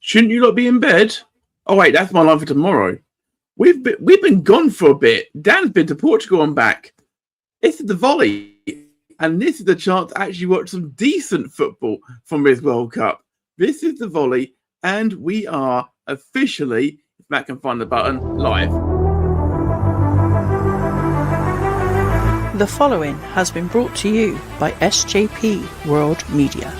Shouldn't you not be in bed? Oh wait, that's my line for tomorrow. We've been gone for a bit. Dan's been to Portugal and back. This is the Volley, and this is the chance to actually watch some decent football from this World Cup. This is the Volley, and we are officially, if Matt can find the button, live. The following has been brought to you by SJP World Media.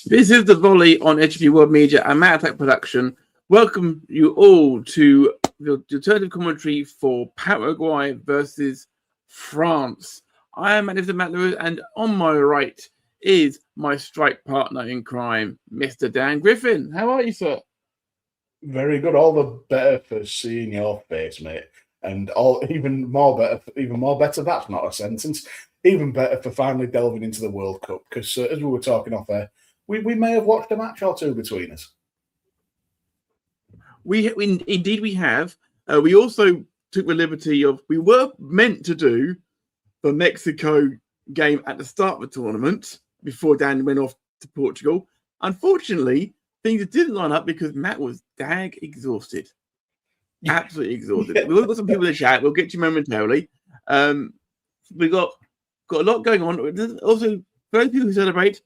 This is the Volley on SJP World Media and Matt Attack Production. Welcome you all to the alternative commentary for Paraguay versus France. I am Matt Lewis, and on my right is my strike partner in crime, Mr. Dan Griffin. How are you, sir? Very good. All the better for seeing your face, mate. And even more better. That's not a sentence. Even better for finally delving into the World Cup, because as we were talking off air, we may have watched a match or two between us. Indeed we have. We also took the liberty of, we were meant to do the Mexico game at the start of the tournament before Dan went off to Portugal. Unfortunately, things didn't line up because Matt was exhausted. Absolutely exhausted. We've got some people in the chat. We'll get to you momentarily. We've got a lot going on. There's also, for those people who celebrate,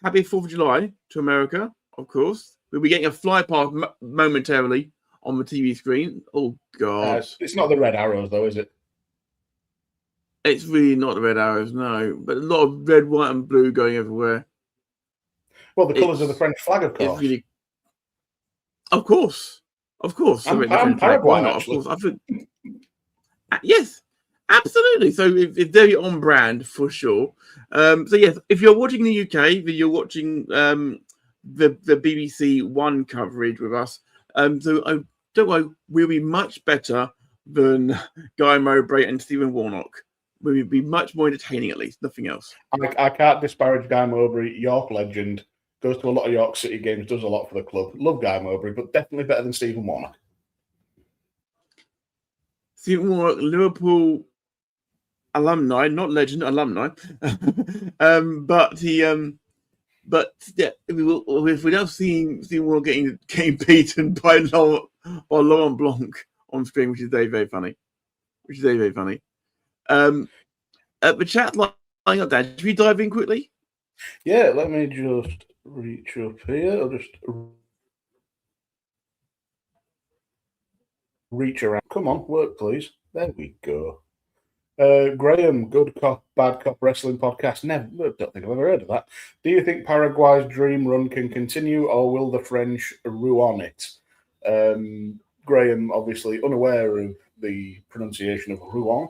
happy 4th of July to America, of course. We'll be getting a fly past momentarily on the TV screen. Oh, God. It's not the red arrows, though, is it? It's really not the red arrows, no. But a lot of red, white, and blue going everywhere. Well, the colours of the French flag, of course. Really... Of course. And Paraguay, why not? Of course. Yes. Absolutely. So it's very on brand for sure. So yes, if you're watching the UK, then you're watching the BBC One coverage with us. So don't worry, we'll be much better than Guy Mowbray and Stephen Warnock. We'll be much more entertaining, at least. Nothing else. I can't disparage Guy Mowbray, York legend. Goes to a lot of York City games, does a lot for the club. Love Guy Mowbray, but definitely better than Stephen Warnock. Stephen Warnock, Liverpool alumni, not legend, alumni. But yeah, if we don't see Warnock getting beaten by Laurent Blanc on screen, which is very, very funny. The chat's lining up, Dan. Should we dive in quickly? Yeah, let me just reach up here. I'll just reach around. Come on, work, please. There we go. Graham, Good Cop, Bad Cop Wrestling Podcast. Never, don't think I've ever heard of that. Do you think Paraguay's dream run can continue, or will the French ruin it? Graham, obviously unaware of the pronunciation of Rouen.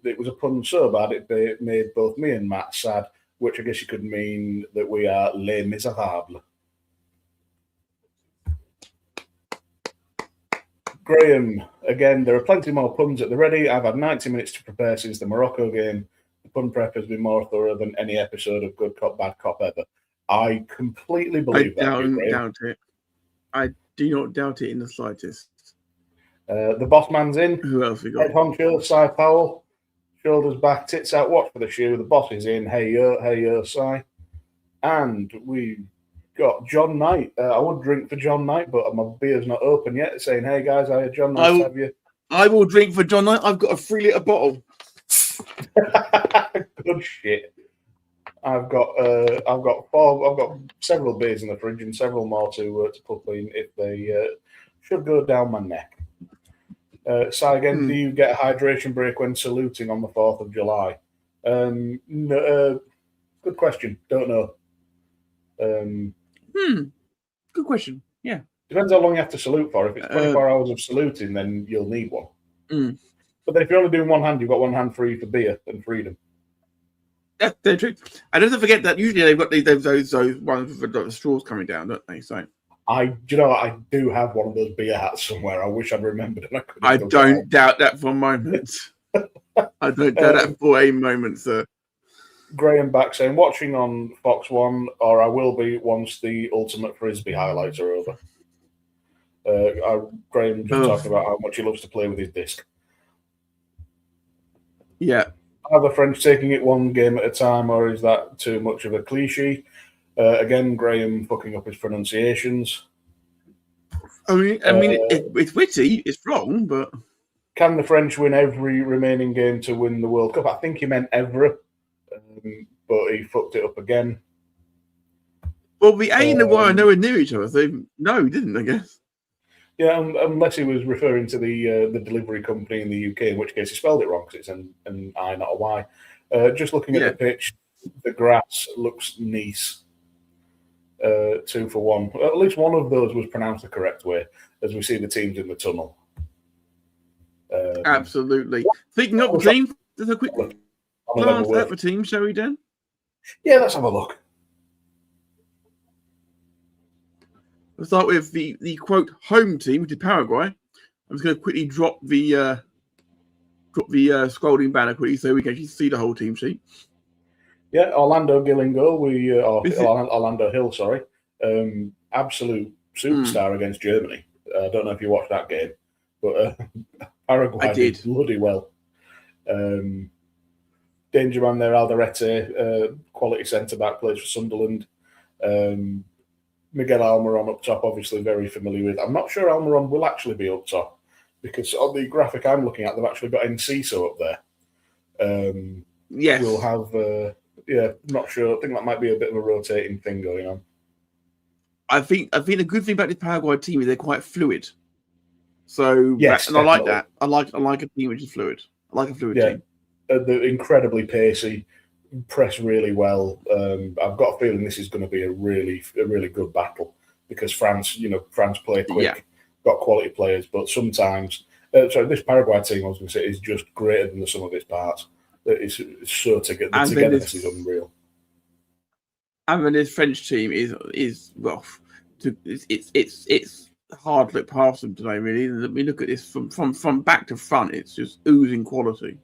It was a pun so bad it made both me and Matt sad, which I guess you could mean that we are les miserables. Graham, again, there are plenty more puns at the ready. I've had 90 minutes to prepare since the Morocco game. The pun prep has been more thorough than any episode of Good Cop, Bad Cop ever. I completely believe that. I don't doubt it. I do not doubt it in the slightest. The boss man's in. Who else we got? Head honcho, Cy Powell. Shoulders back, tits out, watch for the shoe. The boss is in. Hey, yo, Cy. And we got John Knight. I would drink for John Knight, but my beer's not open yet. Saying, hey guys, I had John Knight. Have you? I will drink for John Knight. I've got a 3-litre bottle. Good shit. I've got several beers in the fridge and several more to put in if they should go down my neck. Again, do you get a hydration break when saluting on the 4th of July? No, good question. Don't know. Good question. Yeah. Depends how long you have to salute for. If it's 24 hours of saluting, then you'll need one. But then if you're only doing one hand, you've got one hand free for beer and freedom. Yeah, they're true. And don't forget that usually they've got those ones with the straws coming down, don't they? So I do have one of those beer hats somewhere. I wish I'd remembered. And I don't doubt that for a moment. I don't doubt that for a moment, sir. Graham back saying, watching on Fox One, or I will be once the Ultimate Frisbee highlights are over. Graham just talking about how much he loves to play with his disc. Yeah. Are the French taking it one game at a time, or is that too much of a cliche? Again, Graham fucking up his pronunciations. I mean, it's witty. It's wrong, but can the French win every remaining game to win the World Cup? I think he meant ever, but he fucked it up again. Well, the A and the Y are nowhere near each other. So no, he didn't. I guess. Yeah, unless he was referring to the delivery company in the UK, in which case he spelled it wrong because it's an I, not a Y. Just looking at the pitch, the grass looks nice. 2 for 1. At least one of those was pronounced the correct way, as we see the teams in the tunnel. Absolutely. Speaking of the team, there's a quick glance at the team, shall we, Dan? Yeah, let's have a look. We'll start with the quote home team, which is Paraguay. I'm just going to quickly drop the scrolling banner quickly so we can actually see the whole team sheet. Yeah, Orlando Gillingo, Orlando Hill, sorry. Absolute superstar against Germany. I don't know if you watched that game, but Paraguay did bloody well. Danger man there, Alderete, quality centre-back, plays for Sunderland. Miguel Almiron up top, obviously very familiar with. I'm not sure Almiron will actually be up top because on the graphic I'm looking at, they've actually got Enciso up there. Yes. We'll have... yeah, not sure. I think that might be a bit of a rotating thing going on. I think the good thing about the Paraguay team is they're quite fluid. So yes, and I like that. I like a team which is fluid. I like a fluid team. They're incredibly pacey, press really well. I've got a feeling this is going to be a really good battle because France play quick, got quality players, but sometimes this Paraguay team I was going to say is just greater than the sum of its parts. It's so together. The togetherness is unreal. And then this French team is well, it's hard to look past them today. Really, let me look at this from back to front. It's just oozing quality.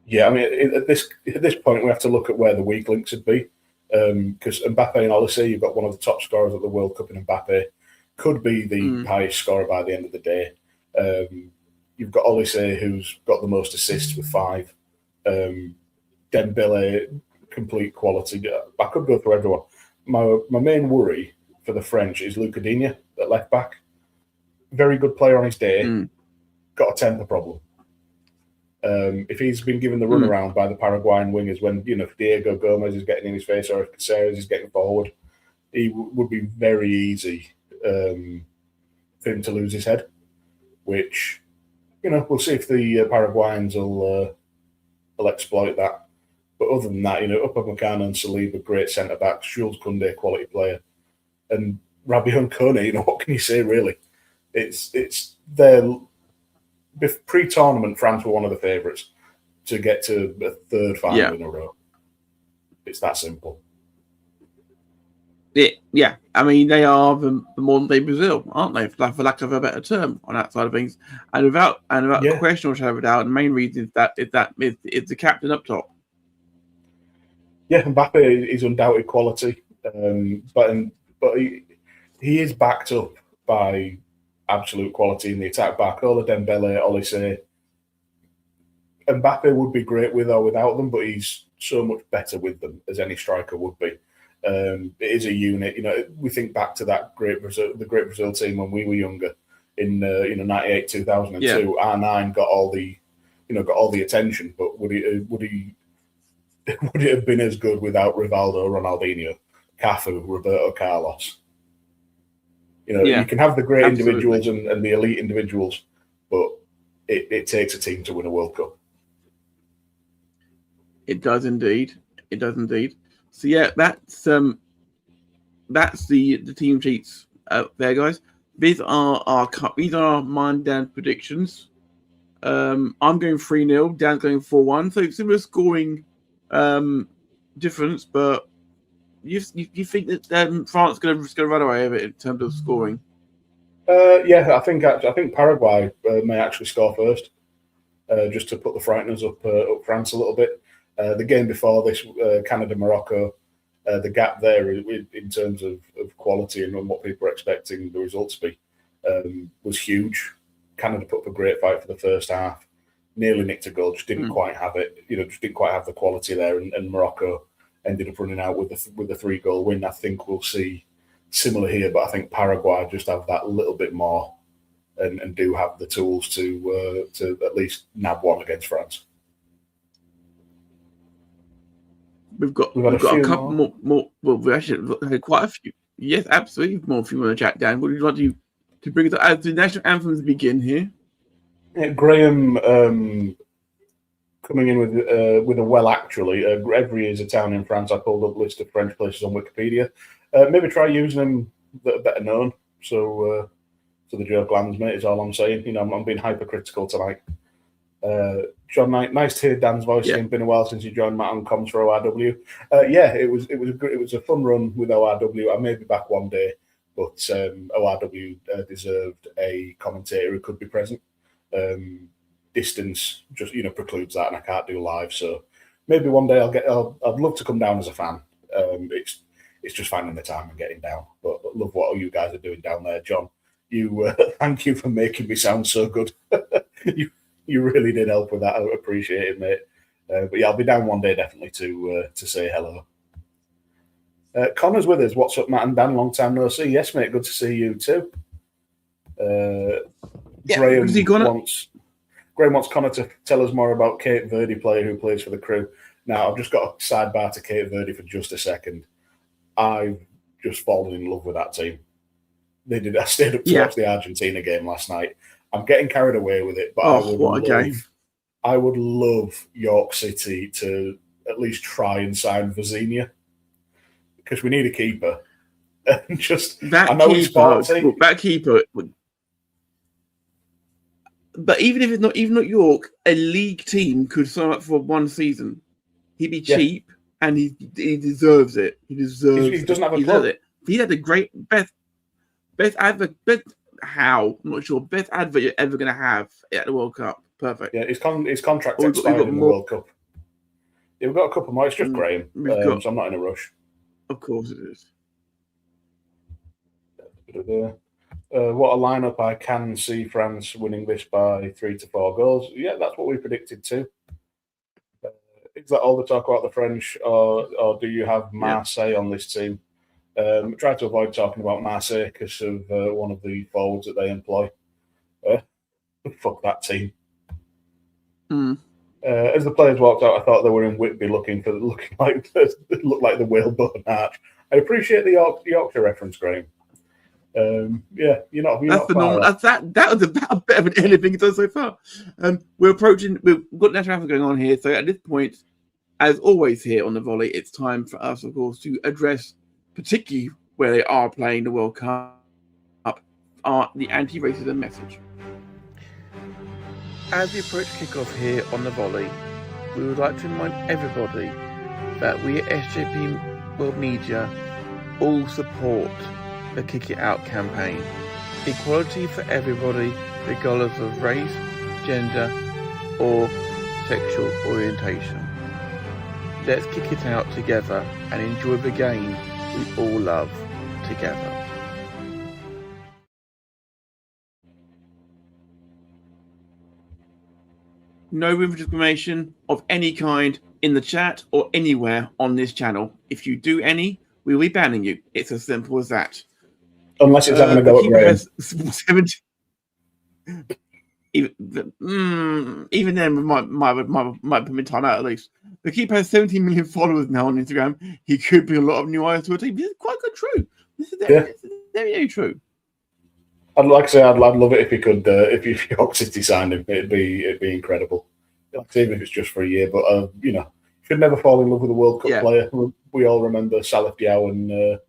Yeah, I mean, at this point, we have to look at where the weak links would be, because Mbappe and Olise, you've got one of the top scorers at the World Cup in Mbappe, could be the highest scorer by the end of the day. You've got Olise, who's got the most assists with 5. Dembele, complete quality. I could go through everyone. My main worry for the French is Luca Digne at left back. Very good player on his day, got a temper problem. If he's been given the runaround by the Paraguayan wingers when Diego Gomez is getting in his face or if Caceres is getting forward, he would be very easy for him to lose his head. Which, we'll see if the Paraguayans will exploit that. But other than that, Upamecano and Saliba, great centre backs. Jules Koundé, quality player, and Rabiot and Kone. What can you say really? It's their pre-tournament. France were one of the favourites to get to a third final in a row. It's that simple. Yeah. I mean, they are the modern day Brazil, aren't they? For lack of a better term, on that side of things, and without question or shadow of a doubt, the main reason is that it's the captain up top. Yeah, Mbappe is undoubted quality, but he is backed up by absolute quality in the attack. Barcola, Dembele, Olise. Mbappe would be great with or without them, but he's so much better with them as any striker would be. It is a unit. We think back to that the great Brazil team when we were younger in 98, 2002. Yeah. R9 got all the attention, but would he have been as good without Rivaldo, Ronaldinho, Cafu, Roberto Carlos? You can have the great absolutely. individuals and the elite individuals, but it takes a team to win a World Cup. It does indeed. It does indeed. So yeah, that's the team sheets there, guys. These are our mine Dan's predictions. I'm going 3-0. Dan's going 4-1. So similar scoring difference, but you think that France is going to run away with it in terms of scoring? Yeah, I think Paraguay may actually score first, just to put the frighteners up France a little bit. The game before this, Canada-Morocco, the gap there in terms of quality and what people were expecting the result to be was huge. Canada put up a great fight for the first half, nearly nicked a goal, just didn't quite have it. Just didn't quite have the quality there, and Morocco ended up running out with a 3-goal win. I think we'll see similar here, but I think Paraguay just have that little bit more and do have the tools to at least nab one against France. We've got a couple more. Well, we actually had quite a few. Yes, absolutely. More if you want to chat, Dan. What do you want to bring it up as the national anthems begin here? Yeah, Graham coming in with a well, actually. Every is a town in France. I pulled up a list of French places on Wikipedia. Maybe try using them that are better known. So the joke lands, mate, is all I'm saying. I'm being hypercritical tonight. John Knight, nice to hear Dan's voice. Yeah. It's been a while since you joined Matt on comms for ORW. Yeah, it was a fun run with ORW. I may be back one day, but ORW deserved a commentator who could be present. Distance just precludes that, and I can't do live. So maybe one day I'd love to come down as a fan. It's just finding the time and getting down. But love what you guys are doing down there, John. You thank you for making me sound so good. You really did help with that. I appreciate it, mate. But yeah, I'll be down one day definitely to say hello. Connor's with us. What's up, Matt and Dan? Long time no see. Yes, mate. Good to see you too. Graham wants Connor to tell us more about Cape Verde player who plays for the crew. Now, I've just got a sidebar to Cape Verde for just a second. I've just fallen in love with that team. I stayed up to watch the Argentina game last night. I'm getting carried away with it, but I would love York City to at least try and sign Vazenia because we need a keeper. And that keeper. But even if it's not York, a league team could sign up for one season. He'd be cheap, and he deserves it. He doesn't have a club. He had the great best advert. I'm not sure. Best advert you're ever going to have at the World Cup. Perfect. Yeah, his contract expired in the World Cup. Yeah, we've got a couple more. It's just Graham, so I'm not in a rush. Of course it is. What a lineup! I can see France winning this by 3 to 4 goals. Yeah, that's what we predicted too. Is that all the talk about the French, or do you have Marseille on this team? Try to avoid talking about Marseille because of one of the forwards that they employ. Fuck that team. As the players walked out, I thought they were in Whitby looking like the whalebone arch. I appreciate the Yorkshire reference, Graham. You're not. That's the normal. That was about better than anything it's done so far. We've got national anthem going on here, so at this point, as always here on the Volley, it's time for us, of course, to address, particularly where they are playing the World Cup, the anti-racism message. As we approach kickoff here on the Volley, we would like to remind everybody that we at SJP World Media all support the Kick It Out campaign. Equality for everybody, regardless of race, gender, or sexual orientation. Let's kick it out together and enjoy the game we all love together. No room for discrimination of any kind in the chat or anywhere on this channel. If you do any, we will be banning you. It's as simple as that. Unless it's having a go at Graham. Even then, might put me time out at least. The keeper has 17 million followers now on Instagram. He could bring a lot of new eyes to a team. This is quite good true. This is very, very true. I'd like to say I'd love it if you could if York City signed him. It'd be incredible. Like, even if it's just for a year, but you know, you should never fall in love with a World Cup player. We all remember Salif Diao and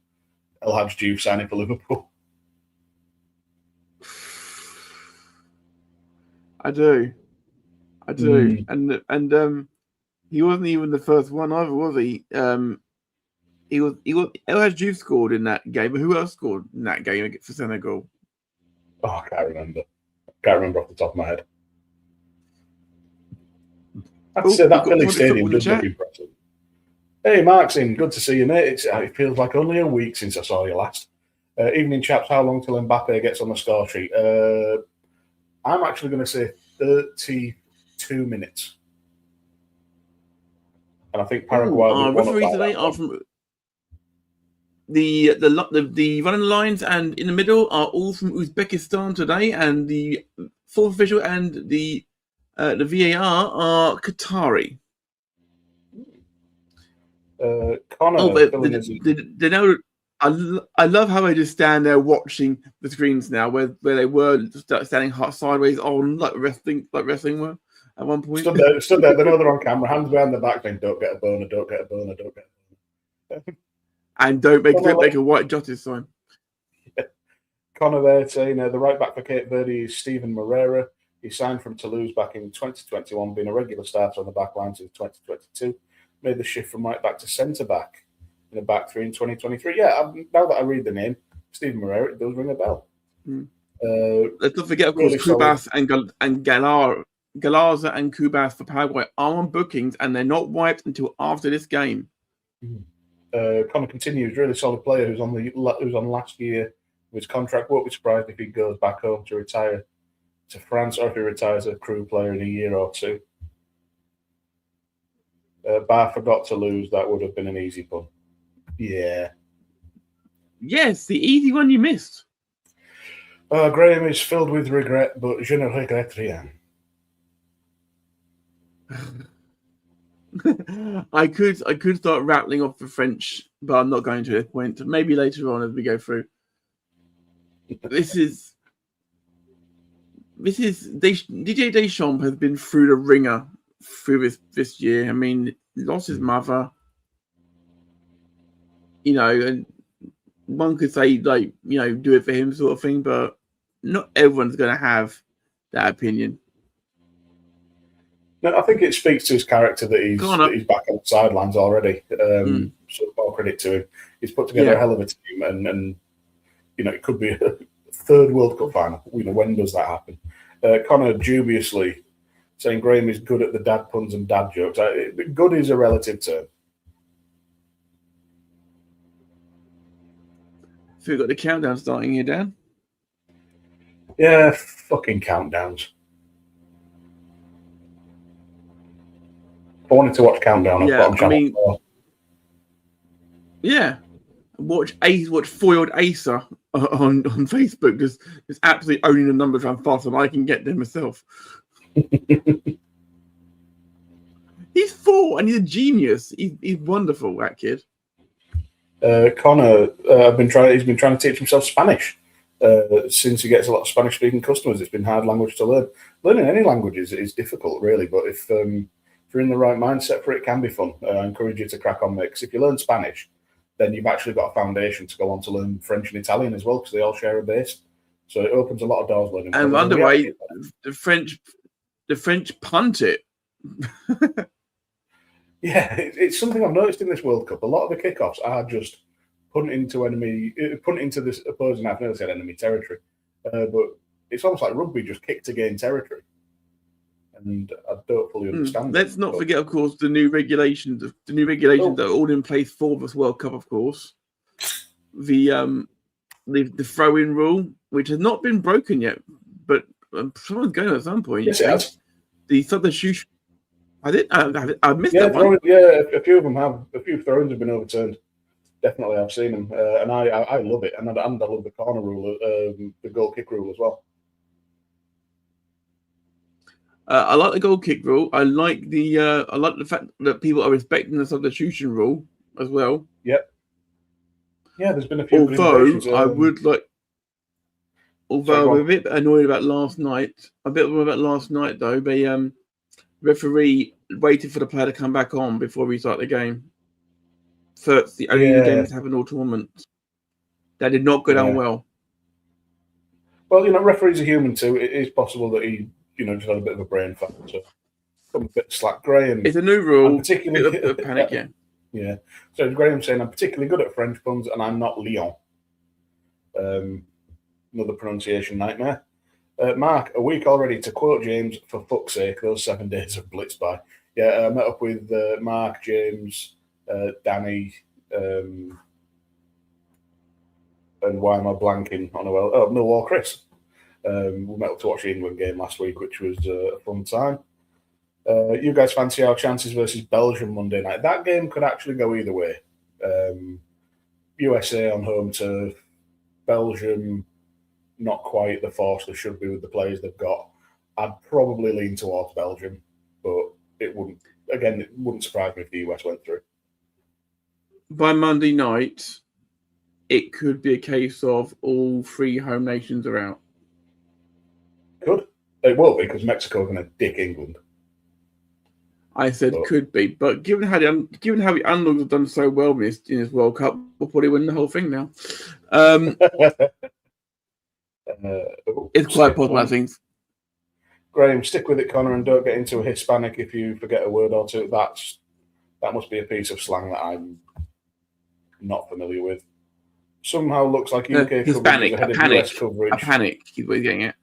El Hadj Diouf signing for Liverpool. I do, and he wasn't even the first one either, was he? He was El Hadj Diouf scored in that game, but who else scored in that game for Senegal? Oh, I can't remember. Off the top of my head. I'd say that Philly Stadium does look impressive. Hey, Marksin, good to see you, mate. It feels like only a week since I saw you last. Evening, chaps. How long till Mbappe gets on the score sheet? I'm actually going to say 32 minutes. And I think Paraguay. Referees today are from the running lines and in the middle are all from Uzbekistan today, and the fourth official and the VAR are Qatari. They know. I love how they just stand there watching the screens now, where they were standing sideways on like wrestling were at one point. Stood there. They know they're on camera, hands behind their back, saying, "Don't get a boner, don't get a boner, don't get a boner." And don't make a white justice sign. Connor there saying the right back for Cape Verde is Steven Moreira. He signed from Toulouse back in 2021, being a regular starter on the back line since 2022. Made the shift from right back to centre back in the back three in 2023. Yeah, now that I read the name, Steven Moreira, it does ring a bell. Let's not forget, of course, Kubas and Galaza and Kubas for Paraguay are on bookings, and they're not wiped until after this game. Connor continues, really solid player who's on last year of his contract. Won't be surprised if he goes back home to retire to France, or if he retires a crew player in a year or two. Bar forgot to lose. That would have been an easy pun. Yeah. Yes, the easy one you missed. Graham is filled with regret, but je ne regrette rien. I could start rattling off the French, but I'm not going to at this point. Maybe later on as we go through. This is DJ Deschamps has been through the ringer through this year. I mean, lost his mother. You know, and one could say, like, you know, do it for him sort of thing, but not everyone's going to have that opinion. No, I think it speaks to his character that he's back on the sidelines already. So more credit to him. He's put together a hell of a team, and you know, it could be a third World Cup final. You know, when does that happen? Connor dubiously saying Graham is good at the dad puns and dad jokes. Good is a relative term. So we've got the countdown starting here, Dan. Yeah, fucking countdowns. I wanted to watch Countdown. Watch Foiled Acer on Facebook. Just absolutely owning the numbers around faster than I can get them myself. He's 4 and he's a genius. He's wonderful, that kid. Connor, he's been trying to teach himself Spanish since he gets a lot of Spanish-speaking customers. It's been hard language to learn. Learning any language is difficult, really, but if you're in the right mindset for it, can be fun. I encourage you to crack on, mate, because if you learn Spanish, then you've actually got a foundation to go on to learn French and Italian as well, because they all share a base. So it opens a lot of doors learning. And underway, the French punt it. Yeah, it's something I've noticed in this World Cup. A lot of the kickoffs are just punting into this opposing, I've never said enemy territory, but it's almost like rugby, just kick to gain territory. And I don't fully understand. Let's not forget, of course, the new regulations. The new regulations that are all in place for this World Cup, of course. The throw-in rule, which has not been broken yet, but someone's going at some point. Yes, it has. The substitution. I missed that one. A few of them have. A few throw-ins have been overturned. Definitely, I've seen them, and I love it. And I love the corner rule, the goal kick rule as well. I like the goal kick rule. I like the fact that people are respecting the substitution rule as well. Yep. Yeah, there's been a few. Although I would like. Although we're a bit annoyed about last night. A bit annoyed about last night, though. The referee waited for the player to come back on before we start the game. So it's the only game that's happened all tournament. That did not go down well. Well, referees are human too. It is possible that he, just had a bit of a brain fart. So a bit slack. Graham. It's a new rule. Particularly bit of panic, yeah. Yeah. So Graham's saying, I'm particularly good at French puns and I'm not Lyon. Another pronunciation nightmare. Mark, a week already. To quote James, for fuck's sake, those 7 days have blitzed by. Yeah, I met up with Mark, James, Danny, and why am I blanking on Millwall Chris. We met up to watch the England game last week, which was a fun time. You guys fancy our chances versus Belgium Monday night? That game could actually go either way. USA on home turf, Belgium not quite the force they should be with the players they've got. I'd probably lean towards Belgium, but it wouldn't surprise me if the US went through. By Monday night, it could be a case of all 3 home nations are out. Could. It will be, because Mexico are going to dick England. I said could be, but given how the underdogs have done so well in this World Cup, we'll probably win the whole thing now. It's quite possible, I think. Graham, stick with it, Connor, and don't get into a Hispanic if you forget a word or two. That must be a piece of slang that I'm not familiar with. Somehow looks like UK Hispanic, coverage ahead of US coverage. A panic, is what he's getting at.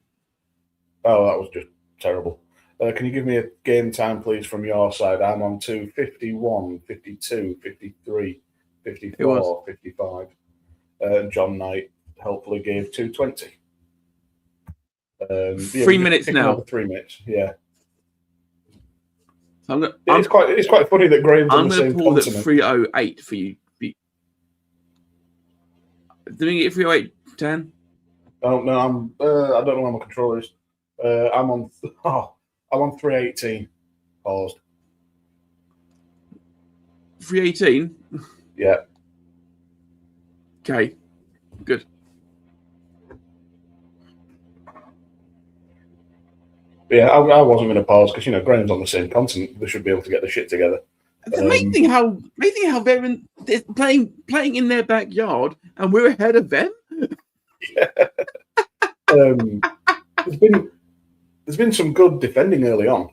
Oh, that was just terrible. Can you give me a game time, please, from your side? I'm on 2:51, 52, 53, 54, 55. John Knight helpfully gave 2:20. 3 minutes now. 3 minutes, yeah. So it's quite funny that Graham's on the same continent. I'm going to pause at 3:08 for you. Doing it 3:08, Dan? Oh no, I don't know where my controller is. I'm on 3:18. Paused. 3:18. Yeah. Okay. Good. Yeah, I wasn't going to pause because Graham's on the same continent. They should be able to get the shit together. It's amazing how they're playing in their backyard and we're ahead of them. Yeah. There's been some good defending early on.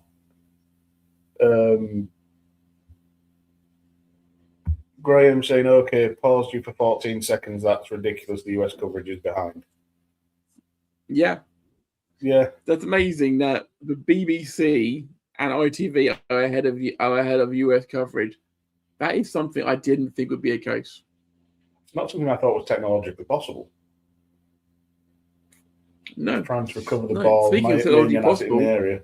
Graham saying, "Okay, paused you for 14 seconds. That's ridiculous. The US coverage is behind." Yeah. Yeah, that's amazing that the BBC and ITV are ahead of US coverage. That is something I didn't think would be a case. It's not something I thought was technologically possible. No, trying to recover the ball, speaking of technology possible, in the area.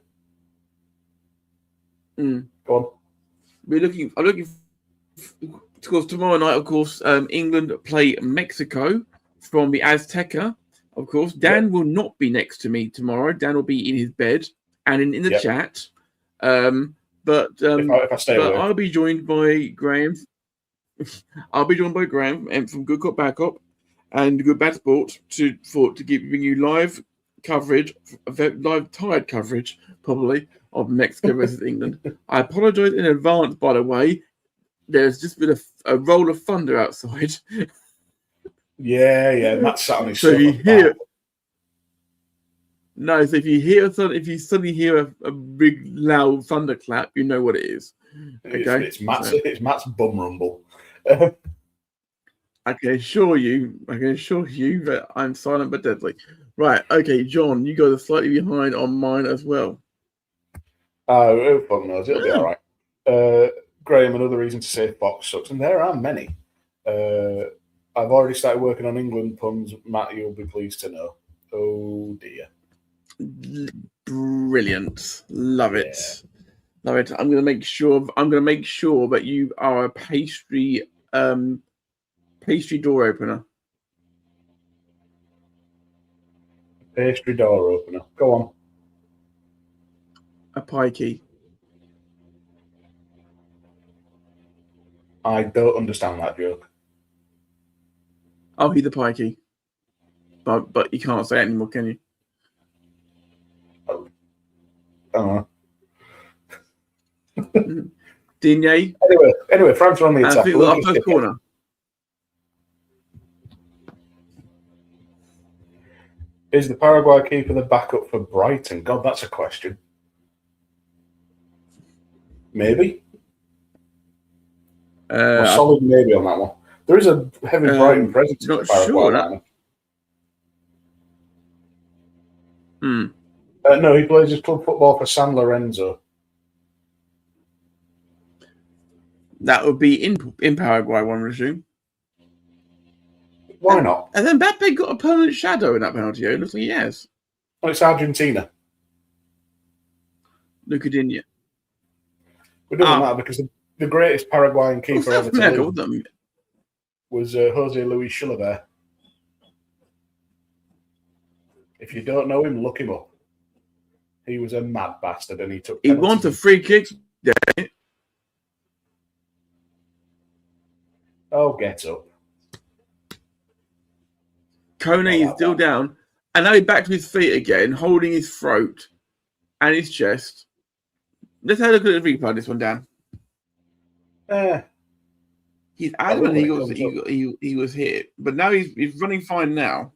Go on. I'm looking. Of course, tomorrow night, of course, England play Mexico from the Azteca. Of course, Dan will not be next to me tomorrow. Dan will be in his bed and in the chat. But if I stay away. I'll be joined by Graham. I'll be joined by Graham and from Good Cop Bad Cop and Good Bad Sport to bring you live coverage, live tired coverage, probably of Mexico versus England. I apologise in advance, by the way. There's just been a roll of thunder outside. Yeah, that's certainly so. If you hear, so if you suddenly hear a big loud thunderclap, you know what it is. Okay, it's Matt's bum rumble. I can assure you that I'm silent but deadly. Right, okay, John, you guys are slightly behind on mine as well. Oh, fuck knows, it'll be all right. Graham, another reason to say Fox sucks, and there are many. I've already started working on England puns. Matt, you'll be pleased to know. Oh dear. Brilliant. Love it. Love it. I'm gonna make sure that you are a pastry door opener. Pastry door opener. Go on. A pie key. I don't understand that joke. I'll be the pie key. But you can't say it anymore, can you? I don't know. Digne. Anyway, France are on the I attack. think we're our first corner. Is the Paraguay keeper the backup for Brighton? God, that's a question. Maybe. A solid maybe on that one. There is a heavy Brighton presence in the Paraguay lineup. No, he plays his club football for San Lorenzo. That would be in Paraguay, one would assume. Why not? And then Mbappe got a permanent shadow in that penalty area. It looks like he has. Well, it's Argentina. Luca Digne. It doesn't matter because the greatest Paraguayan keeper ever to live was Jose Luis Chilavert. If you don't know him, look him up. He was a mad bastard, and he took. He wanted free kicks. Oh, get up! Konor is still down, and now he's back to his feet again, holding his throat and his chest. Let's have a look at the replay on this one, Dan. He's adamant he was hit, but now he's running fine now.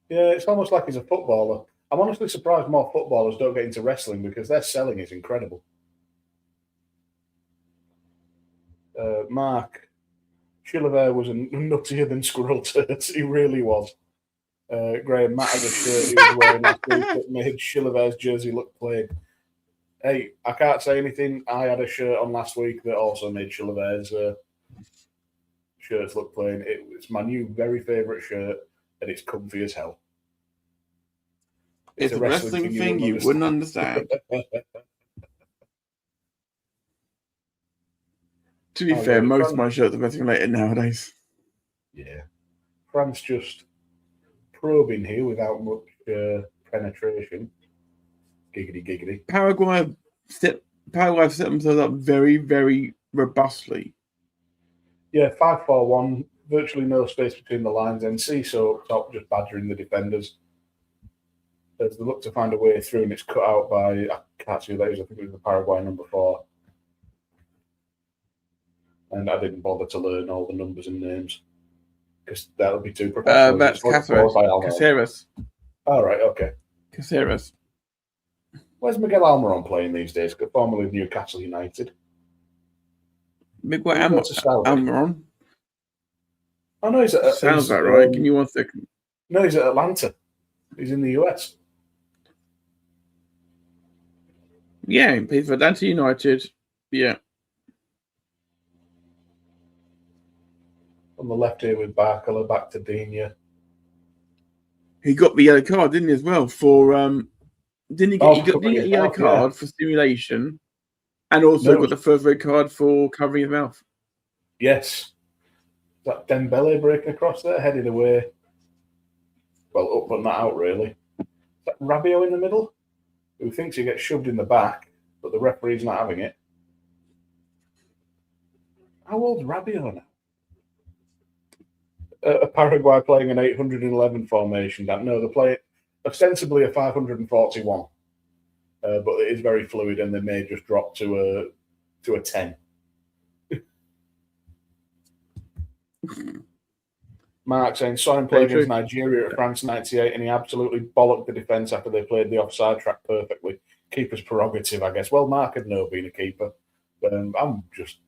Yeah, it's almost like he's a footballer. I'm honestly surprised more footballers don't get into wrestling because their selling is incredible. Mark, Chilavert was nuttier than squirrel turds. He really was. Graham, Matt had a shirt he was wearing last week that made Chilavert's jersey look plain. Hey, I can't say anything. I had a shirt on last week that also made Chilavert's shirts look plain. It's my new very favourite shirt, and it's comfy as hell. It's a wrestling thing you wouldn't understand. To be fair, most of my shirts are wrestling related nowadays. Yeah. France just probing here without much penetration. Giggity. Paraguay have set themselves up very, very robustly. Yeah, 5-4-1, virtually no space between the lines. NC so up top, just badgering the defenders. As they look to find a way through, and it's cut out by, I can't see who that is, I think it was the Paraguay number 4. And I didn't bother to learn all the numbers and names because that would be too professional. That's Caceres. All right, okay. Caceres. Where's Miguel Almiron playing these days? Formerly Newcastle United. Miguel Almiron? Oh, no, he's at... Sounds about right. Give me 1 second. No, he's at Atlanta. He's in the US. Yeah, he plays for Atlanta United. Yeah. On the left here with Barcola, back to Digne. He got the yellow card, didn't he, as well? For didn't he get a yellow card for stimulation, and also got the first red card for covering his mouth? Yes. Is that Dembele breaking across there, headed away? Well, up but not out, really. Is that Rabiot in the middle? Who thinks he gets shoved in the back, but the referee's not having it. How old's Rabiot now? Paraguay playing an 811 formation. No, they're playing ostensibly a 541, but it is very fluid, and they may just drop to a 10. Mark saying, saw him play against Nigeria at France 98, and he absolutely bollocked the defence after they played the offside track perfectly. Keeper's prerogative, I guess. Well, Mark had no being a keeper. I'm just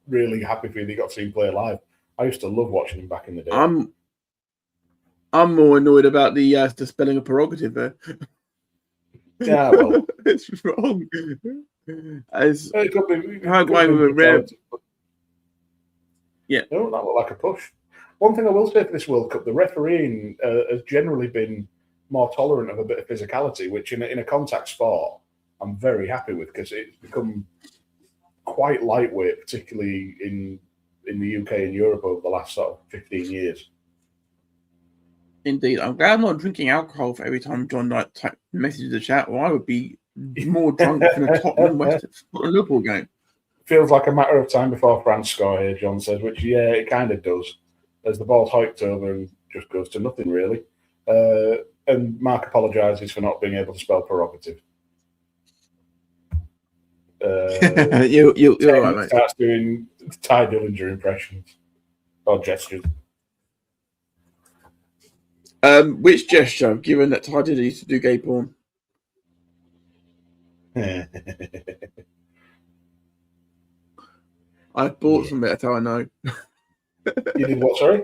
really happy for you that you got to see him play live. I used to love watching him back in the day. I'm more annoyed about the spelling of prerogative there. Yeah, well, it's wrong. It could be Paraguay with a rare. Yeah, no, that looked like a push. One thing I will say for this World Cup, the refereeing has generally been more tolerant of a bit of physicality, which in a contact sport, I'm very happy with because it's become quite lightweight, particularly in the UK and Europe over the last sort of 15 years. Indeed. I'm glad I'm not drinking alcohol for every time John Knight messages the chat, or I would be more drunk than a Tottenham Liverpool game. Feels like a matter of time before France score here, John says, which, yeah, it kind of does. As the ball's hiked over and just goes to nothing, really. And Mark apologises for not being able to spell prerogative. You're all right, mate. Starts doing Ty Dillinger impressions or gestures. Which gesture, given that Ty Dillinger used to do gay porn? I bought some of it, that's how I know. You did what, sorry?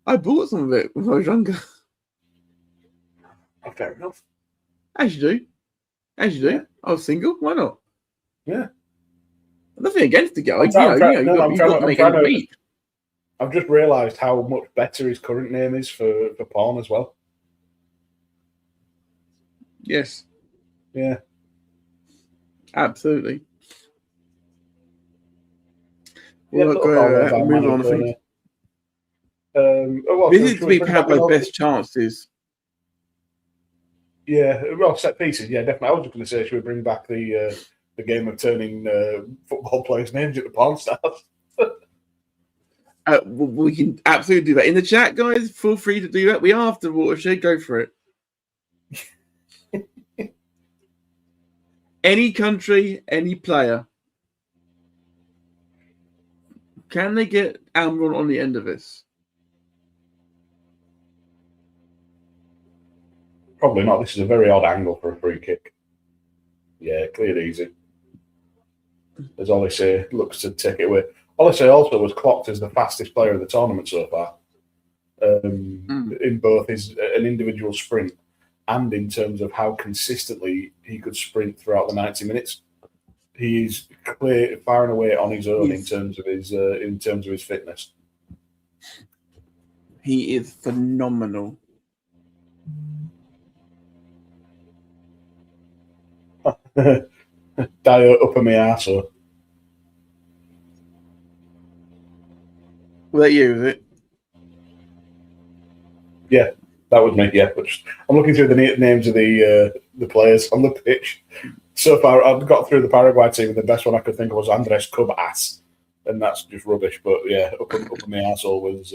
I bought some of it when I was younger. Oh, fair enough. As you do. As you do. Yeah. I was single. Why not? Yeah. Nothing against the guy. You've got to make it beat. I've just realised how much better his current name is for porn as well. Yes. Yeah. Absolutely. We'll move on, I think. This is to be Paraguay's best chances. Yeah, well, set pieces. Yeah, definitely. I was just going to say, should we bring back the game of turning football players' names into porn stars? We can absolutely do that. In the chat, guys, feel free to do that. We are after Watershed. Go for it. Any country, any player. Can they get Almiron on the end of this? Probably not. This is a very odd angle for a free kick. Yeah, cleared easy. As Olise looks to take it away. Olise also was clocked as the fastest player of the tournament so far. In both an individual sprint and in terms of how consistently he could sprint throughout the 90 minutes. He's clear, far and away on his own in terms of his fitness. He is phenomenal. Dio up in my arsehole. Was that you, is it? Yeah, that was me. Yeah, but I'm looking through the names of the players on the pitch. So far, I've got through the Paraguay team, and the best one I could think of was Andres Cub-Ass, and that's just rubbish. But yeah, up in my arsehole was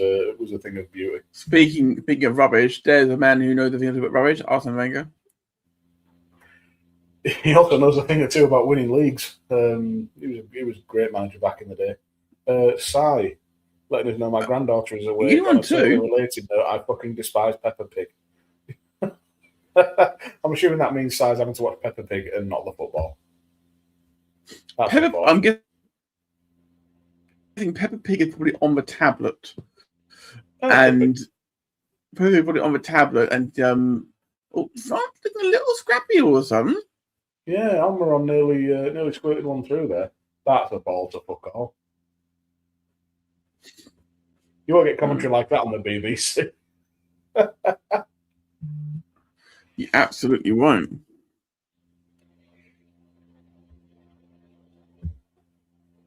a thing of beauty. Speaking of rubbish, there's a man who knows a thing or two about rubbish, Arsene Wenger. He also knows a thing or two about winning leagues. He was a great manager back in the day. Sai, letting us know my granddaughter is away. You want to? Related note, I fucking despise Peppa Pig. I'm assuming that means Sai's having to watch Peppa Pig and not the football. I'm guessing Peppa Pig is probably on the tablet. And probably put it on the tablet and something a little scrappy all of a sudden. Yeah, Almiron nearly squirted one through there. That's a ball to fuck off. You won't get commentary like that on the BBC. You absolutely won't.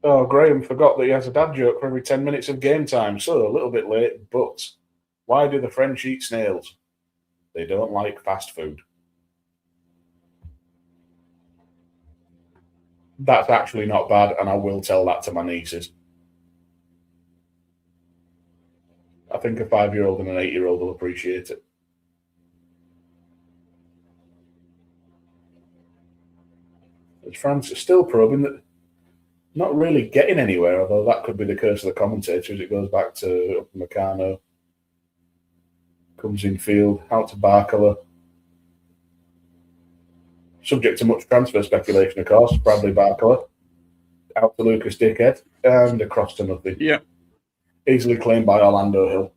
Oh, Graham forgot that he has a dad joke for every 10 minutes of game time, so a little bit late, but why do the French eat snails? They don't like fast food. That's actually not bad, and I will tell that to my nieces. I think a 5-year-old and an 8-year-old will appreciate it. As France is still probing that, not really getting anywhere, although that could be the curse of the commentator as it goes back to Meccano. Comes in field, out to Barcola. Subject to much transfer speculation, of course. Bradley Barcola. Out to Lucas Dickhead. And across to nothing. Yeah. Easily claimed by Orlando Hill.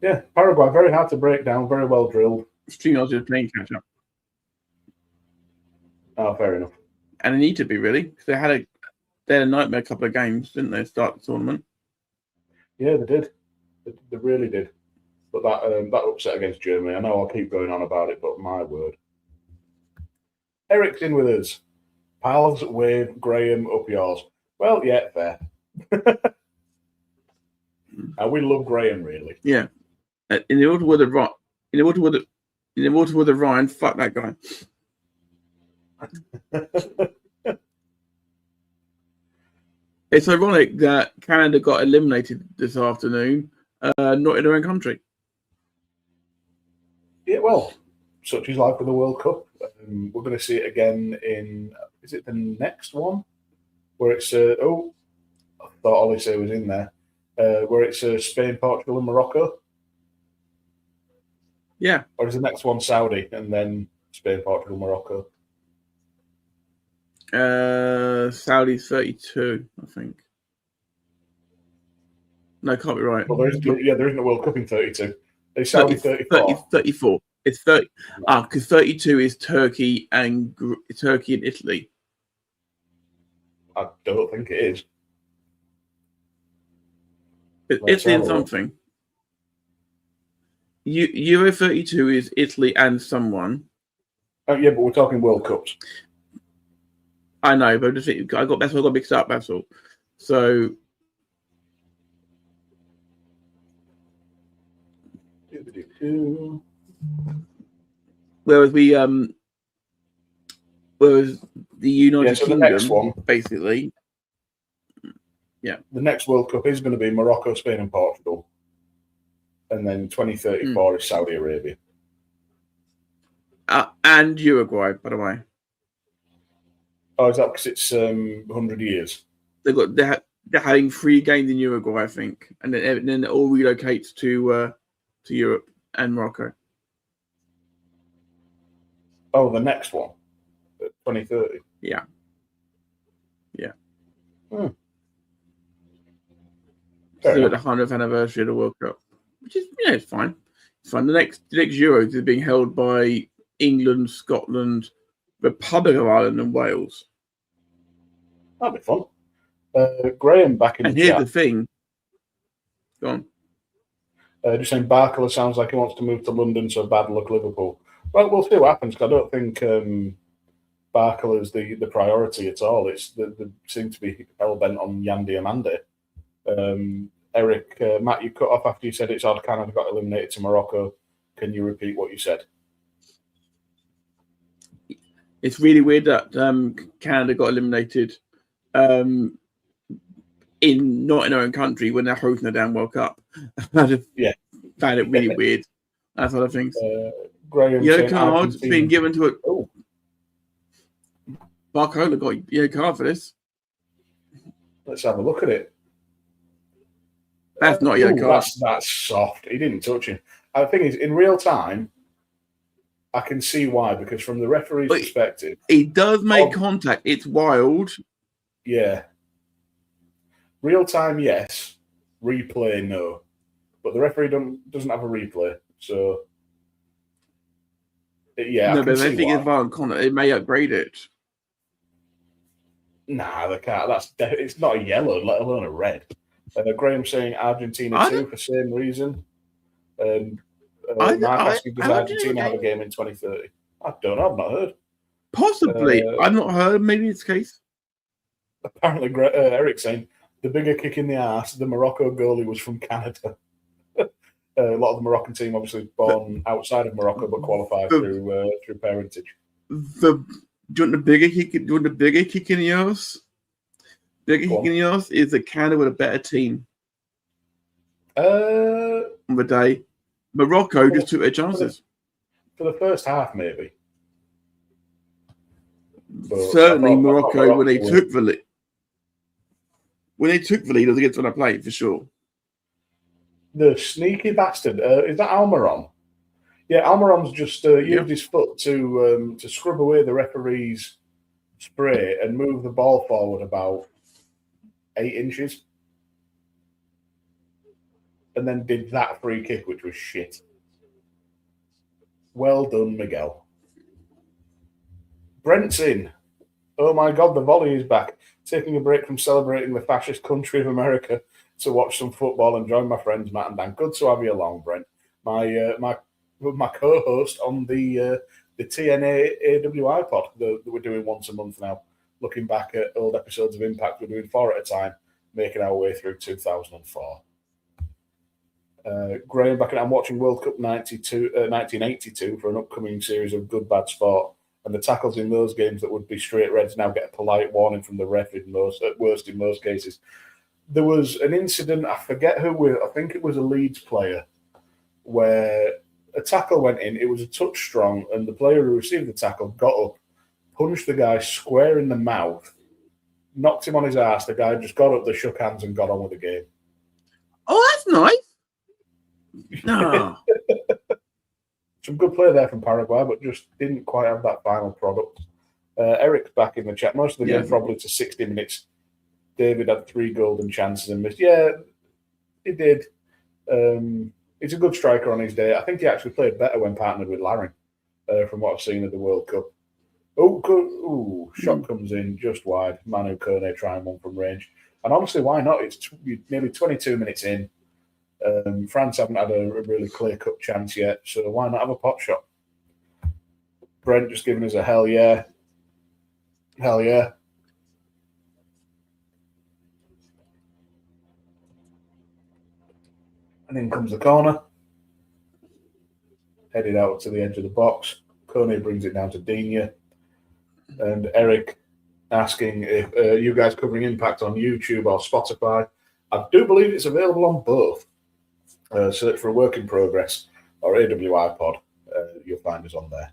Yeah, Paraguay, very hard to break down, very well drilled. Streamers just playing catch up. Oh, fair enough. And they need to be, really, because they had a nightmare couple of games, didn't they, start the tournament? Yeah, they did. They really did. But that upset against Germany, I know I'll keep going on about it, but my word. Eric's in with us. Pals, wave, Graham, up yours. Well, yeah, fair. We love Graham, really. Yeah. In the order with the Ryan, fuck that guy. It's ironic that Canada got eliminated this afternoon, not in their own country. Yeah, well, such is life with the World Cup. We're going to see it again in, is it the next one? Where it's, I thought Olise was in there, where it's Spain, Portugal, and Morocco. Yeah. Or is the next one Saudi and then Spain, Portugal, Morocco? Saudi's 32, I think. No, can't be right. Well, there isn't a World Cup in 32. It's Saudi 34. 34. It's 30. Because 32 is Turkey and Italy. I don't think it is. Italy and something. Euro 32 is Italy and someone. Oh yeah, but we're talking World Cups. I know, but that's why I got mixed up. That's all. So. Whereas the United Kingdom, the next one, basically, yeah, the next World Cup is going to be Morocco, Spain, and Portugal, and then 2034 is Saudi Arabia and Uruguay, by the way. Oh, is that because it's 100 years? They're having 3 games in Uruguay, I think, and then it all relocates to Europe and Morocco. Oh, the next one, 2030. Yeah. So at the 100th anniversary of the World Cup, which is it's fine. It's fine. The next Euros is being held by England, Scotland, Republic of Ireland, and Wales. That'd be fun. Graham back in the chat. And here's the thing. Go on. Just saying, Barkler sounds like he wants to move to London, so bad luck, Liverpool. Well, we'll see what happens, because I don't think Barkler is the priority at all. It's they seem to be hell-bent on Yandy Amande. Eric, Matt, you cut off after you said it's odd Canada got eliminated to Morocco. Can you repeat what you said? It's really weird that Canada got eliminated not in their own country when they're hosting the damn World Cup. I just found it really weird. That sort of things. Graham yellow card's been given to it. Oh, Barcola got a yellow card for this. Let's have a look at it. That's not a yellow card. That's soft. He didn't touch him. The thing is, in real time, I can see why, because from the referee's perspective, he does make contact. It's wild. Yeah. Real time, yes. Replay, no. But the referee doesn't have a replay, so yeah. No, but if I think it's violent contact, it may upgrade it. Nah, they can't. It's not a yellow, let alone a red. Graham saying Argentina too for same reason. Mark asking, does Argentina have a game in 2030? I don't know. I've not heard. Possibly. I've not heard. Maybe it's the case. Apparently, Eric saying the bigger kick in the arse, the Morocco goalie was from Canada. A lot of the Moroccan team obviously born outside of Morocco but qualified through parentage. Do you want the bigger kick? Do you want the bigger kick in the arse? Bigger kick in the arse is that Canada with a better team. On the day, Morocco just took their chances. For the first half, maybe. But certainly, Morocco when they took the lead. When they took the lead, it was against when I played for sure. The sneaky bastard. Is that Almiron? Yeah, Almiron's just used his foot to scrub away the referee's spray and move the ball forward about 8 inches. And then did that free kick, which was shit. Well done, Miguel. Brent's in. Oh my God, the volley is back. Taking a break from celebrating the fascist country of America to watch some football and join my friends Matt and Dan. Good to have you along, Brent. My co-host on the TNA AWI pod that we're doing once a month now. Looking back at old episodes of Impact, we're doing 4 at a time, making our way through 2004. Graham back, and I'm watching World Cup 1982 for an upcoming series of Good Bad Sport. And the tackles in those games that would be straight reds now get a polite warning from the ref at worst in most cases. There was an incident, I forget I think it was a Leeds player, where a tackle went in, it was a touch strong, and the player who received the tackle got up, punched the guy square in the mouth, knocked him on his ass. The guy just got up, they shook hands and got on with the game. Oh, that's nice. No. Some good play there from Paraguay, but just didn't quite have that final product. Eric's back in the chat. Most of the game probably to 60 minutes. David had 3 golden chances and missed. Yeah, he did. He's a good striker on his day. I think he actually played better when partnered with Larin, from what I've seen of the World Cup. Shot comes in just wide. Manu Kone trying one from range. And honestly, why not? It's nearly 22 minutes in. France haven't had a really clear-cut chance yet, so why not have a pot shot? Brent just giving us a hell yeah. Hell yeah. And in comes the corner. Headed out to the edge of the box. Kone brings it down to Digne. And Eric asking if you guys covering Impact on YouTube or Spotify. I do believe it's available on both. Search for a work in progress or AWI pod. You'll find us on there.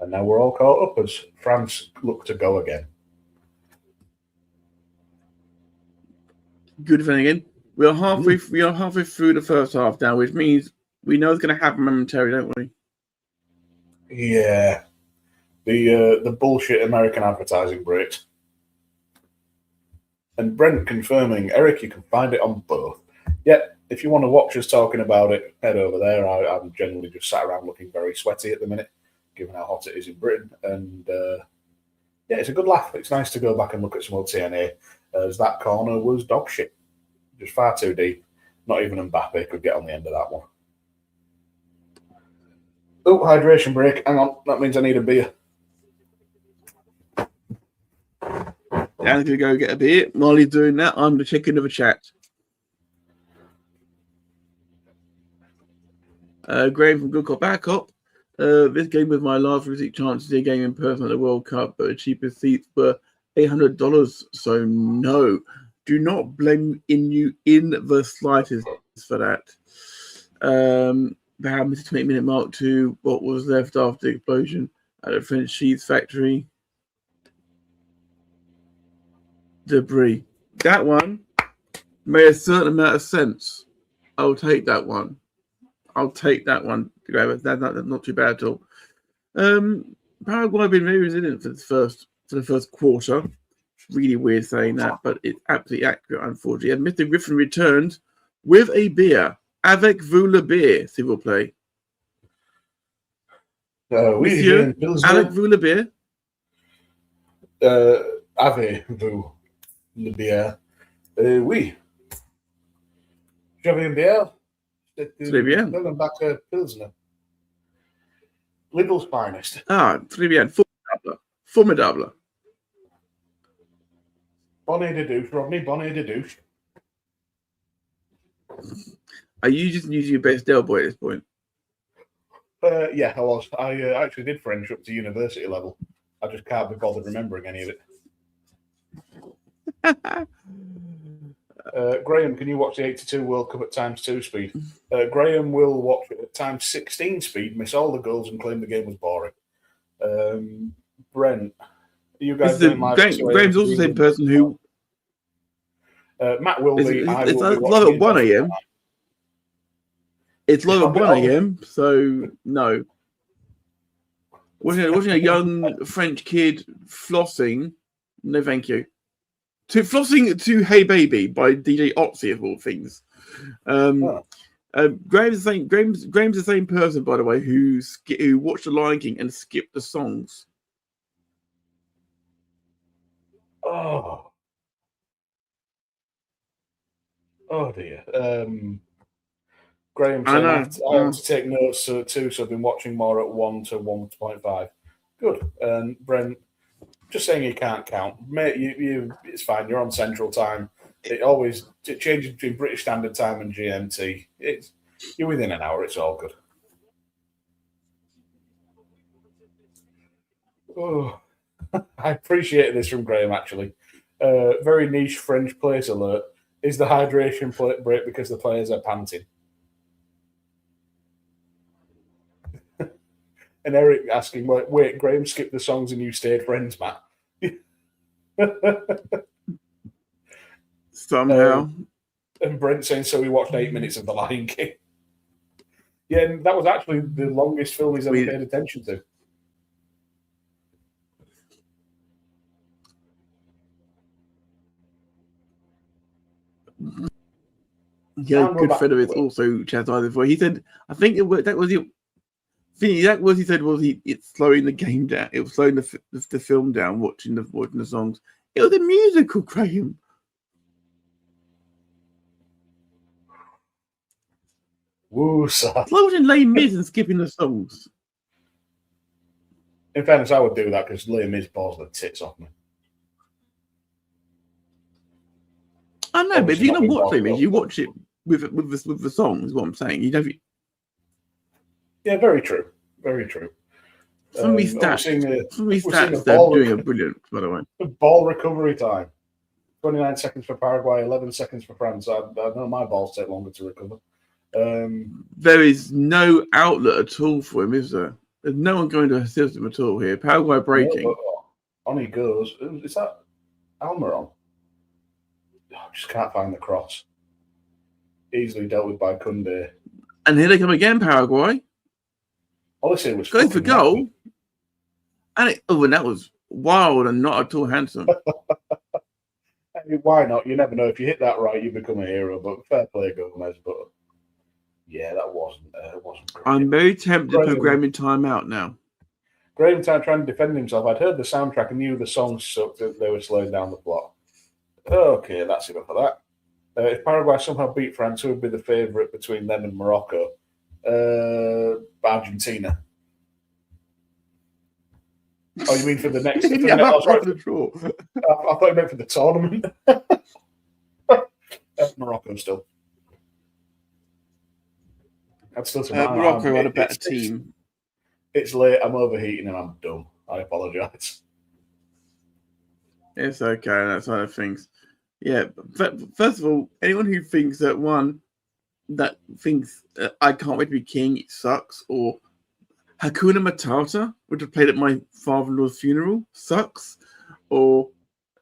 And now we're all caught up as France look to go again. Good thing again. We are halfway through the first half now, which means we know it's going to happen momentarily, don't we? Yeah. The bullshit American advertising breaks. And Brent confirming, Eric, you can find it on both. Yeah, if you want to watch us talking about it, head over there. I'm generally just sat around looking very sweaty at the minute, given how hot it is in Britain. And yeah, it's a good laugh. It's nice to go back and look at some old TNA, as that corner was dog shit. Just far too deep. Not even Mbappe could get on the end of that one. Oh, hydration break. Hang on. That means I need a beer. Dan's going to go get a beer. While he's doing that, I'm going to check into the chat. Graham from Good Cop Bad Cop. This game was my last recent chance to see a game in person at the World Cup, but the cheapest seats were $800, so no. Do not blame you in the slightest for that. They had missed the 20-minute mark to what was left after the explosion at the French cheese factory. Debris. That one made a certain amount of sense. I'll take that one. That's not too bad at all. Paraguay have been very resilient for the first quarter. Really weird saying that, but it's absolutely accurate, unfortunately. And Mr. Griffin returned with a beer. Avec vous le beer, s'il vous plaît. Monsieur, avec vous le beer. Avez-vous le bière? Oui. J'avais une bière. Très bien. Back Pilsner. Lidl's finest. Ah, très bien. Formidable. Bonnet de douche, Rodney. Bonnet de douche. Are you just using your best Del Boy at this point? Yeah, I was. I actually did French up to university level. I just can't be bothered remembering any of it. Graham, can you watch the 82 World Cup at ×2 speed? Graham will watch it at ×16 speed, miss all the goals, and claim the game was boring. Brent, you guys doing live? Graham's also the same person who. Matt will be. It's live at 1 a.m. It's live at 1 a.m. So no. Watching a young French kid flossing. No, thank you. Flossing to "Hey Baby" by DJ Otzi of all things. Graham's the same person, by the way, who watched The Lion King and skipped the songs. Oh dear. Graham said I have to take notes too, so I've been watching more at 1 to 1.5. Good. And Brent, just saying you can't count. Mate, it's fine. You're on Central Time. It changes between British Standard Time and GMT. You're within an hour. It's all good. Oh, I appreciate this from Graham, actually. Very niche French place alert. Is the hydration break because the players are panting? And Eric asking, wait, Graham skipped the songs and you stayed friends, Matt? Somehow. And Brent saying, so we watched 8 minutes of The Lion King. Yeah, and that was actually the longest film he's ever paid attention to. Yeah, good friend of his also chat either for. He said, I think that was it. That was he said was it's slowing the game down. It was slowing the film down. Watching the songs. It was a musical, Graham. Woo, sir. I wasn't Les Mis and skipping the songs. In fairness, I would do that because Les Mis balls the tits off me. I know, but if you're gonna watch Les Mis, you watch it with the songs. Is what I'm saying. You don't. Yeah, very true. Very true. Some of these stats, they're doing a brilliant, by the way. Ball recovery time. 29 seconds for Paraguay, 11 seconds for France. I know my balls take longer to recover. There is no outlet at all for him, is there? There's no one going to assist him at all here. Paraguay breaking. On he goes. Is that Almiron? I just can't find the cross. Easily dealt with by Kunde. And here they come again, Paraguay. Honestly, it was going for goal. And that was wild and not at all handsome. Why not? You never know. If you hit that right, you become a hero. But fair play, Gomez. But yeah, that wasn't great. I'm very tempted to put Graham in timeout now. Graham trying to defend himself. I'd heard the soundtrack and knew the songs sucked. That they were slowing down the plot. Okay, that's enough of that. If Paraguay somehow beat France, who would be the favourite between them and Morocco? Argentina. Oh, you mean for the next? Yeah, I thought you meant for the tournament. Morocco still. That's still Morocco had a better team. It's late. I'm overheating and I'm dumb. I apologise. It's okay. That side of things. Yeah. First of all, anyone who thinks that I can't wait to be king, it sucks, or Hakuna Matata, which I played at my father-in-law's funeral, sucks, or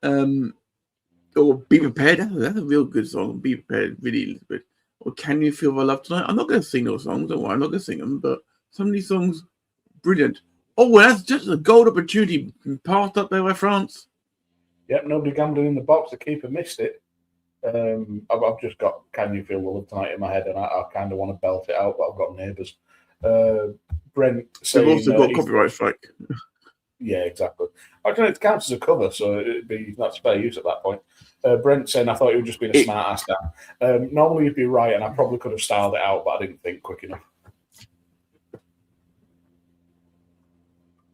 Be Prepared. That's a real good song. Be Prepared, really good. Or Can You Feel My Love Tonight? I'm not going to sing those songs. Don't worry, I'm not going to sing them. But some of these songs, brilliant. Oh, well, that's just a gold opportunity passed up there by France. Yep, nobody gambling in the box. The keeper missed it. I've just got Can You Feel My Love Tonight in my head, and I kind of want to belt it out, but I've got neighbours. Brent saying... They've also got copyright strike. Yeah, exactly. I don't know, it counts as a cover, so that's fair use at that point. Brent saying, I thought you were just being a smart ass Dan. Normally you'd be right, and I probably could have styled it out, but I didn't think quick enough.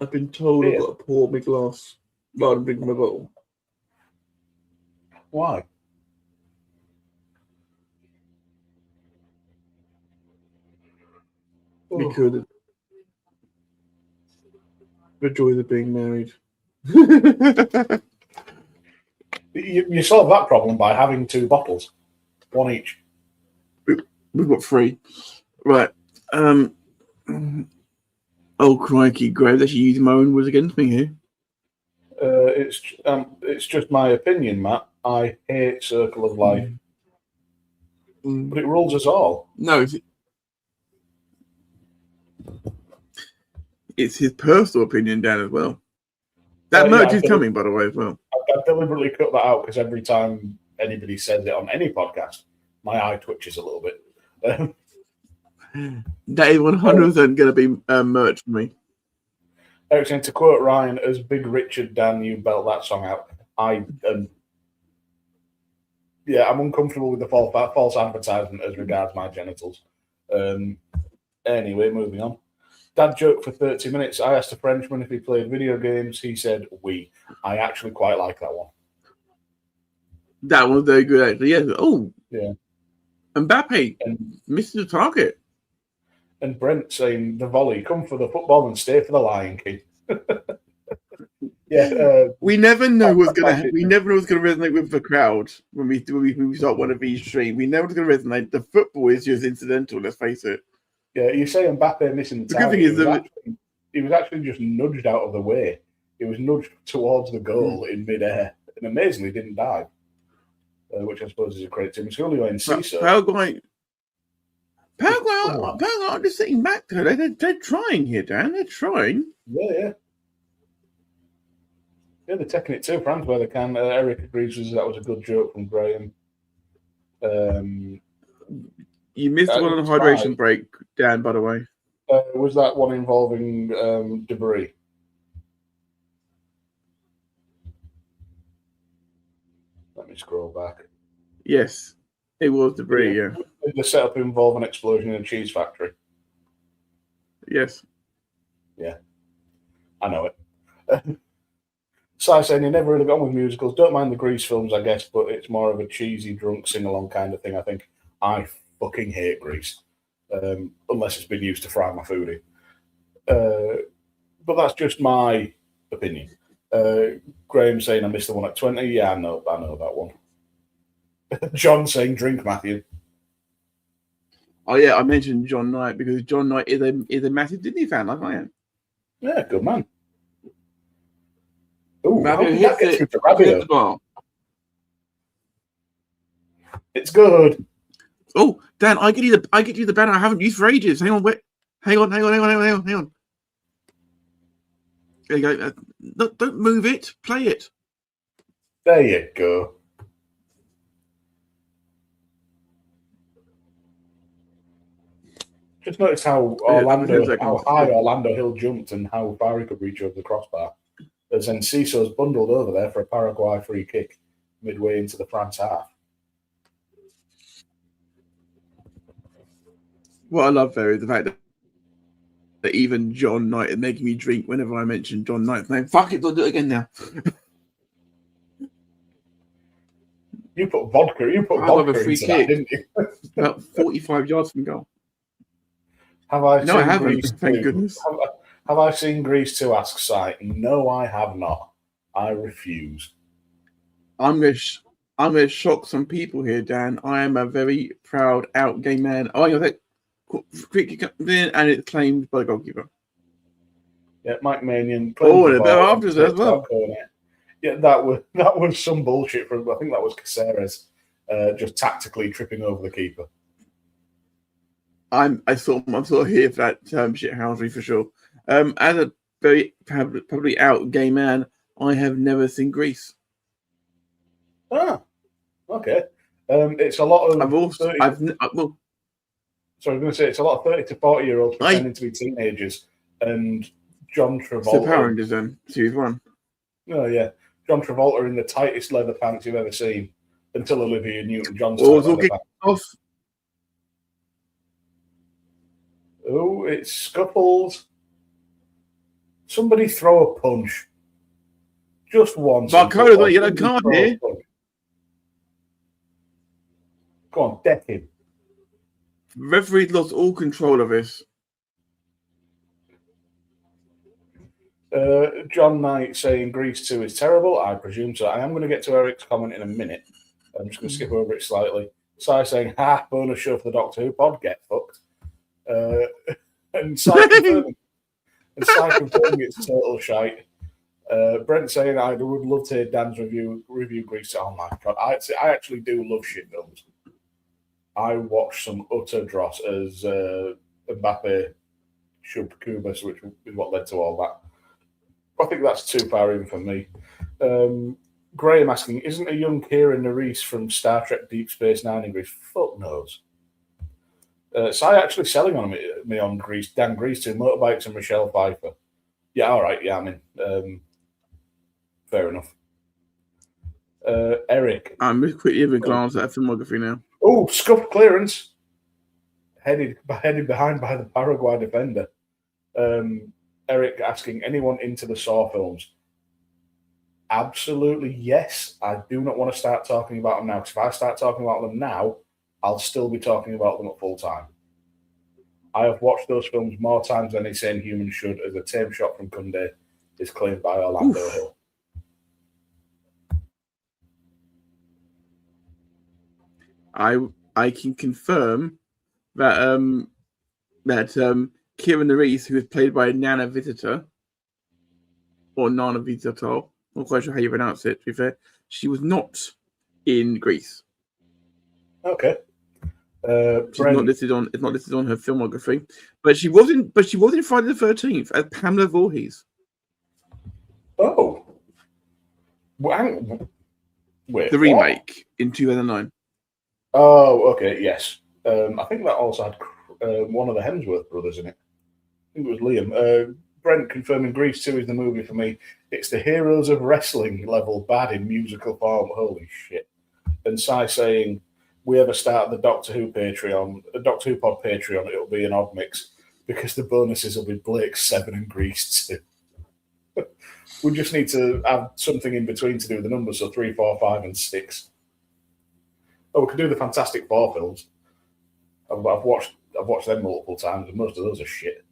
I've been told I've got to pour my glass rather than drink my bottle. Why? Because the joys of being married. You solve that problem by having 2 bottles, 1 each. We've got 3. Right. Oh, crikey, Graham, actually using my own words against me here. It's just my opinion, Matt. I hate Circle of Life. But it rules us all. No, it's his personal opinion, Dan, as well. That merch is coming, by the way, as well. I deliberately cut that out because every time anybody says it on any podcast, my eye twitches a little bit. That is 100% going to be merch for me. Erickson, to quote Ryan, as Big Richard, Dan, you belt that song out. I'm uncomfortable with the false advertisement as regards my genitals. Anyway, moving on. Dad joke for 30 minutes. I asked a Frenchman if he played video games. He said, oui. I actually quite like that one. That was very good, actually. Yes. Oh. Yeah. Mbappe missed the target. And Brent saying, the volley, come for the football and stay for the Lion King. Yeah, we never know what's going to. We never know what's going to resonate with the crowd when we start one of these streams. We know what's going to resonate. The football is just incidental. Let's face it. Yeah, you say Mbappe missing the The good thing target. is He was actually just nudged out of the way. He was nudged towards the goal in midair, and amazingly didn't dive, which I suppose is a credit to him. Julio Enciso. Paraguay aren't just sitting back there. They're trying here, Dan. They're trying. Yeah, they're taking it too. France where they can. Eric agrees with that was a good joke from Graham. You missed one on the hydration break, Dan, by the way. Was that one involving debris? Let me scroll back. Yes, it was debris, yeah. The setup involve an explosion in a cheese factory? Yes. Yeah, I know it. So saying you never really got on with musicals. Don't mind the Grease films, I guess, but it's more of a cheesy, drunk, sing-along kind of thing, I think. I fucking hate Grease, unless it's been used to fry my foodie. But that's just my opinion. Graham saying I missed the one at 20. Yeah, I know that one. John saying drink, Matthew. Oh yeah, I mentioned John Knight because John Knight is a massive Disney fan, like I am. Yeah, good man. Ooh, it's good. Oh, Dan, I get you the banner I haven't used for ages. Hang on. There you go. Don't move it. Play it. There you go. Just notice how high Orlando Hill jumped and how far he could reach over the crossbar. As Enciso's bundled over there for a Paraguay free kick midway into the France half. What I love there is the fact that even John Knight is making me drink whenever I mention John Knight's name. Fuck it, don't do it again now. You put vodka into free that, kick. didn't you? About 45 yards from goal. I haven't. Grease thank goodness. Have I seen Grease 2? Asks Sight. No, I have not. I refuse. I'm gonna shock some people here, Dan. I am a very proud out gay man. Oh, you know, quick kick comes in and it's claimed by the goalkeeper. Yeah, Mike Manion. Oh, and a bit after as well. Yeah, that was some bullshit from. I think that was Caceres, just tactically tripping over the keeper. I'm sort of here for that shithousery for sure. As a very probably out gay man, I have never seen Grease. Ah, okay. It's a lot of. I was going to say it's a lot of 30 to 40-year-olds pretending to be teenagers, and John Travolta. So Power Rangers then, series 1. Oh yeah, John Travolta in the tightest leather pants you've ever seen, until Olivia Newton-John's. Off. Oh, it's scuffles. Somebody throw a punch. Just once. Barcoda's got a yellow card here. Go on, deck him. Referee's lost all control of this. John Knight saying Grease 2 is terrible. I presume so. I am going to get to Eric's comment in a minute. I'm just going to skip over it slightly. Sai saying, bonus show for the Doctor Who pod. Get fucked. And Sai confirming it's total shite. Brent saying, I would love to hear Dan's review Grease. Oh my God. I actually do love shit films. I watched some utter dross as Mbappe Shub Kubas, which is what led to all that. I think that's too far in for me. Graham asking, isn't a young Kieran Nerys from Star Trek Deep Space Nine in Greece? Fuck knows. So I actually selling on me on Greece, Dan Grease 2, motorbikes and Michelle Pfeiffer. Yeah, all right. Yeah, I mean, fair enough. Eric. I'm just quickly having a glance at filmography now. Oh, scuffed clearance. Headed behind by the Paraguay defender. Eric asking, anyone into the Saw films? Absolutely yes. I do not want to start talking about them now, because if I start talking about them now, I'll still be talking about them at full time. I have watched those films more times than any sane human should, as a tame shot from Kunde is claimed by Orlando Hill. I can confirm that Kieran Reese, who is played by Nana Visitor or Nana Visitor, not quite sure how you pronounce it. To be fair, she was not in Greece. Okay. She's not listed on. It's not listed on her filmography, but she was in. But she was in Friday the 13th as Pamela Voorhees. Oh. Wait, the remake in 2009. Oh, okay, yes. I think that also had one of the Hemsworth brothers in it. I think it was Liam. Brent confirming Grease 2 is the movie for me. It's the Heroes of Wrestling level bad in musical form. Holy shit. And Sai saying, we ever start the Doctor Who Patreon, a Doctor Who Pod Patreon, it'll be an odd mix because the bonuses will be Blake 7 and Grease 2. We just need to have something in between to do the numbers, so 3, 4, 5, and 6. Oh, we could do the Fantastic Four films. I've watched them multiple times, and most of those are shit.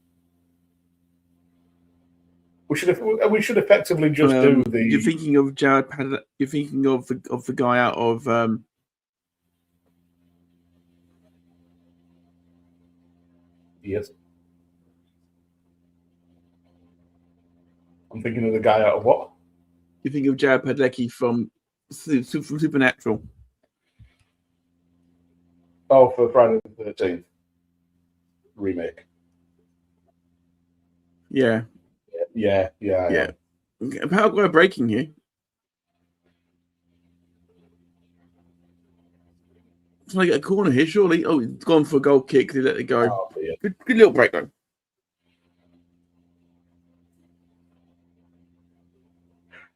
We should effectively just do the. You're thinking of Jared Padalecki. You're thinking of the guy out of. Yes. I'm thinking of the guy out of what? You're thinking of Jared Padalecki from Supernatural. Oh, for Friday the 13th remake. Yeah. Yeah. Paraguay breaking here. Trying to get a corner here, surely. Oh, he's gone for a goal kick. They let it go. Oh, yeah. Good little break, though.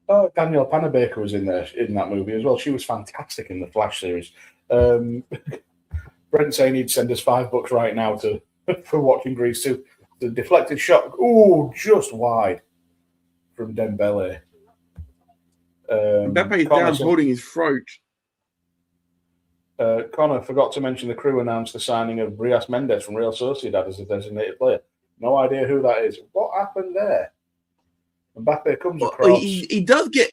Oh, Danielle Panabaker was in there in that movie as well. She was fantastic in the Flash series. Brent saying he'd send us $5 right now for watching Grease 2. The deflected shot, just wide from Dembele. Mbappe's down holding his throat. Connor forgot to mention the crew announced the signing of Brias Mendes from Real Sociedad as a designated player. No idea who that is. What happened there? Mbappe comes across. He does get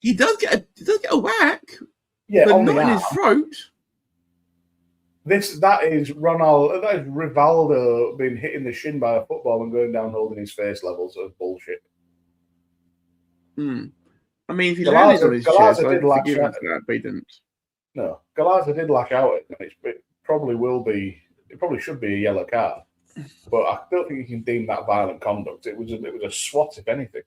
a whack. Yeah, but on not the in arm. his throat. That is Ronaldo. That is Rivaldo being hit in the shin by a football and going down holding his face levels of bullshit. I mean, if he landed on his chest, I'd forgive him for that, but he didn't. No, Galazza did lack out. It probably will be. It probably should be a yellow card, but I don't think you can deem that violent conduct. It was a swat, if anything.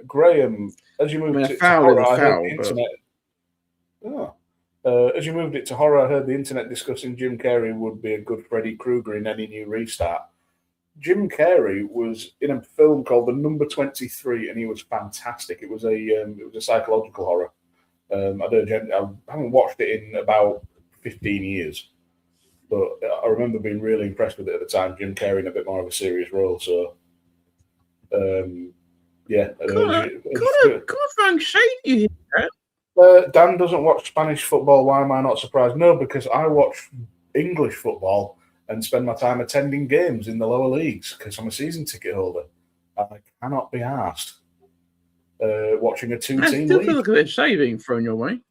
Graham, as you moved to horror, I heard the internet. As you moved it to horror, I heard the internet discussing Jim Carrey would be a good Freddy Krueger in any new restart. Jim Carrey was in a film called The Number 23, and he was fantastic. It was a psychological horror. I haven't watched it in about 15 years, but I remember being really impressed with it at the time. Jim Carrey in a bit more of a serious role. So, yeah. Connor throwing shade you here. Dan doesn't watch Spanish football. Why am I not surprised? No, because I watch English football and spend my time attending games in the lower leagues because I'm a season ticket holder. I cannot be asked watching a two-team league. Look at this shaving thrown your way.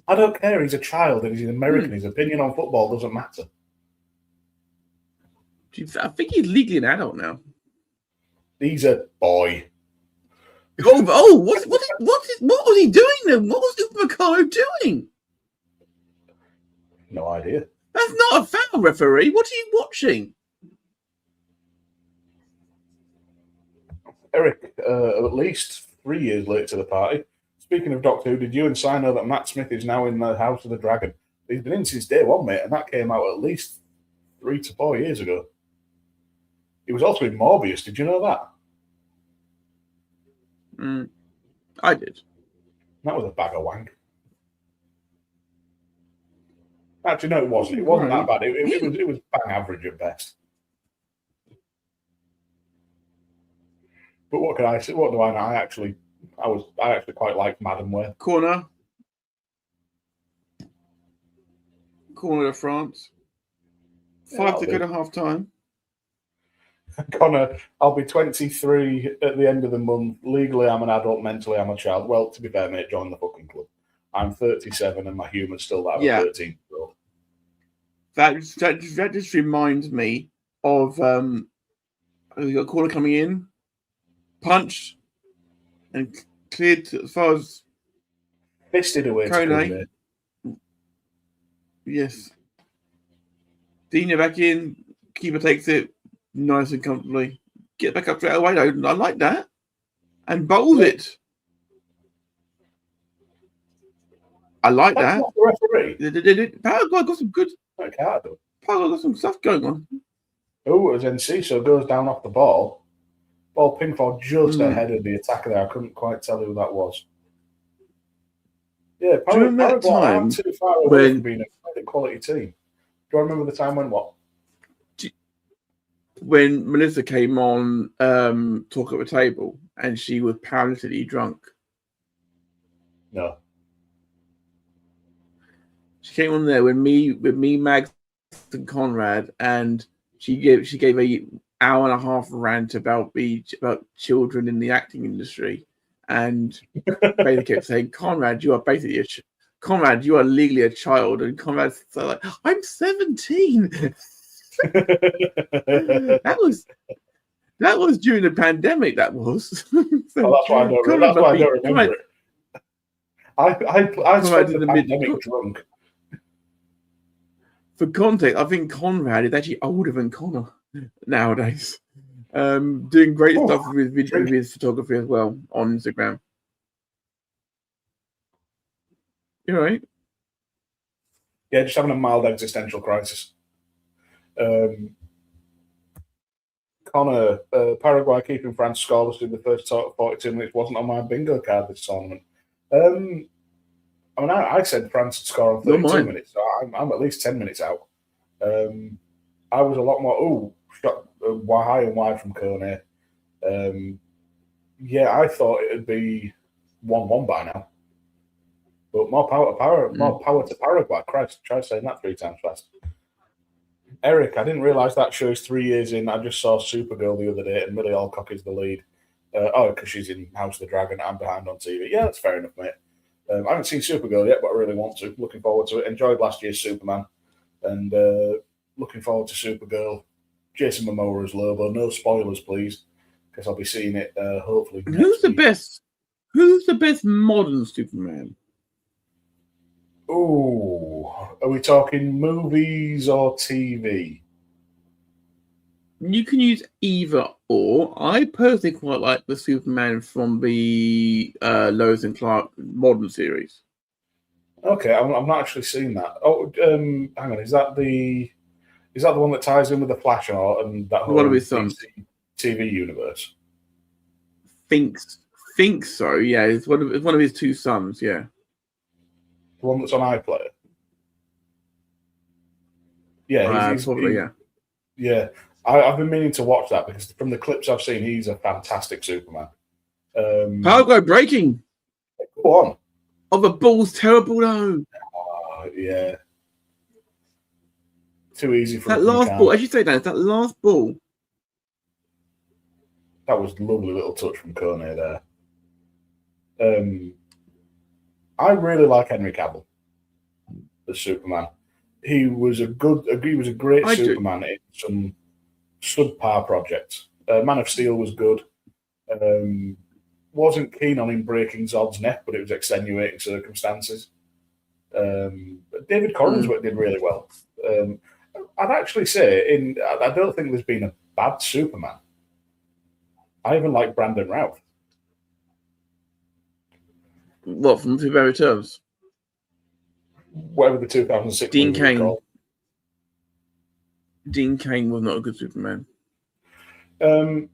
I don't care. He's a child and he's an American. His opinion on football doesn't matter. I think he's legally an adult now. He's a boy. What was he doing then? What was Upamecano doing? No idea. That's not a foul, referee. What are you watching? Eric, at least 3 years late to the party. Speaking of Doctor Who, did you and Si know that Matt Smith is now in the House of the Dragon? He's been in since day one, mate, and that came out at least 3 to 4 years ago. He was also in Morbius. Did you know that? I did. That was a bag of wank. Actually, no, it wasn't. It wasn't that bad. It was bang average at best. But what can I say? What do I know? I actually quite liked Madam Web. Corner of France. 5 to go to half time. Connor, I'll be 23 at the end of the month. Legally, I'm an adult. Mentally, I'm a child. Well, to be fair, mate, join the fucking club. I'm 37 and my humour's still that of Yeah. a 13-year-old. That just reminds me of we got a caller coming in, punched and cleared as far as Fisted away to Kone. Yes. Dina back in, keeper takes it nice and comfortably. Get back up straight away. I like that. And bowls it. I like That's that. not the referee. Paraguay got some good. Paraguay got some stuff going on. Oh, it was NC, so it goes down off the ball. Ball Pinkford just ahead of the attacker there. I couldn't quite tell who that was. Yeah, During that time aren't too far away from being a quality team. Do I remember the time when what? When Melissa came on Talk at the Table and she was powerlessly drunk. No. She came on there with me, Mags, and Conrad, and she gave a hour and a half rant about children in the acting industry, and basically kept saying, "Conrad, you are basically Conrad, you are legally a child," and Conrad's like, "I'm 17." that was during the pandemic. That was. So that's why I don't remember it. I spent the pandemic drunk. For context, I think Conrad is actually older than Konor nowadays. Doing great stuff with his photography as well on Instagram. You all right? Yeah, just having a mild existential crisis. Konor, Paraguay keeping France scoreless in the first 42 minutes wasn't on my bingo card this tournament. I said France would score on 32 minutes, so I'm at least 10 minutes out. I was a lot more, why high and wide from Kone. I thought it would be 1-1 by now. But more power to Paraguay. Christ, try saying that 3 times fast. Eric, I didn't realise that show's 3 years in. I just saw Supergirl the other day and Millie Alcock is the lead. Because she's in House of the Dragon and I'm behind on TV. Yeah, that's fair enough, mate. I haven't seen Supergirl yet, but I really want to. Looking forward to it. Enjoyed last year's Superman. And looking forward to Supergirl. Jason Momoa as Lobo. No spoilers, please, because I'll be seeing it hopefully. Who's the best? Who's the best modern Superman? Oh, are we talking movies or TV? You can use either or. I personally quite like the Superman from the Lois and Clark modern series. Okay, I'm not actually seen that. Oh, hang on, is that the one that ties in with the Flash and that whole DC TV universe? Think so. Yeah, it's one of his 2 sons. Yeah, the one that's on iPlayer. Yeah, probably. Yeah. I've been meaning to watch that because from the clips I've seen, he's a fantastic Superman. Paraguay breaking. Go on. Oh, the ball's terrible though. Yeah. Too easy for that last ball. As you say, Dan, that last ball. That was a lovely little touch from Kone there. I really like Henry Cavill as Superman. He was a great Superman in some subpar projects. Man of Steel was good. Wasn't keen on him breaking Zod's neck, but it was extenuating circumstances. David Corenswet did really well. I'd actually say I don't think there's been a bad Superman. I even like Brandon Routh. What, from Superman Returns? Whatever the 2006 Dean Cain. Dean Cain was not a good Superman.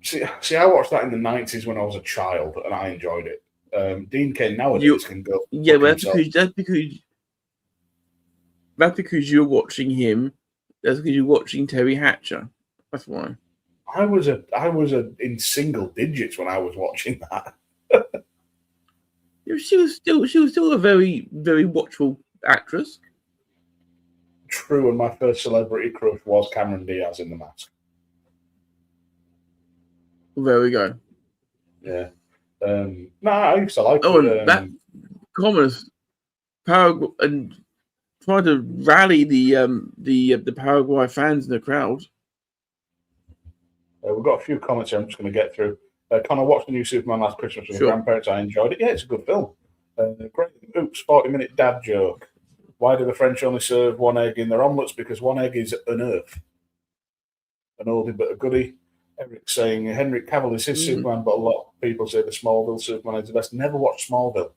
See, I watched that in the 90s when I was a child, and I enjoyed it. Dean Cain nowadays can go. Yeah, well, that's because you're watching him. That's because you're watching Terry Hatcher. That's why. I was in single digits when I was watching that. She was still a very, very watchful actress. True, and my first celebrity crush was Cameron Diaz in The Mask. There we go. Yeah. I used to like that commerce. Paraguay and try to rally the Paraguay fans in the crowd. We've got a few comments here I'm just going to get through. Connor watched the new Superman last Christmas with Sure. my grandparents. I enjoyed it. Yeah, it's a good film. Great. Oops, 40-minute dad joke. Why do the French only serve one egg in their omelettes? Because one egg is an earth. An oldie but a goodie. Eric saying Henry Cavill is his Superman, but a lot of people say the Smallville Superman is the best. Never watched Smallville.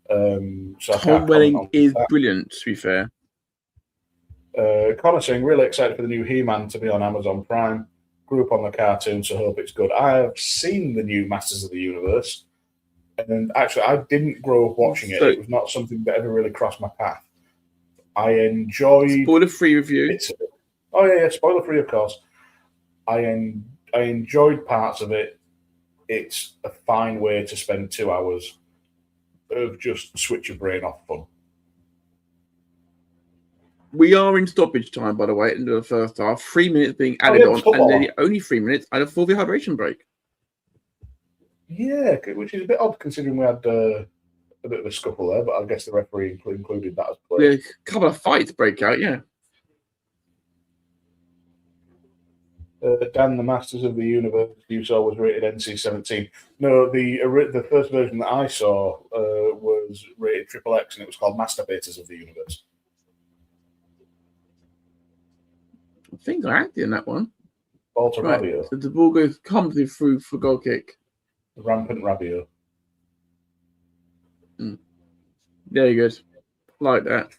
So I Tom can't Welling is that. brilliant, to be fair. Connor saying, really excited for the new He-Man to be on Amazon Prime. Grew up on the cartoon, so hope it's good. I have seen the new Masters of the Universe, and actually, I didn't grow up watching it. It was not something that ever really crossed my path. I enjoyed... Spoiler-free review. Oh, yeah, spoiler-free, of course. I enjoyed parts of it. It's a fine way to spend 2 hours of just switch your brain off fun. We are in stoppage time, by the way, into the first half. 3 minutes being added on, and they're the only 3 minutes and a full hydration break. Yeah, which is a bit odd considering we had a bit of a scuffle there, but I guess the referee included that as play. Yeah, a couple of fights break out, yeah. Dan, the Masters of the Universe you saw was rated NC-17. No, the first version that I saw was rated XXX, and it was called Masturbators of the Universe. I think I acted in that one. Walter Rabbio. So the ball goes comfortably through for goal kick. Rampant Rabbio. Very good. Like that.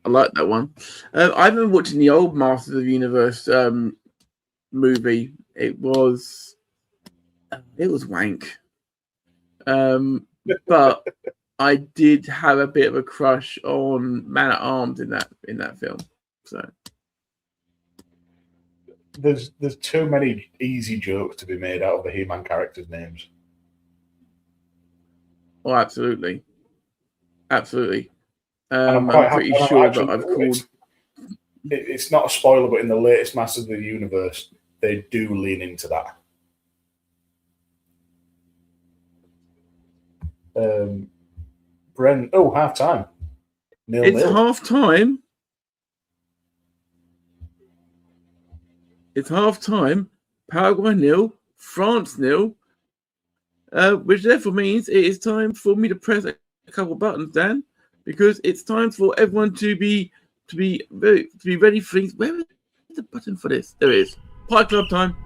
I like that one. I've been watching the old Masters of the Universe movie. It was wank. But I did have a bit of a crush on Man at Arms in that film. So there's too many easy jokes to be made out of the He-Man characters' names. Oh, absolutely. Absolutely. I'm pretty sure that I've called. It's not a spoiler, but in the latest Masters of the Universe, they do lean into that. Brent, half time. It's half time. It's half time. Paraguay 0, France 0. Which therefore means it is time for me to press a couple buttons, Dan, because it's time for everyone to be ready for things. Where is the button for this? There it is. Pie Club time.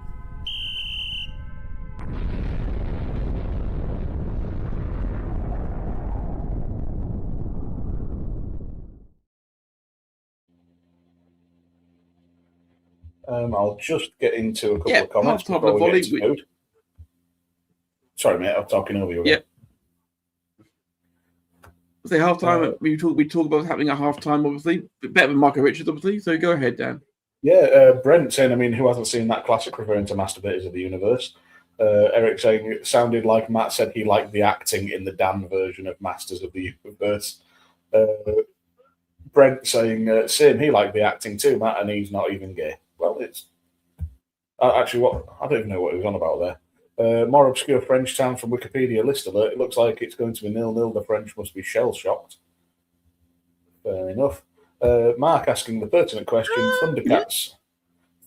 I'll just get into a couple of comments half-time before we Volley, get into food. Sorry, mate, I'm talking over you again. Say half time. We talk about what's happening at half time. Obviously, better than Marco Richards, obviously. So go ahead, Dan. Yeah, Brent saying, I mean, who hasn't seen that classic referring to Masturbators of the Universe? Eric saying it sounded like Matt said he liked the acting in the Dan version of Masters of the Universe. Brent saying, same, he liked the acting too, Matt, and he's not even gay. Well, it's actually what I don't even know what he was on about there. More obscure French town from Wikipedia list alert. It looks like it's going to be 0-0. The French must be shell-shocked. Fair enough. Mark asking the pertinent question,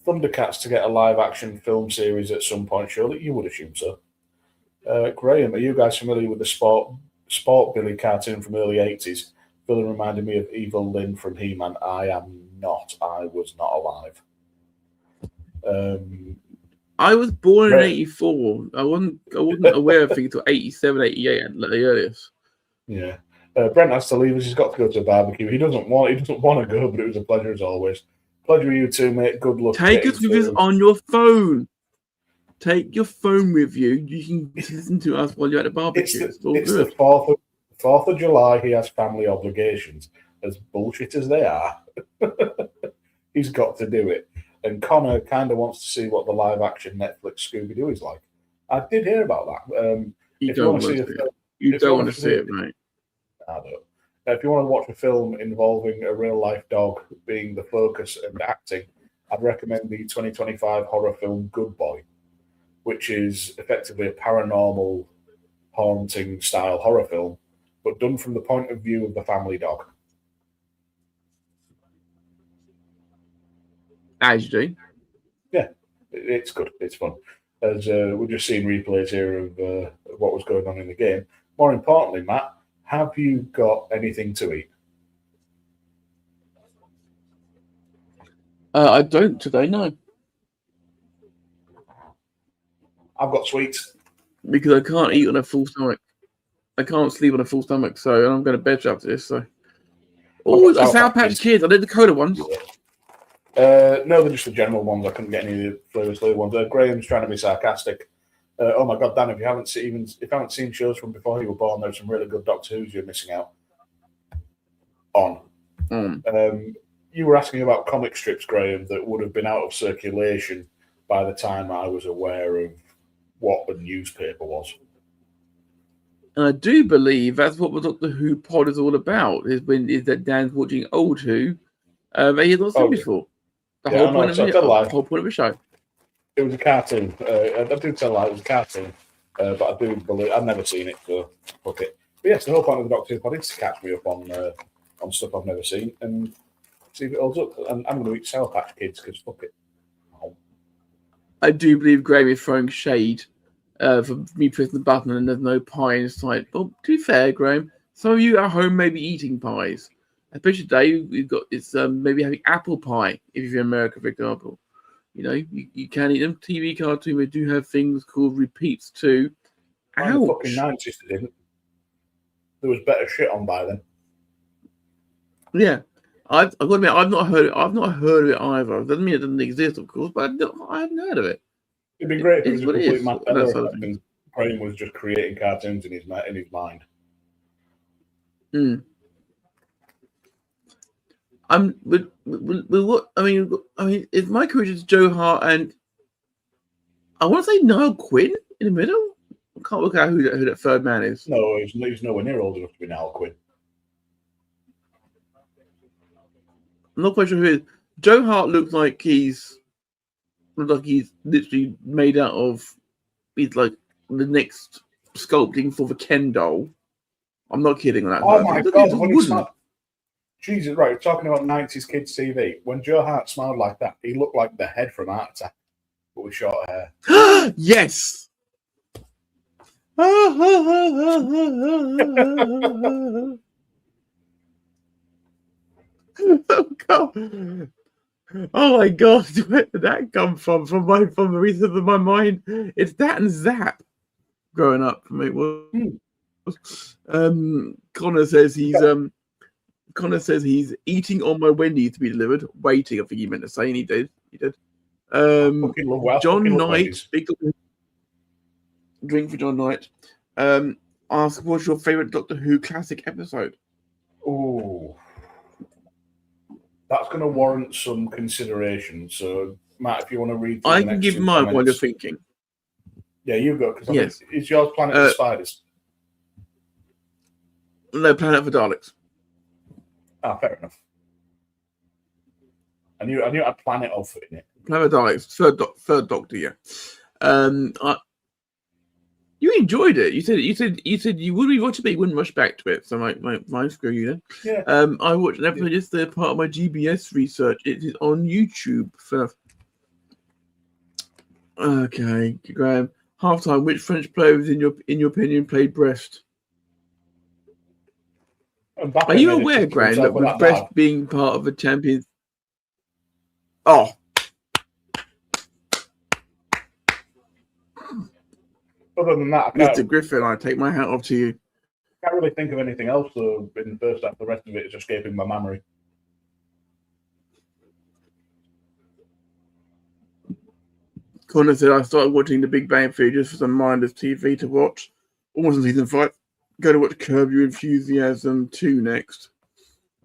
Thundercats to get a live-action film series at some point, surely? You would assume so. Graham, are you guys familiar with the Sport Billy cartoon from early 80s? Billy reminded me of Evil Lynn from He-Man. I am not. I was not alive. I was born in 84. I wasn't aware of things until 87, 88 at the earliest. Yeah. Brent has to leave us. He's got to go to a barbecue. He doesn't want to go, but it was a pleasure as always. Pleasure with you too, mate. Good luck. Take us with us on your phone. Take your phone with you. You can listen to us while you're at the barbecue. It's the 4th of July. He has family obligations. As bullshit as they are, he's got to do it. And Connor kind of wants to see what the live-action Netflix Scooby-Doo is like. I did hear about that. You don't want to see it, mate. I don't. If you want to watch a film involving a real-life dog being the focus and acting, I'd recommend the 2025 horror film Good Boy, which is effectively a paranormal haunting-style horror film but done from the point of view of the family dog. As you do. Yeah, it's good. It's fun. As we're just seeing replays here of what was going on in the game. More importantly, Matt, have you got anything to eat? I don't today, no. I've got sweets. Because I can't eat on a full stomach. I can't sleep on a full stomach, so I'm going to bed after this. So, oh, the Sour Patch Kids. I did the Cola ones. No, they're just the general ones. I couldn't get any of the flavor ones. Graham's trying to be sarcastic. Oh my God, Dan! If you haven't seen shows from before you were born, there's some really good Doctor Who's you're missing out on. You were asking about comic strips, Graham, that would have been out of circulation by the time I was aware of what a newspaper was. And I do believe that's what the Doctor Who pod is all about. Is that Dan's watching old Who that he had not seen before. The whole point of the show. It was a cartoon. I do tell a lie. It was a cartoon, but I do believe I've never seen it. So fuck it. But yes, the whole point of the Doctor Who pod is to catch me up on stuff I've never seen and see if it holds up. And I'm going to eat Sour Patch Kids because fuck it. I do believe Graham is throwing shade for me pressing the button and there's no pie inside. Well, to be fair, Graham, some of you at home may be eating pies. Especially today, we've got maybe having apple pie if you're in America, for example. You know, you can eat them. TV cartoon, we do have things called repeats too. In the fucking 90s, they didn't. There was better shit on by then. Yeah. I've got to admit, I've not heard of it either. It doesn't mean it doesn't exist, of course, but I haven't heard of it. It'd be great if it was a complete Matt Lewis and Graham was just creating cartoons in his mind. What I mean, is my coach is Joe Hart and I want to say Niall Quinn in the middle. I can't work out who that third man is. No, he's nowhere near old enough to be Niall Quinn. I'm not quite sure who it is. Joe Hart looks like he's literally made out of. He's like the next sculpting for the Ken doll. I'm not kidding on that. Oh my God! When he smiled, Jesus, right? We're talking about 90s kids TV. When Joe Hart smiled like that, he looked like the head from Art Attack, but with short hair. Yes. Oh God! Oh my God! Where did that come from? From the reason of my mind, it's that and Zap. Growing up for me, Connor says he's eating on my Wendy's to be delivered. Waiting, I think he meant to say, and he did. John Knight, big drink for John Knight. Ask, what's your favorite Doctor Who classic episode? Oh. That's going to warrant some consideration. So, Matt, if you want to read, I can give mine while you're thinking. Yeah, you go. Because yes. Is yours Planet of the Spiders? No, Planet of the Daleks. Ah, fair enough. I knew it had Planet of in it. Planet of the Daleks, third Doctor, yeah. You enjoyed it. You said you would rewatch it, but you wouldn't rush back to it. So my screw you then. Yeah. I watched an episode yesterday, part of my GBS research. It is on YouTube. Okay, Graham. Halftime. Which French player was in your opinion played Brest? Are you aware, Graham, that with Brest being part of the Champions? Oh. Other than that, Mr. Griffin, I take my hat off to you. I can't really think of anything else though in the first half. The rest of it is escaping my memory. Connor said, I started watching The Big Bang Theory just for some mindless TV to watch. Almost in season 5. Go to watch Curb Your Enthusiasm 2 next.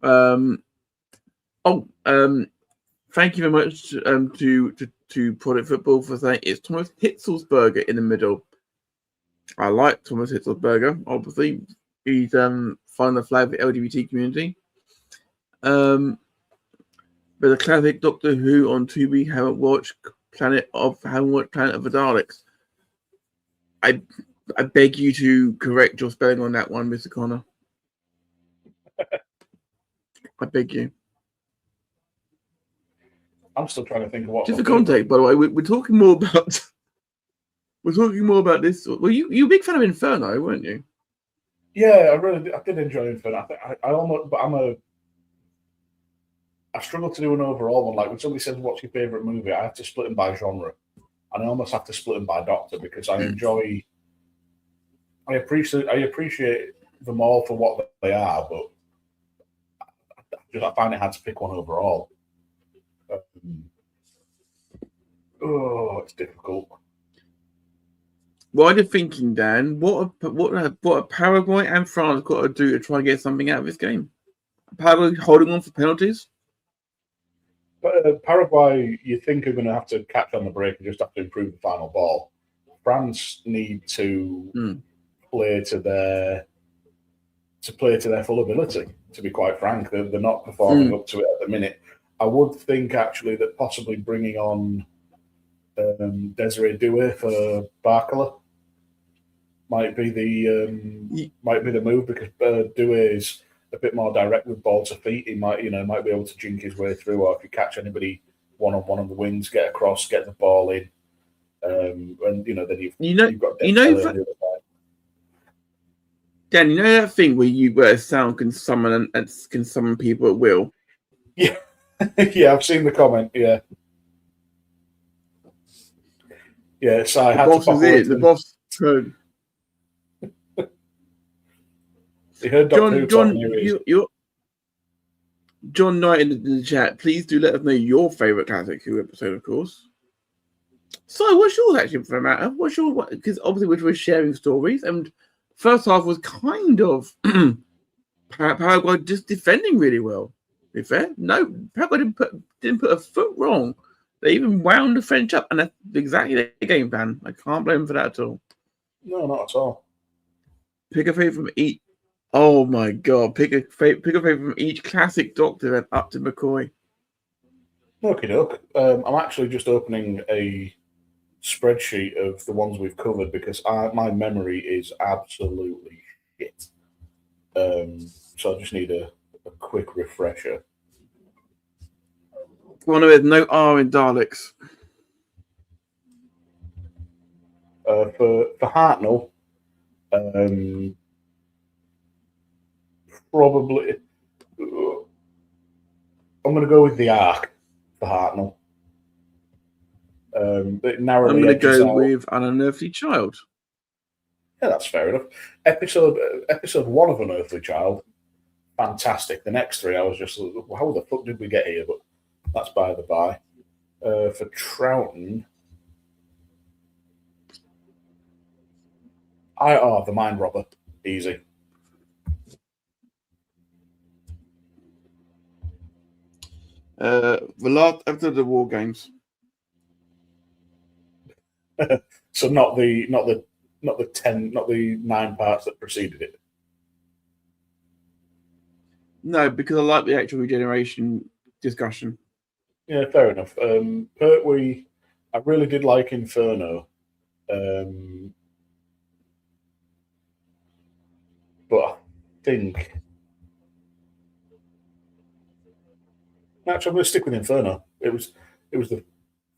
Thank you very much to Product Football for saying it's Thomas Hitzelsberger in the middle. I like Thomas Hitzelsberger. Obviously, he's flying the flag of the LGBT community. But the classic Doctor Who on Tubi haven't watched Planet of the Daleks. I beg you to correct your spelling on that one, Mr. Connor. I beg you. I'm still trying to think of what. Just for context, by the way, we're talking more about. We're talking more about this. Well, you're a big fan of Inferno, weren't you? Yeah, I did enjoy Inferno. I struggle to do an overall one. Like when somebody says, "What's your favorite movie?" I have to split them by genre, and I almost have to split them by Doctor because I enjoy. I appreciate them all for what they are, but I find it hard to pick one overall. It's difficult. What are you thinking, Dan? What are Paraguay and France got to do to try and get something out of this game? Paraguay holding on for penalties? But Paraguay, you think are going to have to catch on the break and just have to improve the final ball. France need to play to their full ability. To be quite frank, they're not performing up to it at the minute. I would think actually that possibly bringing on Desiree Doué for Barcola might be the move because Doué is a bit more direct with ball to feet. He might be able to jink his way through, or if you catch anybody one-on-one on the wings, get across, get the ball in, and then you've got Dan, you know that thing where sound can summon people at will? Yeah. Yeah, I've seen the comment, yeah. Yeah, so I had to pop the boss heard. He heard John Knight in the chat, please do let us know your favourite Classic Who episode, of course. So, what's yours actually, for the matter? Because obviously we're sharing stories, and first half was kind of Paraguay just defending really well. To be fair, no, Paraguay didn't put a foot wrong. They even wound the French up, and that's exactly the game plan. I can't blame them for that at all. No, not at all. Pick a favourite from each. Oh my god! Pick a favourite from each Classic Doctor and up to McCoy. Okie doke. I'm actually just opening a spreadsheet of the ones we've covered because my memory is absolutely shit. So I just need a quick refresher. One with no R in Daleks. For Hartnell, probably I'm going to go with the Ark for Hartnell. I'm going to go with An Unearthly Child. Yeah, that's fair enough. Episode 1 of Unearthly Child, fantastic. The next 3, I was just, how the fuck did we get here? But that's by the by. For Troughton, The Mind Robber, easy. The last episode of the War Games. So not the 9 parts that preceded it. No, because I like the actual regeneration discussion. Yeah, fair enough. Pertwee, I really did like Inferno. But I think actually I'm going to stick with Inferno. It was the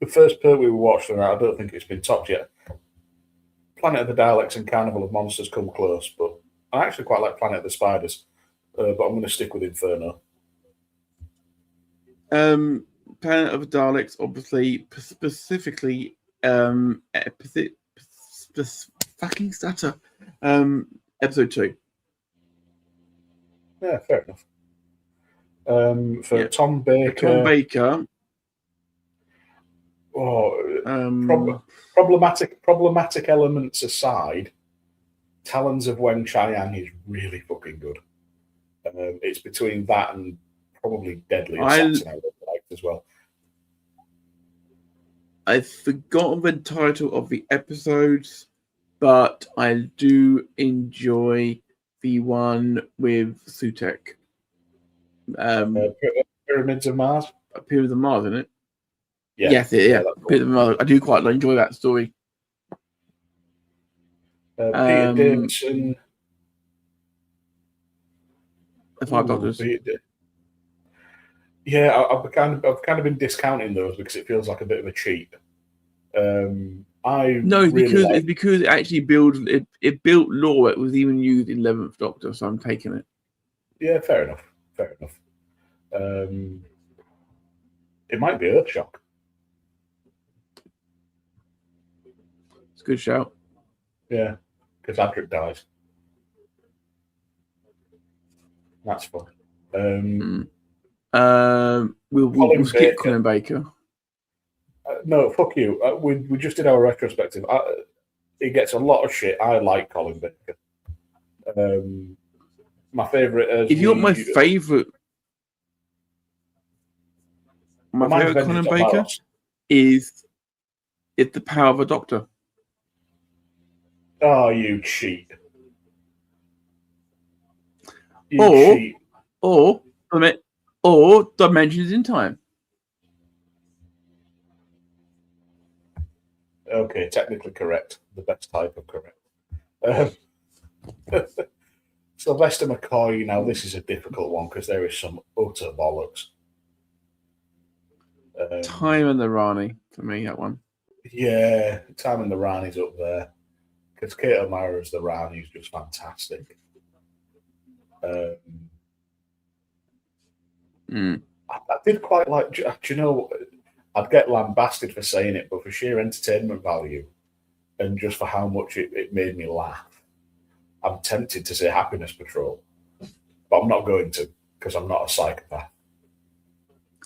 first Pertwee we watched, and I don't think it's been topped yet. Planet of the Daleks and Carnival of Monsters come close, but I actually quite like Planet of the Spiders. But I'm going to stick with Inferno. Planet of the Daleks, obviously, specifically, fucking stutter. Episode 2. Yeah, fair enough. For Tom Baker. Problematic elements aside, Talons of Wen Chiang is really fucking good. It's between that and probably Deadly Assassin I liked as well. I've forgotten the title of the episodes, but I do enjoy the one with Sutek. Pyramids of Mars? Pyramids of Mars, isn't it? Yeah. Yes, yeah. Pyramids of Mars. I do quite enjoy that story. Peter Davidson. The Five Doctors. Yeah, I've kind of been discounting those because it feels like a bit of a cheat. No, it's because it actually it built lore. It was even used in 11th Doctor, so I'm taking it. Yeah, fair enough. It might be Earthshock. It's a good shout. Yeah, because Adric dies. That's fun. We'll skip Colin Baker. No, fuck you. We just did our retrospective. He gets a lot of shit. I like Colin Baker. My favourite. If you want my favourite, Colin Baker is The Power of a Doctor. Oh, you cheat! Or Dimensions in Time. Okay, technically correct. The best type of correct. Sylvester McCoy. Now, this is a difficult one because there is some utter bollocks. Time and the Rani for me, that one. Yeah, Time and the Rani's up there because Kate O'Mara as the Rani is just fantastic. I did quite like. Do you know? I'd get lambasted for saying it, but for sheer entertainment value and just for how much it made me laugh, I'm tempted to say Happiness Patrol, but I'm not going to because I'm not a psychopath.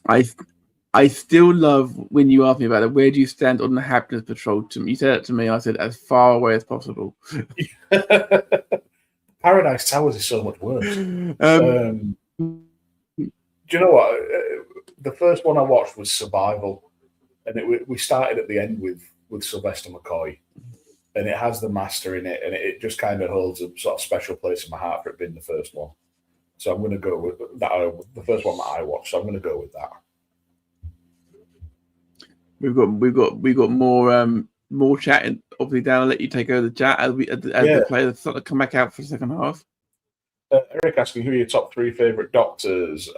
I still love when you ask me about it. Where do you stand on the Happiness Patrol? You said it to me. I said as far away as possible. Paradise Towers is so much worse. Do you know what? The first one I watched was Survival, and we started at the end with Sylvester McCoy, and it has the Master in it, and it just kind of holds a sort of special place in my heart for it being the first one. So I'm going to go with that. The first one that I watched, so I'm going to go with that. We've got more chatting. Obviously, Dan, I'll let you take over the chat as the players start to come back out for the second half. Eric asking who are your top 3 favourite Doctors?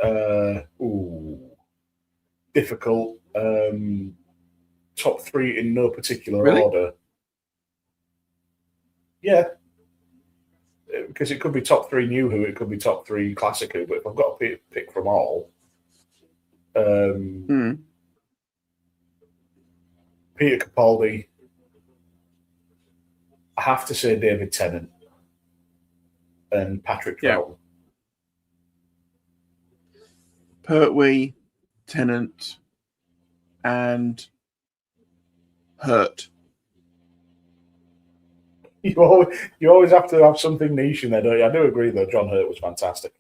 Difficult. Top 3 in no particular order. Yeah. Because it could be top 3 New Who, it could be top 3 Classic Who, but if I've got to pick from all, Peter Capaldi, I have to say David Tennant and Patrick Troughton. Pertwee, Tennant, and Hurt. You always have to have something niche in there, don't you? I do agree, though. John Hurt was fantastic.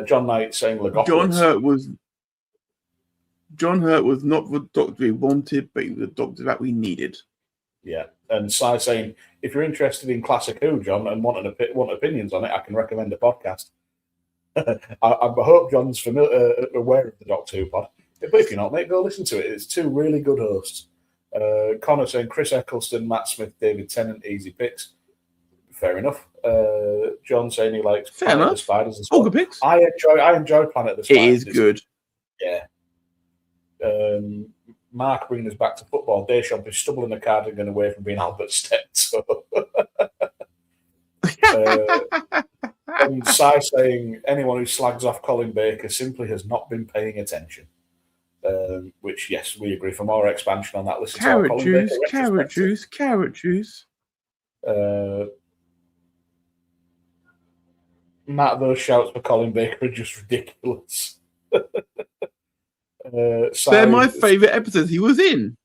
John Knight saying Legopolis. John Hurt was not the Doctor we wanted, but he was the Doctor that we needed. Yeah, and Si saying, if you're interested in Classic Who, John, and want opinions on it, I can recommend a podcast. I hope John's aware of the Doctor Who pod. But if you're not, mate, go listen to it. It's 2 really good hosts. Connor saying Chris Eccleston, Matt Smith, David Tennant, easy picks. Fair enough. John saying he likes Planet of the Spiders as well. All good picks. I enjoy Planet of the Spiders. It is good. Yeah. Mark bringing us back to football. Deschamps is stumbling the cardigan away from being Albert Stead. So. And Si saying anyone who slags off Colin Baker simply has not been paying attention. Which, yes, we agree. For more expansion on that, listen to our Colin Baker retrospective. Carrot juice. Matt, those shouts for Colin Baker are just ridiculous. They're my favourite episodes he was in.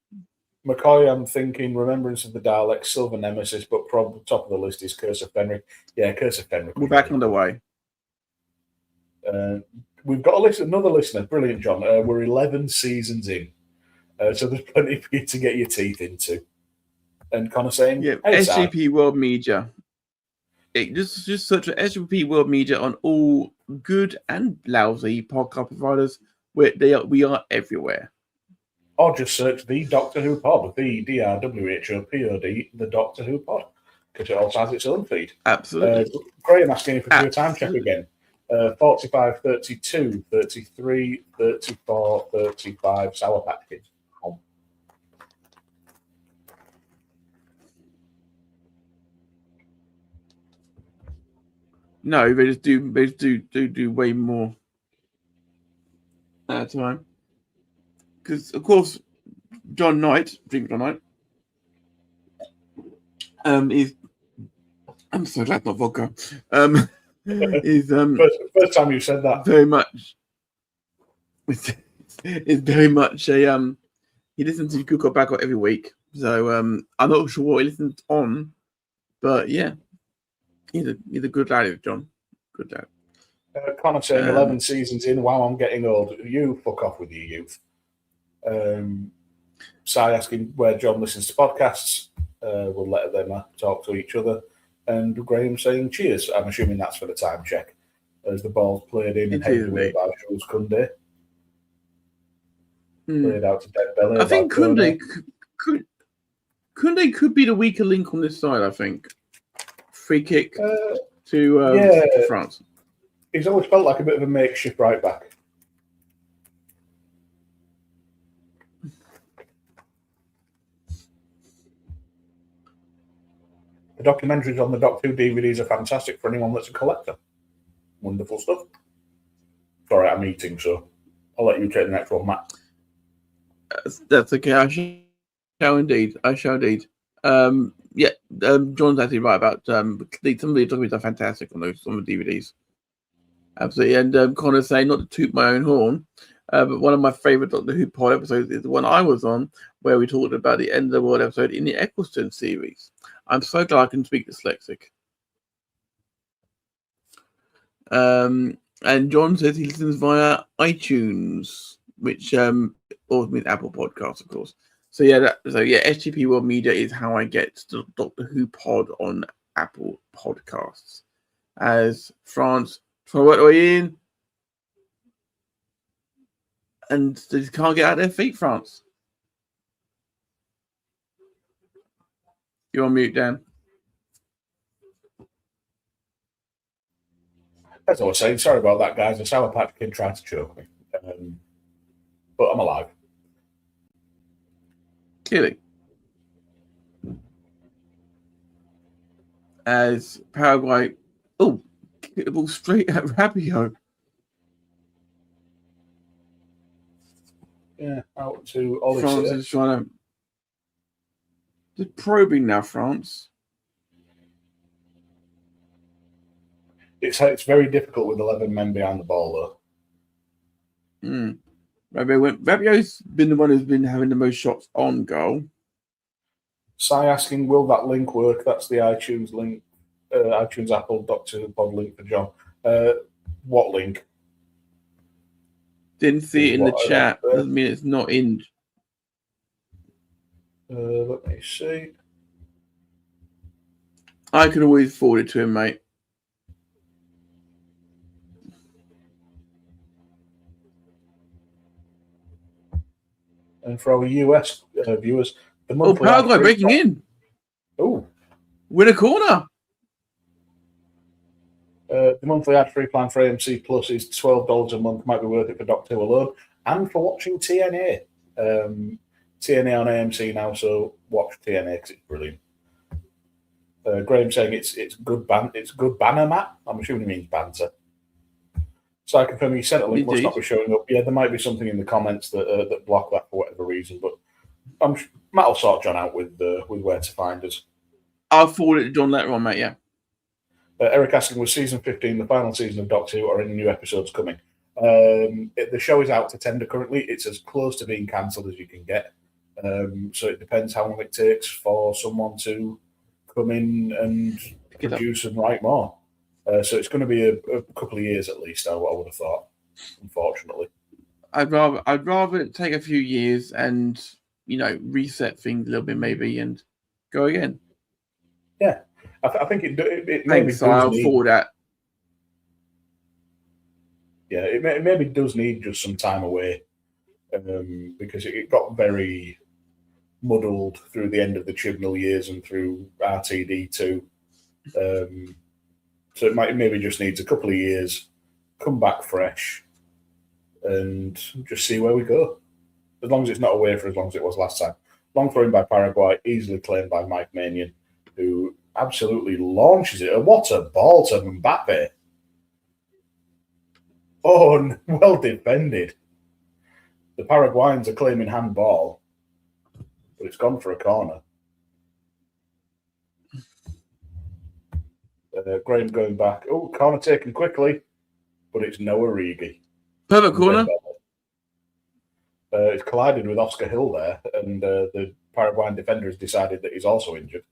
McCoy, I'm thinking Remembrance of the Daleks, Silver Nemesis, but probably top of the list is Curse of Fenric. Yeah, Curse of Fenric. We're back on the way. We've got another listener. Brilliant, John. We're 11 seasons in. So there's plenty for you to get your teeth into. And Connor saying, hey, SJP World Media. Just search for SJP World Media on all good and lousy podcast providers. We are everywhere. Or just search the Doctor Who Pod, the DRWHOPOD, the Doctor Who Pod, because it also has its own feed. Absolutely. Graham asking if we do a time check again. 45, 32, 33, 34, 35 Sour Patch Kids. No, they just do way more at a time. Because of course, John Knight, drink John Knight, is, I'm so glad not vodka. Is first time you said that. very much. It's very much a he listens to Good Cop Bad Cop every week. So I'm not sure what he listens on, but yeah, he's a good lad, John. Good lad. Connor saying 11 seasons in. Wow, I'm getting old. You fuck off with your youth. Sai asking where John listens to podcasts. We'll let them talk to each other. And Graham saying cheers. I'm assuming that's for the time check. As the ball's played in and headed away by Jules Koundé. Played out to dead belly. I think Koundé could be the weaker link on this side, I think. Free kick to France. He's always felt like a bit of a makeshift right back. The documentaries on the Doc 2 DVDs are fantastic for anyone that's a collector. Wonderful stuff. Sorry, I'm eating, so I'll let you take the next one, Matt. That's okay. I shall indeed. John's actually right about some of the documentaries are fantastic on the DVDs. Absolutely. And Connor's saying, not to toot my own horn, but one of my favourite Doctor Who pod episodes is the one I was on, where we talked about the End of the World episode in the Eccleston series. I'm so glad I can speak dyslexic. And John says he listens via iTunes, which or means Apple Podcasts, of course. So SJP World Media is how I get the Doctor Who pod on Apple Podcasts. As France, what are we in? And they just can't get out of their feet, France. You're on mute, Dan. As I was saying, sorry about that, guys. A Sour Patch Kid tried to choke me. But I'm alive. Clearly. As Paraguay, kick the ball straight at Rabiot. Yeah, out to Ollie. France is trying to. Just probing now, France. It's very difficult with 11 men behind the ball, though. Rabiot's been the one who's been having the most shots on goal. Sai asking, will that link work? That's the iTunes link, iTunes Apple Doctor Pod link for John. What link? Didn't see it in the chat. Doesn't mean it's not in. Let me see. I could always forward it to him, mate. And for our US viewers, the monthly Paraguay breaking in. Oh, win a corner. The monthly ad-free plan for AMC Plus is $12 a month. Might be worth it for Doctor Who alone and for watching TNA. TNA on AMC now, so watch TNA because it's brilliant. Graham saying it's good it's good banner, Matt. I'm assuming he means banter. So I confirm you sent a link. Must not be showing up. Yeah, there might be something in the comments that block that for whatever reason, but Matt will sort John out with where to find us. I'll forward it to John later on, mate. Yeah. Eric asking, was season 15 the final season of Doctor Who, or any new episodes coming? The show is out to tender currently. It's as close to being cancelled as you can get. So it depends how long it takes for someone to come in and produce and write more. So it's going to be a couple of years at least, I would have thought, unfortunately. I'd rather take a few years and, reset things a little bit maybe and go again. Yeah. I think it maybe Thanks, so I'll forward that. Yeah, it maybe does need just some time away because it got very muddled through the end of the Chibnall years and through RTD2. So it maybe just needs a couple of years come back fresh, and just see where we go. As long as it's not away for as long as it was last time. Long throw in by Paraguay, easily claimed by Mike Manion, who absolutely launches it. What a ball to Mbappe. Oh, well defended. The Paraguayans are claiming handball, but it's gone for a corner. Graham going back. Oh, corner taken quickly, but it's no Origi. Perfect corner. It's collided with Oscar Hill there, and the Paraguayan defender has decided that he's also injured.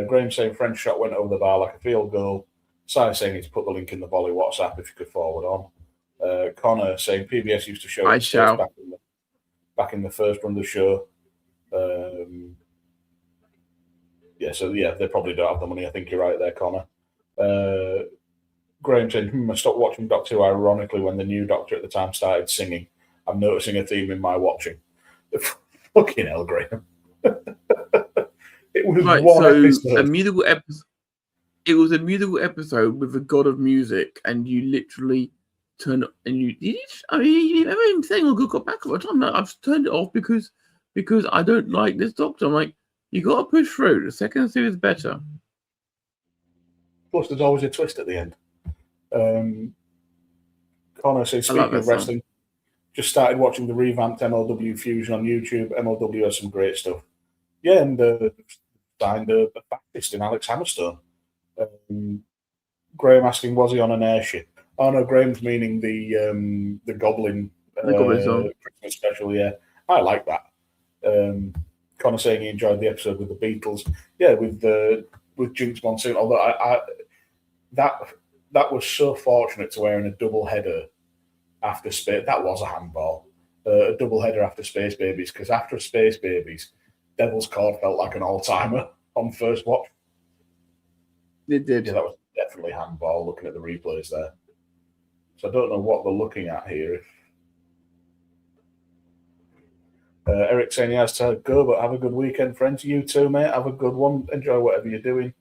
Graham saying French shot went over the bar like a field goal. Sai saying he's put the link in the Volley WhatsApp if you could forward on. Connor saying PBS used to show back in the first run of the show. They probably don't have the money. I think you're right there, Connor. Graham saying, I stopped watching Doctor Who ironically when the new Doctor at the time started singing. I'm noticing a theme in my watching. Fucking hell, Graham. It was right, one so episode. A musical episode. It was a musical episode with a god of music, and you literally turn it, and you remember him saying, "Oh, good got back over time." I've turned it off because I don't like this Doctor. I'm like, you got to push through. The second series is better. Plus, there's always a twist at the end. Connor says, speaking of wrestling, just started watching the revamped MLW Fusion on YouTube. MLW has some great stuff. Yeah, and signed a Baptist in Alex Hammerstone. Graham asking, was he on an airship? Oh no, Graham's meaning the Goblin, Christmas special. Yeah, I like that. Connor saying he enjoyed the episode with the Beatles. Yeah, with Jinx Monsoon. Although that was so fortunate to wear in a double header after Space. That was a handball. A double header after Space Babies, because after Space Babies, Devil's Cord felt like an all-timer on first watch. It did. Yeah, that was definitely handball, looking at the replays there. So I don't know what they're looking at here. Eric saying he has to go, but have a good weekend, friends. You too, mate. Have a good one. Enjoy whatever you're doing.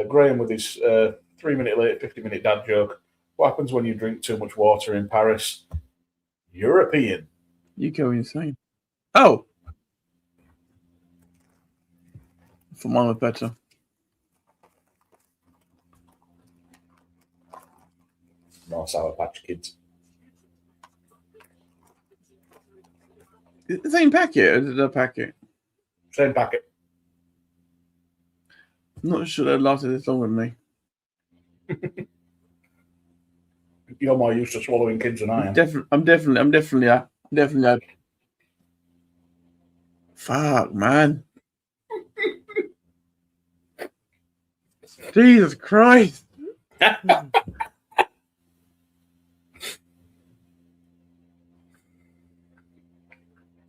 Graham with his 3 minute late, 50-minute dad joke. What happens when you drink too much water in Paris? European. You go insane. Oh! For mine was better. No Sour Patch Kids. The same packet, or is it a packet? Same packet. I'm not sure that lasted this long with me. You're more used to swallowing kids than I am. I'm definitely. Fuck, man. Jesus Christ.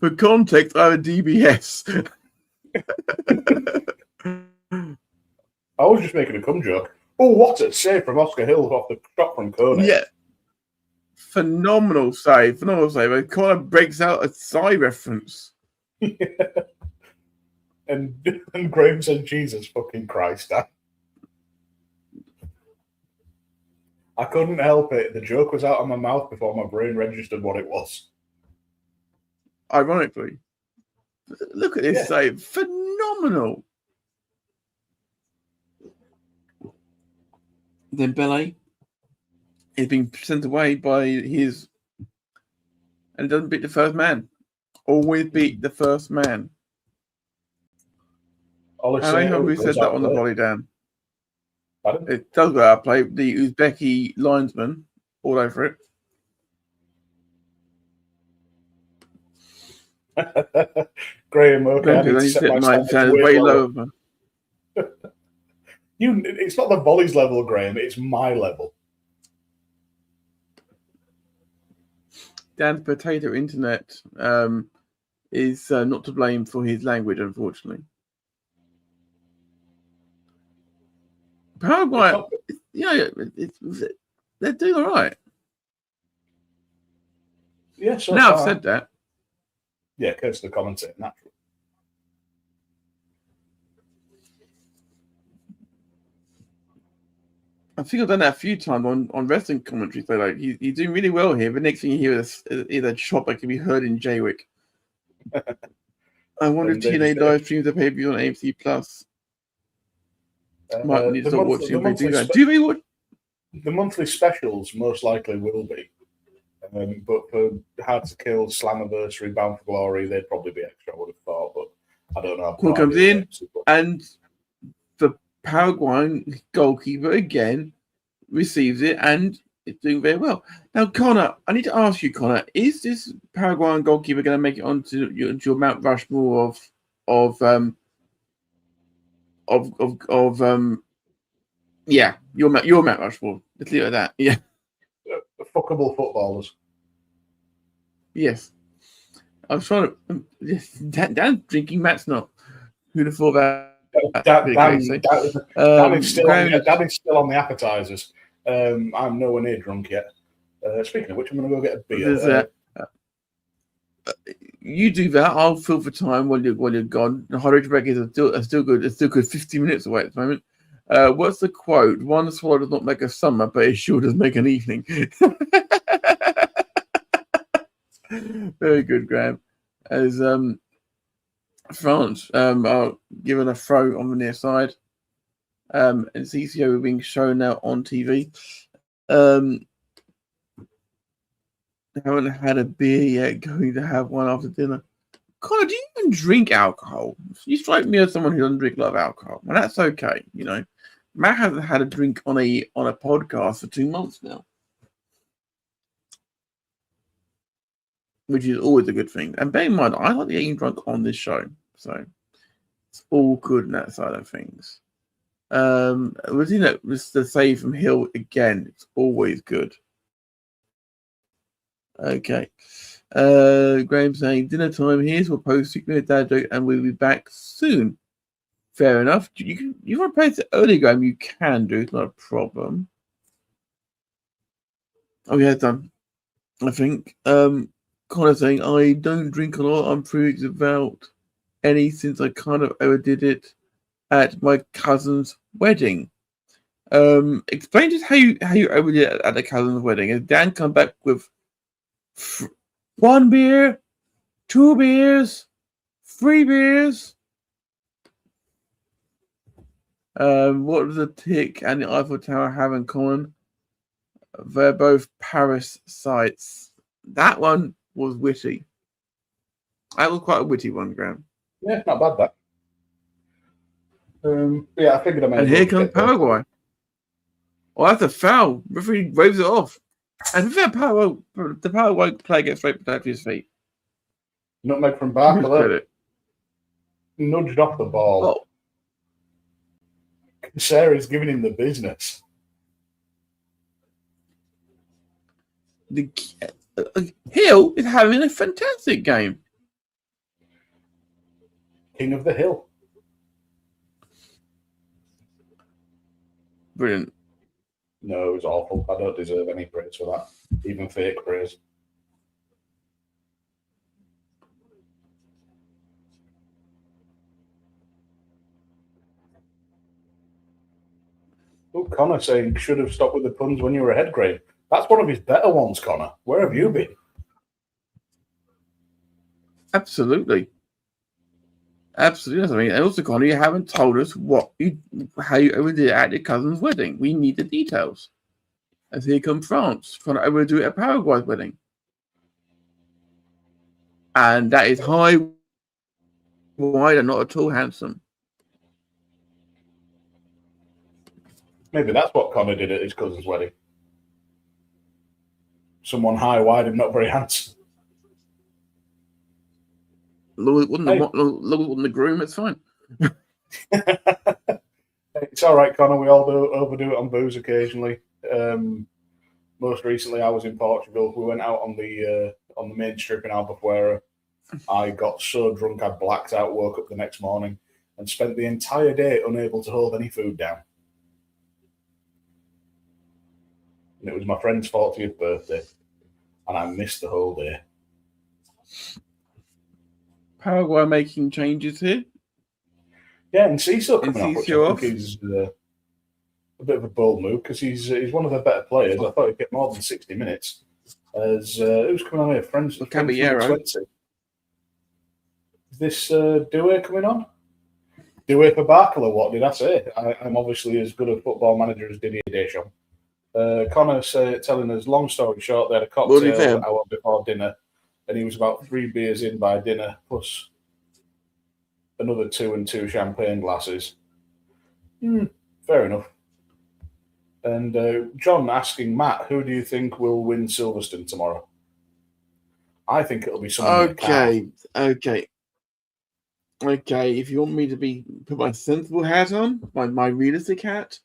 For context, I have a DBS. I was just making a cum joke. Oh, what a save from Oscar Hill off the shot from Konor. Yeah. Phenomenal save. It kind of breaks out a side reference. Yeah. And Graham said, Jesus fucking Christ. I couldn't help it. The joke was out of my mouth before my brain registered what it was. Ironically. Look at this save. Phenomenal. Then Belay is being sent away by his... And it doesn't beat the first man. Always beat the first man. How many times have we said that on the Volley, Dan? Pardon? It does go out play. The Uzbeki linesman all over it. Graham, okay. Way lower. It's not the Volley's level, Graham. It's my level. Dan's potato internet is not to blame for his language, unfortunately. Paraguay, they're doing all right. Yeah, so now I've said that. Yeah, curse the commentator, naturally. I think I've done that a few times on wrestling commentary. So like he's doing really well here. The next thing you hear is a chop that can be heard in Jaywick. I wonder if TNA live streams the pay-per-view on AMC Plus. Might need to start watching. Do they watch? The monthly specials most likely will be. But for Hard to Kill, Slammiversary, Bound for Glory, they'd probably be extra, I would have thought, but I don't know. Call comes in, and the Paraguayan goalkeeper again receives it, and it's doing very well. Now, Konor, I need to ask you, Konor, is this Paraguayan goalkeeper going to make it onto your Mount Rushmore of your Mount Rushmore? Let's leave it at that. Yeah. Fuckable footballers. Yes. I was trying to. Dan's drinking, Matt's not. Who'd have thought that? Dan is still on the appetizers. I'm nowhere near drunk yet. Speaking of which, I'm going to go get a beer. You do that. I'll fill for time while you're gone. The hydration break is still good. It's still good. 50 minutes away at the moment. What's the quote? One swallow does not make a summer, but it sure does make an evening. Very good, Graham. As France are given a throw on the near side, and CCO being shown now on TV. Haven't had a beer yet. Going to have one after dinner. Konor, do you even drink alcohol? You strike me as someone who doesn't drink a lot of alcohol, and that's okay. You know, Matt hasn't had a drink on a podcast for 2 months now, which is always a good thing. And bear in mind, I like getting drunk on this show, so it's all good in that side of things. Just the save from Hill again. It's always good. Okay. Graham saying dinner time. Here's we'll post 6 minute dad joke, and we'll be back soon. Fair enough. You want to post it early, Graham? You can do. It's not a problem. Oh yeah, done. I think. Konor saying I don't drink a lot. I'm 3 weeks without any since I kind of overdid it at my cousin's wedding. Explain just how you overdid it at the cousin's wedding. Has Dan come back with 1 beer, 2 beers, 3 beers? What does the Tick and the Eiffel Tower have in common? They're both Paris sites. That one was witty. That was quite a witty one, Graham. Yeah, not bad that. Yeah, I figured I made. And here comes Paraguay. Oh, that's a foul. Referee waves it off. And the Paraguay player gets straight back to his feet. Nutmeg from Barker. Nudged off the ball. Oh. Sarah's giving him the business. Hill is having a fantastic game. King of the Hill. Brilliant. No, it was awful. I don't deserve any praise for that. Even fake praise. Oh, Konor saying should have stopped with the puns when you were ahead, Graham. That's one of his better ones, Konor. Where have you been? Absolutely. Absolutely. And also, Konor, you haven't told us how you overdid it at your cousin's wedding. We need the details. As here comes France, trying to overdo it at Paraguay's wedding. And that is high, wide, and not at all handsome. Maybe that's what Konor did at his cousin's wedding. Someone high, wide, and not very handsome. Look, wasn't the groom, it's fine. It's all right, Konor. We all overdo it on booze occasionally. Most recently, I was in Portugal. We went out on the main strip in Albufeira. I got so drunk I blacked out, woke up the next morning, and spent the entire day unable to hold any food down. And it was my friend's 40th birthday, and I missed the whole day. Paraguay making changes here. Yeah, and Cecil coming off, which I think is bit of a bold move because he's one of the better players. I thought he'd get more than 60 minutes. As who's coming on here? Friends Caballero. 20. Is this Dewey coming on? Dewey for Barkel, or what did I say? I'm obviously as good a football manager as Didier Deschamps. Connor's telling us, long story short, they had a cocktail an hour before dinner, and he was about 3 beers in by dinner, plus another 2 and 2 champagne glasses. Fair enough. And John asking Matt, who do you think will win Silverstone tomorrow? I think it'll be someone. Okay. If you want me to put my sensible hat on, my realistic hat,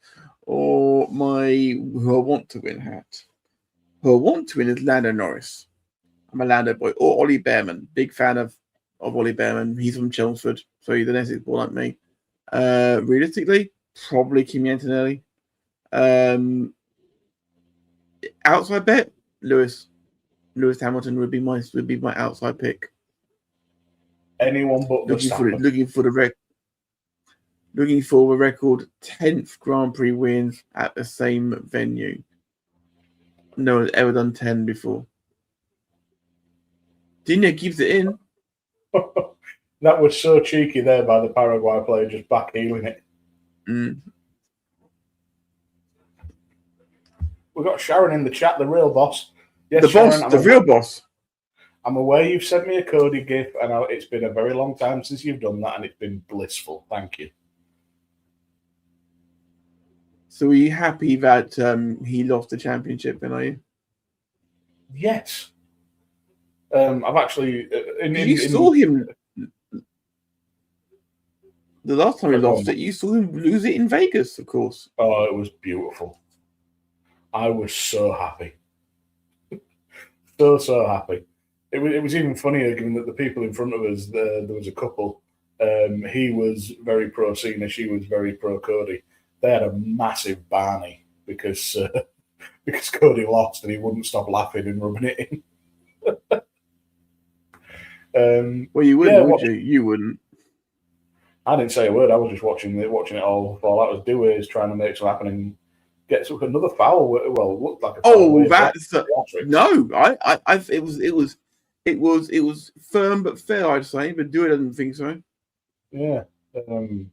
or my who I want to win hat. Who I want to win is Lando Norris. I'm a Lando boy, or Ollie Behrman. Big fan of Ollie Behrman. He's from Chelmsford, so he's an Essex boy like me. Realistically, probably Kimi Antonelli. Outside bet, Lewis Hamilton would be my outside pick. Anyone but looking for a record 10th Grand Prix wins at the same venue. No one's ever done 10 before. Dino keeps it in. That was so cheeky there by the Paraguay player, just back heeling it. We've got Sharon in the chat, the real boss. Yes, Sharon, the real boss. I'm aware you've sent me a Cody GIF, and it's been a very long time since you've done that, and it's been blissful. Thank you. So are you happy that he lost the championship, then, are you? Yes. I've actually... saw him... The last time he lost it, you saw him lose it in Vegas, of course. Oh, it was beautiful. I was so happy. So happy. It was even funnier given that the people in front of us, there was a couple. He was very pro Cena, she was very pro Cody. They had a massive Barney because Cody lost and he wouldn't stop laughing and rubbing it in. Well, you wouldn't, would you? You wouldn't. I didn't say a word. I was just watching it all fall out. As Dewey is trying to make something happen and gets up another foul. Well, it looked like a foul. That's no. It was firm but fair, I'd say. But Dewey doesn't think so. Yeah. Well,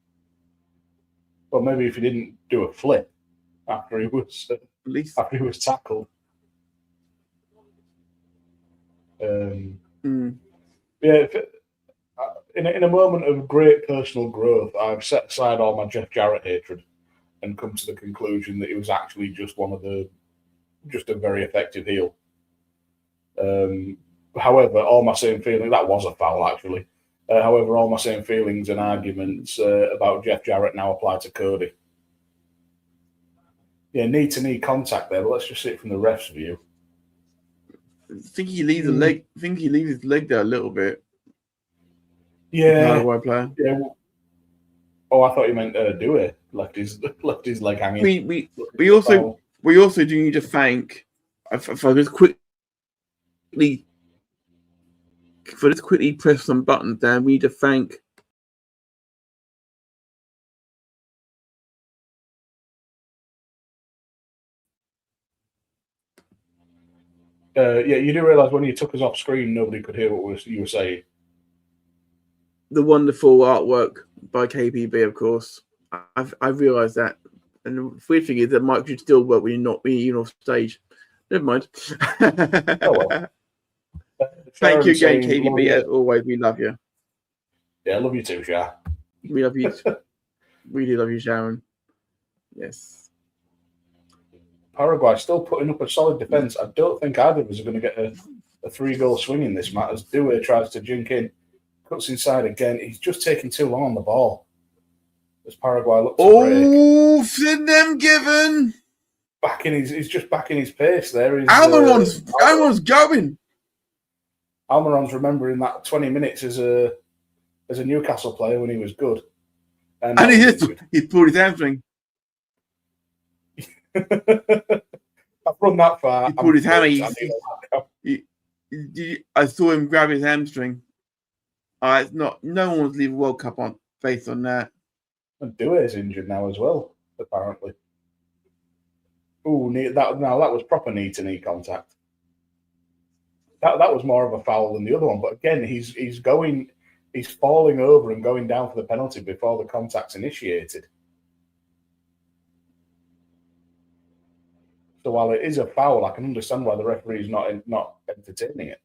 maybe if he didn't do a flip after he was tackled. Yeah. In a moment of great personal growth, I've set aside all my Jeff Jarrett hatred and come to the conclusion that he was actually just a very effective heel. However, all my same feelings, that was a foul actually. However, all my same feelings and arguments about Jeff Jarrett now apply to Cody. Yeah, knee-to-knee contact there, but let's just see it from the ref's view. I think he leaves his leg there a little bit. Yeah. Paraguay player. Yeah. Oh, I thought you meant Dewey left his leg hanging. We also do need to thank. If I just quickly press some buttons there, we need to thank. Yeah, you do realise when you took us off screen, nobody could hear what you were saying. The wonderful artwork by KPB, of course. I've realised that. And the weird thing is that Mike should still work when you're off stage. Never mind. Oh, well. Thank you again, KPB. As always, we love you. Yeah, I love you too, Shah. We love you. Really love you, Sharon. Yes. Paraguay still putting up a solid defence. I don't think either of us are going to get a 3-goal swing in this match as Dewey tries to jink in. Cuts inside again. He's just taking too long on the ball. As Paraguay looks to break. Oh, them given. He's just backing his pace there. Almiron's going. Almiron's remembering that 20 minutes as a Newcastle player when he was good. And he pulled his hamstring. I've run that far. He pulled his hammy. I saw him grab his hamstring. It's not. No one wants to leave a World Cup on based on that. And Dewey's injured now as well, apparently. Oh, that was proper knee-to-knee contact. That was more of a foul than the other one. But again, he's falling over and going down for the penalty before the contact's initiated. So while it is a foul, I can understand why the referee is not entertaining it.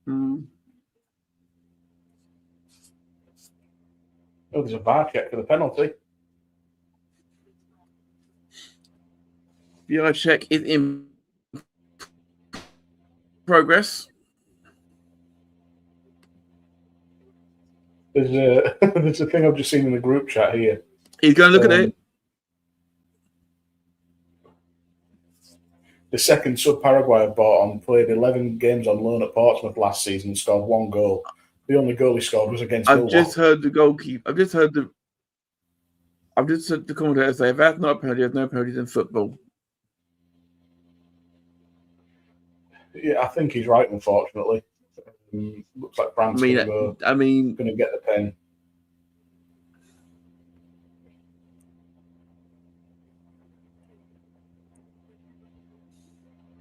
Mm. Oh, there's a VAR check for the penalty. VAR check is in progress. There's a thing I've just seen in the group chat here. He's going to look at it. The second sub Paraguay I've bought on played 11 games on loan at Portsmouth last season and scored 1 goal. The only goal he scored was against Millwall. I've just heard the goalkeeper. I've just heard the commentator say, if that's not a penalty, there's no penalties in football. Yeah, I think he's right, unfortunately. Looks like France going to get the pen.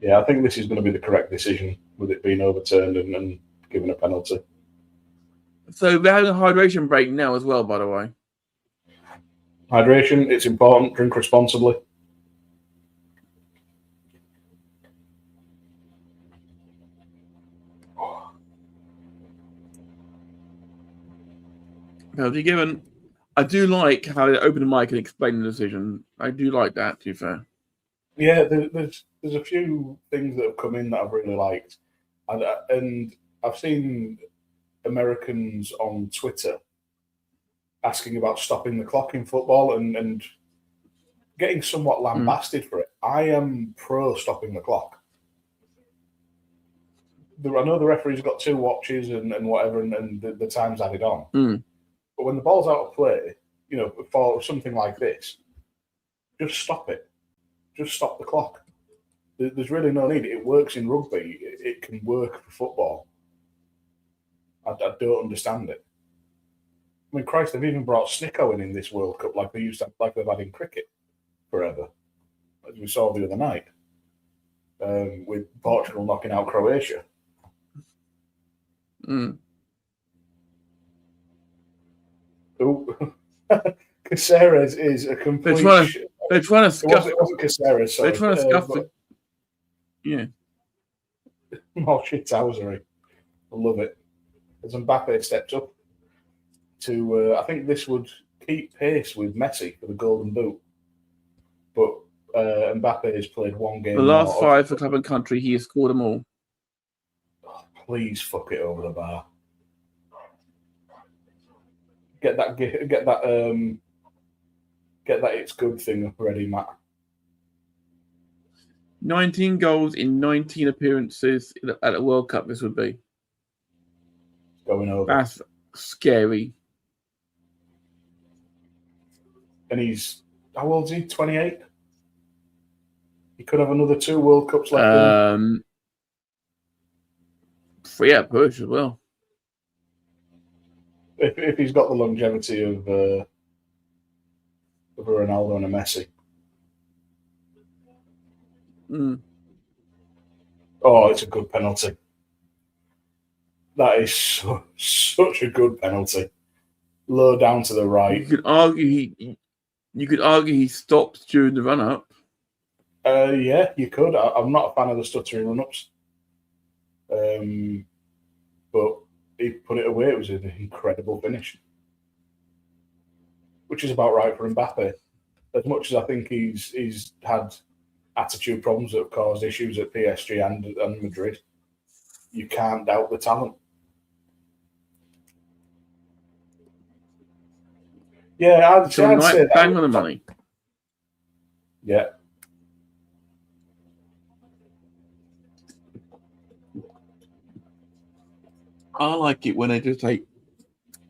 Yeah, I think this is going to be the correct decision with it being overturned and given a penalty. So we're having a hydration break now as well, by the way. Hydration, it's important. Drink responsibly. Penalty given. I do like how they open the mic and explain the decision. I do like that, to be fair. Yeah, there's a few things that have come in that I've really liked. And I've seen Americans on Twitter asking about stopping the clock in football and getting somewhat lambasted for it. I am pro stopping the clock. I know the referee's got 2 watches and whatever, and the time's added on. But when the ball's out of play, for something like this, just stop it. Just stop the clock. There's really no need. It works in rugby. It can work for football. I don't understand it. I mean, Christ, they've even brought Snicko in this World Cup like they've had in cricket forever, as we saw the other night, with Portugal knocking out Croatia. Oh, Caceres is a complete. They're trying to scuff. It wasn't Caceres. Sorry. They're trying to scuff the. Yeah. More shithousery. I love it. As Mbappe stepped up to, I think this would keep pace with Messi for the Golden Boot. But Mbappe has played 1 game. The last 5 for club and country, he has scored them all. Oh, please fuck it over the bar. Get that it's good thing up already, Matt. 19 goals in 19 appearances at a World Cup, this would be. Going over. That's scary. And he's, how old is he? 28? He could have another 2 World Cups left. Yeah, push as well. If he's got the longevity of a Ronaldo and a Messi. Oh, it's a good penalty. That is such a good penalty. Low down to the right. You could argue he stopped during the run up. Yeah, you could. I'm not a fan of the stuttering run ups. But he put it away. It was an incredible finish, which is about right for Mbappe. As much as I think he's had attitude problems that have caused issues at PSG and Madrid, you can't doubt the talent. Yeah, I'd say that. Bang on the money. Yeah. I like it when they just take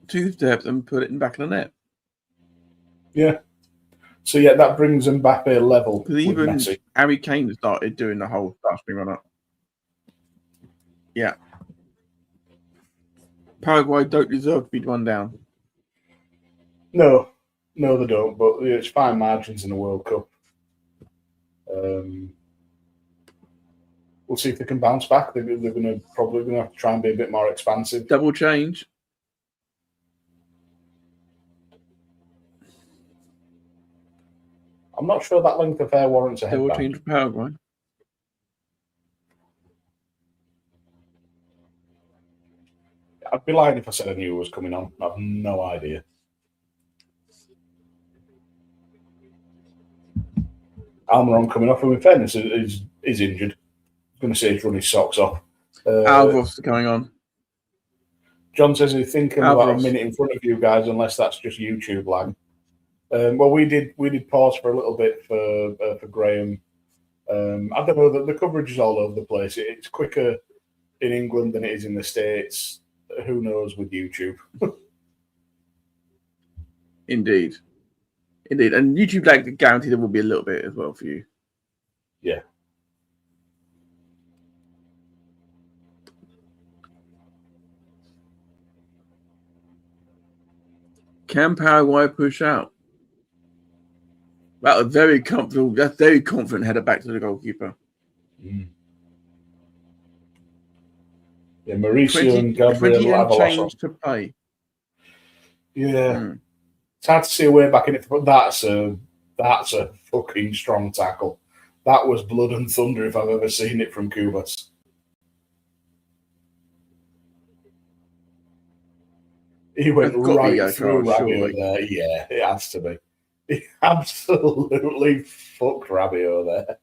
2 steps and put it in the back of the net. Yeah. So, yeah, that brings Mbappe level with even Messi. Harry Kane started doing the whole starting run up. Yeah. Paraguay don't deserve to be run down. No, they don't. But it's fine margins in the World Cup. we'll see if they can bounce back. They're probably going to have to try and be a bit more expansive. Double change. I'm not sure that length of hair warrants a headband. Double change for Paraguay. I'd be lying if I said I knew it was coming on. I have no idea. Almiron coming off, and in fairness, is injured. I was going to say he's run his socks off. Alvarez going on. John says he's thinking about a minute in front of you guys, unless that's just YouTube lag. Well, we did pause for a little bit for Graham. I don't know, the coverage is all over the place. It's quicker in England than it is in the States. Who knows with YouTube? Indeed. And YouTube lag guaranteed there will be a little bit as well for you. Yeah. Can Paraguay push out? That was very comfortable. That's very confident header back to the goalkeeper. Mm. Yeah, Mauricio and Gabriel have a change to play. Yeah. It's hard to see a way back in it, but that's a fucking strong tackle. That was blood and thunder if I've ever seen it from Cubas. He went right through Rabiot there. Yeah, it has to be. He absolutely fucked Rabiot there.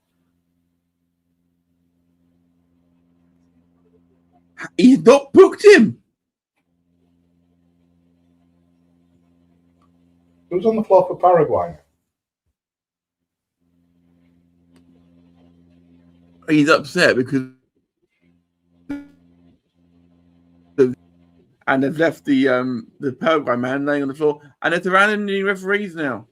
He's not booked him. Who's on the floor for Paraguay? He's upset because and they've left the Paraguay man laying on the floor, and it's around new referees now.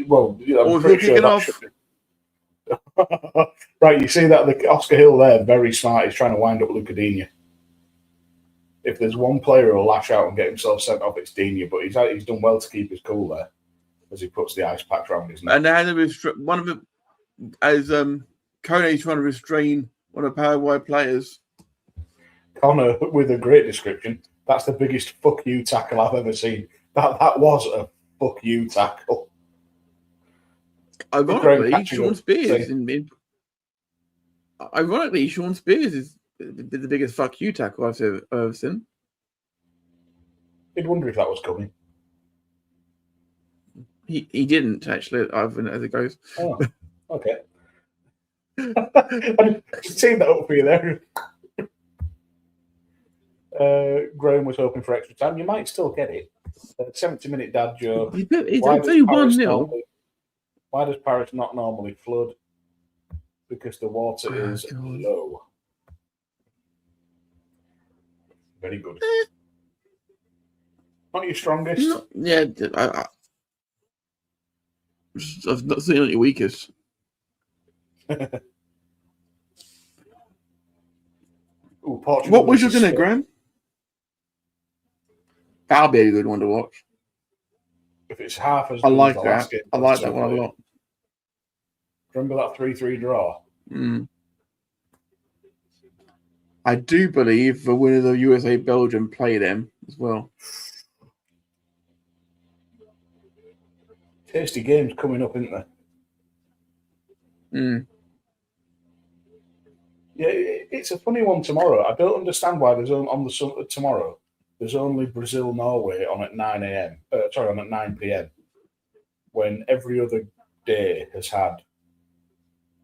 Well, yeah, I'm pretty sure that should be. Right, you see that the Oscar Hill there, very smart. He's trying to wind up Lucadinha. If there's one player who'll lash out and get himself sent off, it's Dina. But he's done well to keep his cool there as he puts the ice pack around his neck. And they had one of them as Kone's trying to restrain one of the Paraguay players. Konor with a great description. That's the biggest fuck you tackle I've ever seen. That was a fuck you tackle. Ironically, Sean Spears. Ironically, Sean Spears is the biggest fuck you tackle I've ever seen. I'd wonder if that was coming. He didn't actually, as it goes. Oh, okay. I just teed that up for you there. Graham was hoping for extra time. You might still get it. 70-minute dad joke. It's only 1-0. Why does Paris not normally flood? Because the water is low. Very good. Not your strongest. Yeah, I've not seen it on your weakest. Ooh, Portugal what was you going to, Graham? That'll be a good one to watch. If it's half as I good like as the last game, I like that one a lot. Remember that 3-3 draw? Mm. I do believe the winners of USA Belgium play them as well. Tasty games coming up, isn't there? Mm. Yeah, it's a funny one tomorrow. I don't understand why there's tomorrow. There's only Brazil-Norway on at 9 a.m. On at 9 p.m. when every other day has had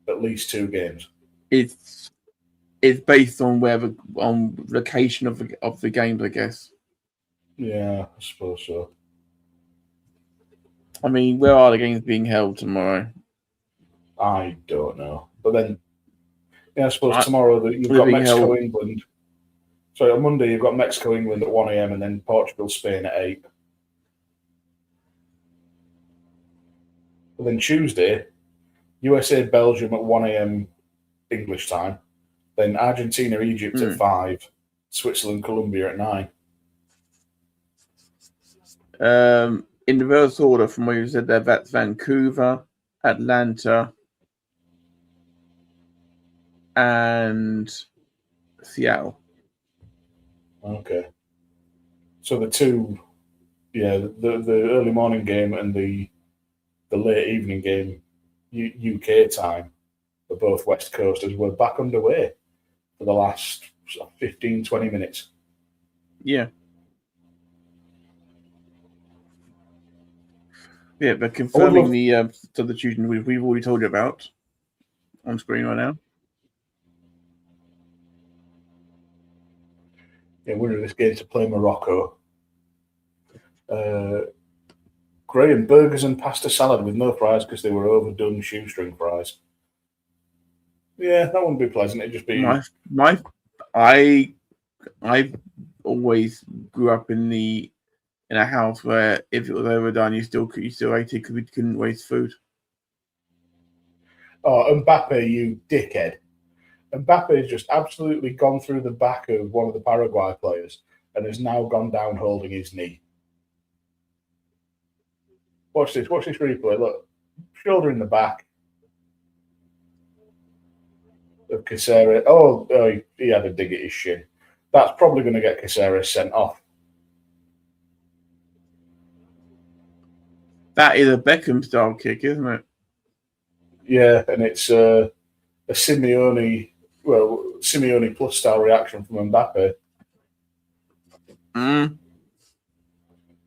at least 2 games. It's based on on location of the games, I guess. Yeah, I suppose so. I mean, where are the games being held tomorrow? I don't know. But then, I suppose tomorrow you've got Mexico, England. Sorry, on Monday you've got Mexico, England at 1 a.m. and then Portugal, Spain at 8. But then Tuesday, USA, Belgium at 1 a.m. English time. Then Argentina, Egypt at 5. Switzerland, Colombia at 9. In reverse order from where you said there, that's Vancouver, Atlanta, and Seattle. Okay. So the two, the early morning game and the late evening game, UK time, for both West Coasters, were back underway for the last 15, 20 minutes. Yeah. Yeah, but confirming the substitution we've already told you about on screen right now. Yeah, winner of this game to play Morocco. Graham, burgers and pasta salad with no fries because they were overdone shoestring fries. Yeah, that wouldn't be pleasant. It'd just be I always grew up in a house where if it was overdone, you still ate it because we couldn't waste food. Oh, Mbappe, you dickhead! Mbappe has just absolutely gone through the back of one of the Paraguay players and has now gone down holding his knee. Watch this replay. Look, shoulder in the back of Caceres. Oh, he had a dig at his shin. That's probably going to get Caceres sent off. That is a Beckham-style kick, isn't it? Yeah, and it's a Simeone plus style reaction from Mbappe.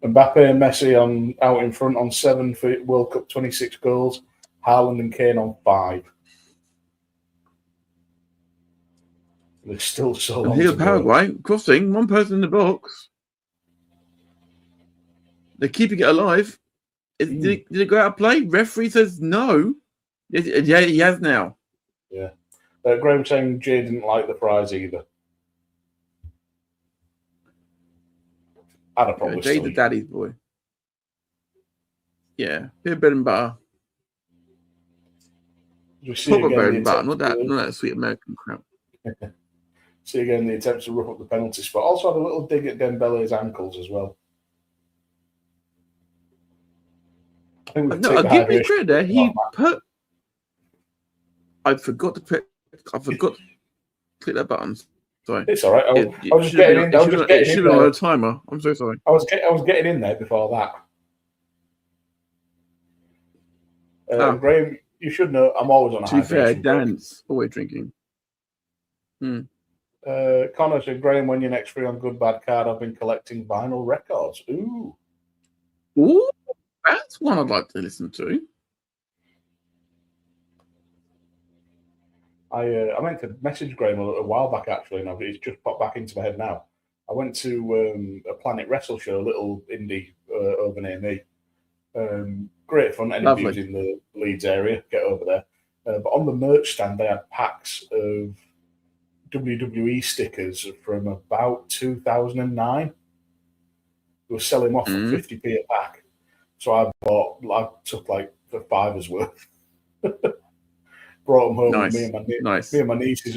Mbappe and Messi out in front on 7 for World Cup 26 goals. Haaland and Kane on 5. There's still so long Here's to go. Paraguay crossing, one person in the box. They're keeping it alive. Did it go out of play? Referee says no. Yeah, he has now. Yeah. Graham saying Jay didn't like the fries either. I'd have probably Jay's the daddy's boy. Yeah, bit of bread and butter. Proper bread and butter, not that sweet American crap. See again the attempts to rough up the penalty spot. Also had a little dig at Dembele's ankles as well. No, I'll give me credit there. I forgot to click that button. Sorry. It's all right. I was just getting in. It should have been on a timer. I'm so sorry. I was getting in there before that. Graham, you should know I'm always on a high. To be fair, Dan's always drinking. Connor said, Graham, when you're next free on Good Bad Card, I've been collecting vinyl records. Ooh, that's one I'd like to listen to. I meant to message Graham a while back actually, and it's just popped back into my head now. I went to a Planet Wrestle show, a little indie over near me. Great fun. Anybody who's in the Leeds area, get over there. But on the merch stand, they had packs of WWE stickers from about 2009. They were selling off for 50p a pack. So I took like the $5 worth. Brought them home. Nice. Me and my nieces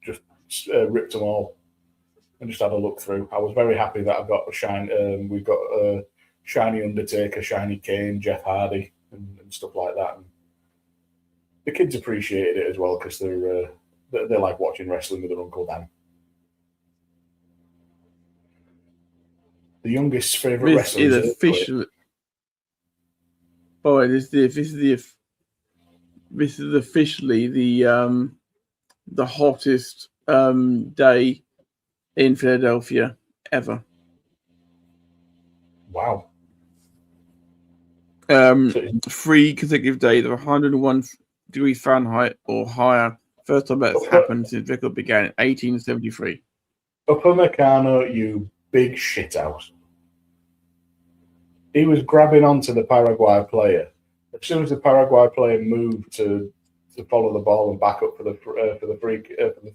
just ripped them all and just had a look through. I was very happy that I got a shine. We got a shiny Undertaker, shiny Kane, Jeff Hardy, and stuff like that. And the kids appreciated it as well because they like watching wrestling with their Uncle Dan. The youngest favorite wrestler is officially. Oh, this is officially the hottest day in Philadelphia ever. Wow. 3 consecutive days of 101 degrees Fahrenheit or higher. First time that's happened since record began in 1873. Upamecano, you big shithouse. He was grabbing onto the Paraguay player. As soon as the Paraguay player moved to follow the ball and back up for the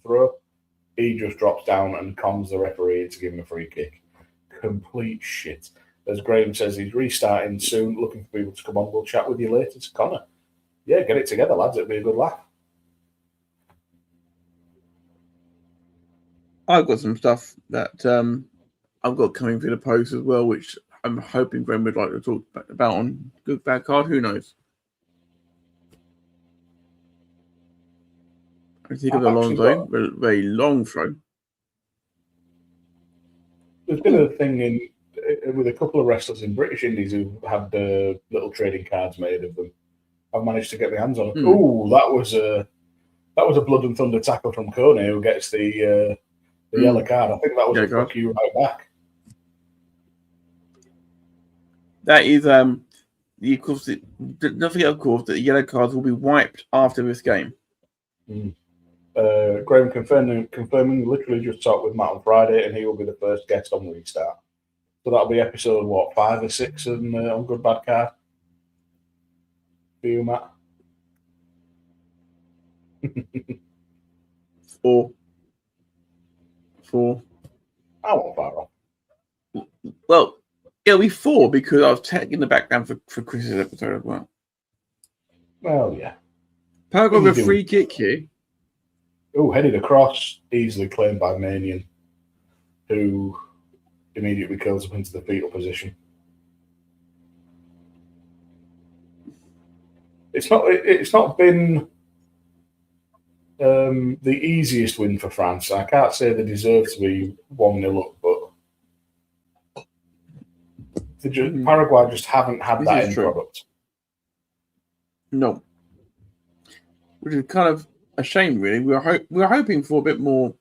throw, he just drops down and comms the referee to give him a free kick. Complete shit. As Graham says, he's restarting soon, looking for people to come on. We'll chat with you later. To Connor. Yeah, get it together, lads. It'll be a good laugh. I've got some stuff that I've got coming through the post as well, which I'm hoping Graham would like to talk about on Good Bad Card. Who knows? I think of Alonso, very long throw. There's been a thing with a couple of wrestlers in British Indies who had little trading cards made of them. I've managed to get my hands on them. Oh, that was a blood and thunder tackle from Konor, who gets the yellow card. I think that was a fuck you right back. That is of course. Don't forget, of course, that the yellow cards will be wiped after this game. Graham confirming. Literally just talked with Matt on Friday, and he will be the first guest on Restart. So that'll be episode 5 or 6 on Good Bad Card. For you, Matt. 4. I won't fire off. Well, it'll be 4 because I was taking the background for Chris's episode as well. Well, yeah. Paraguay with a free kick here. Oh, headed across, easily claimed by Manion, who immediately curls up into the fetal position. It's not been the easiest win for France. I can't say they deserve to be 1-0 up, but Paraguay just haven't had that end product. No. Which is kind of a shame, really. We were hoping for a bit more.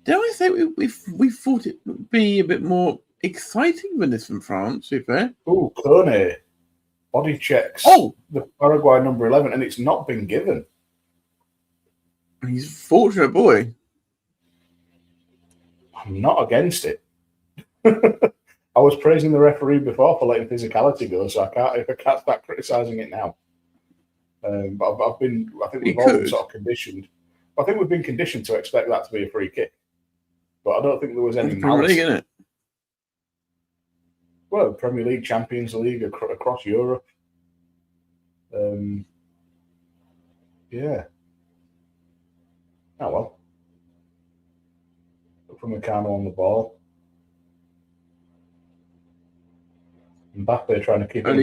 Dare I say we thought it would be a bit more exciting than this from France, to be fair. Oh, Konor body checks the Paraguay number 11, and it's not been given. He's a fortunate boy. I'm not against it. I was praising the referee before for letting physicality go, so I can't start criticising it now. But I think we've all been sort of conditioned. I think we've been conditioned to expect that to be a free kick. But I don't think there was any Premier League, isn't it? Well, Premier League, Champions League, across Europe. Yeah. Oh, well. From Meccano on the ball. Mbappe trying to keep it.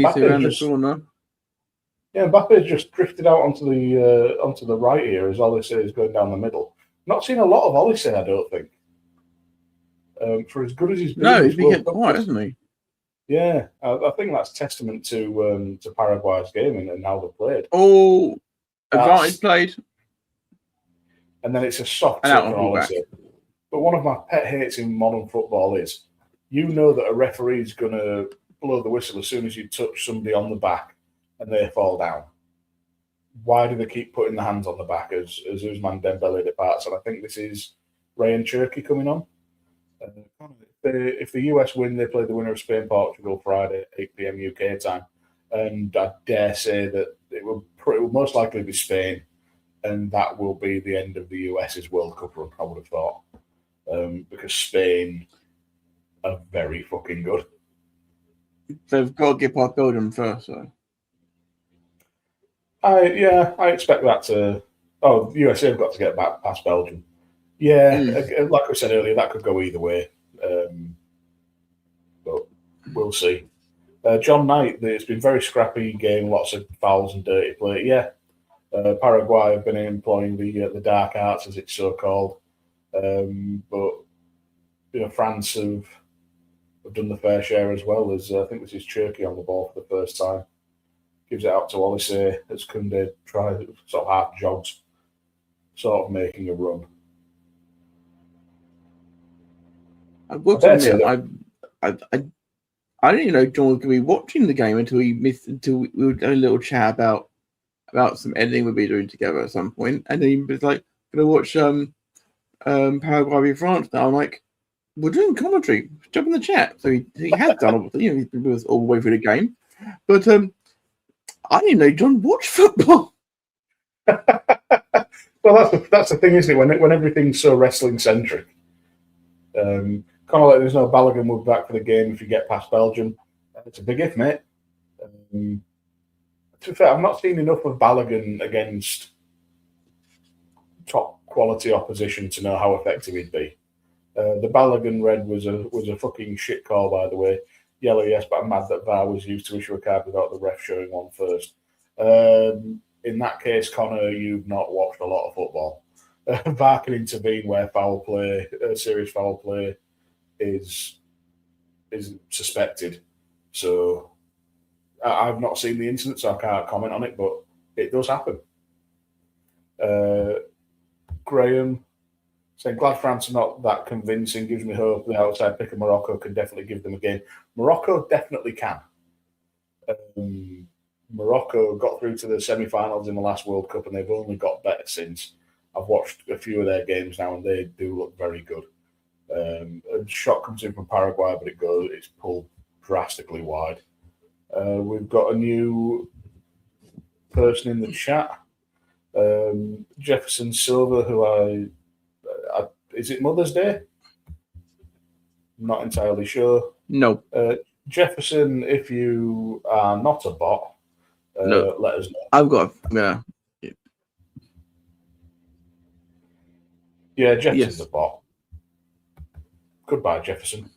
Mbappe's just drifted out onto the right here as Olise is going down the middle. Not seen a lot of Olise, I don't think. For as good as he's been. No, he's been getting quiet, hasn't he? Yeah, I think that's testament to Paraguay's game and how they played. Oh, advantage played. And then it's a soft touch on Olise. But one of my pet hates in modern football is, you know that a referee's going to blow the whistle as soon as you touch somebody on the back and they fall down. Why do they keep putting the hands on the back as Ousmane Dembele departs? And I think this is Ryan Cherky coming on. If the US win, they play the winner of Spain-Portugal Friday, 8 p.m. UK time. And I dare say that it will most likely be Spain. And that will be the end of the US's World Cup run, I would have thought. Because Spain are very fucking good. They've got to get past Belgium first, though. I expect that to. Oh, the USA have got to get back past Belgium. Yeah, like I said earlier, that could go either way. But we'll see. John Knight, it's been a very scrappy game, lots of fouls and dirty play. Yeah, Paraguay have been employing the dark arts, as it's so called. But France have done the fair share as well. As I think this is Cherky on the ball for the first time. Gives it out to Olise as Kunde tries sort of half jogs, sort of making a run. I will admit, I didn't even know John was going to be watching the game until we were having a little chat about some editing we'll be doing together at some point, and then he was like, "Going to watch Paraguay v France now." I'm like, "We're doing commentary. Jump in the chat." So he has done, obviously. He's been with us all the way through the game, but I didn't know John watched football. Well, that's the thing, isn't it? When everything's so wrestling centric, kind of like there's no Balogun will be back for the game if you get past Belgium. It's a big if, mate. To be fair, I've not seen enough of Balogun against top quality opposition to know how effective he'd be. The Balogun red was a fucking shit call, by the way. Yellow, yes, but I'm mad that VAR was used to issue a card without the ref showing one first. In that case, Connor, you've not watched a lot of football. VAR can intervene where foul play, serious foul play, is suspected. So I've not seen the incident, so I can't comment on it, but it does happen. Graham saying, glad France are not that convincing, gives me hope the outside pick of Morocco can definitely give them a game. Morocco definitely can. Morocco got through to the semi-finals in the last World Cup, and they've only got better since. I've watched a few of their games now, and they do look very good. A shot comes in from Paraguay, but it's pulled drastically wide. We've got a new person in the chat, Jefferson Silva, who is it Mother's Day? I'm not entirely sure. No. Jefferson, if you are not a bot, No. let us know. I've got Yeah, Jefferson's a bot. Goodbye, Jefferson.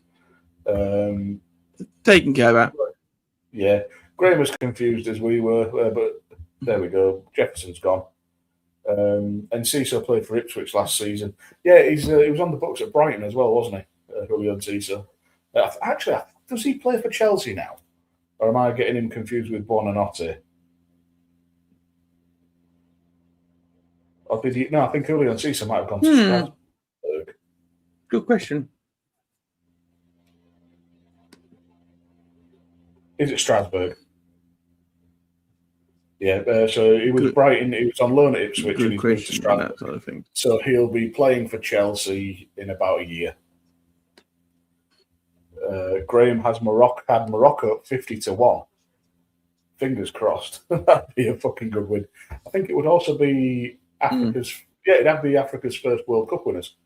Taken care of. Yeah, Graham was confused as we were, but there we go. Jefferson's gone. And Ciso played for Ipswich last season. Yeah, he was on the books at Brighton as well, wasn't he? Julian Ciso. Actually, does he play for Chelsea now? Or am I getting him confused with Buonanotte? Or did he? No, I think Julian Ciso might have gone to Strasbourg. Good question. Is it Strasbourg? Yeah, so he was Brighton. He was on loan at Ipswich and he's moved to Strasbourg. That sort of thing. So he'll be playing for Chelsea in about a year. Graham had Morocco 50-1. Fingers crossed. That'd be a fucking good win. I think it would also be Africa's. Yeah, it'd have to be Africa's first World Cup winners.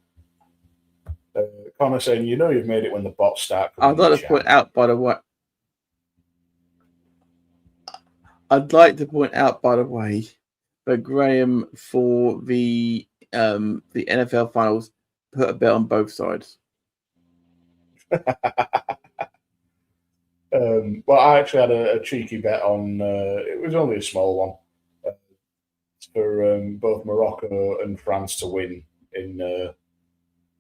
Connor saying, "You know, you've made it when the bots start." I'd like to point out, by the way. That Graham for the NFL finals put a bet on both sides. Well, I actually had a cheeky bet on. It was only a small one for both Morocco and France to win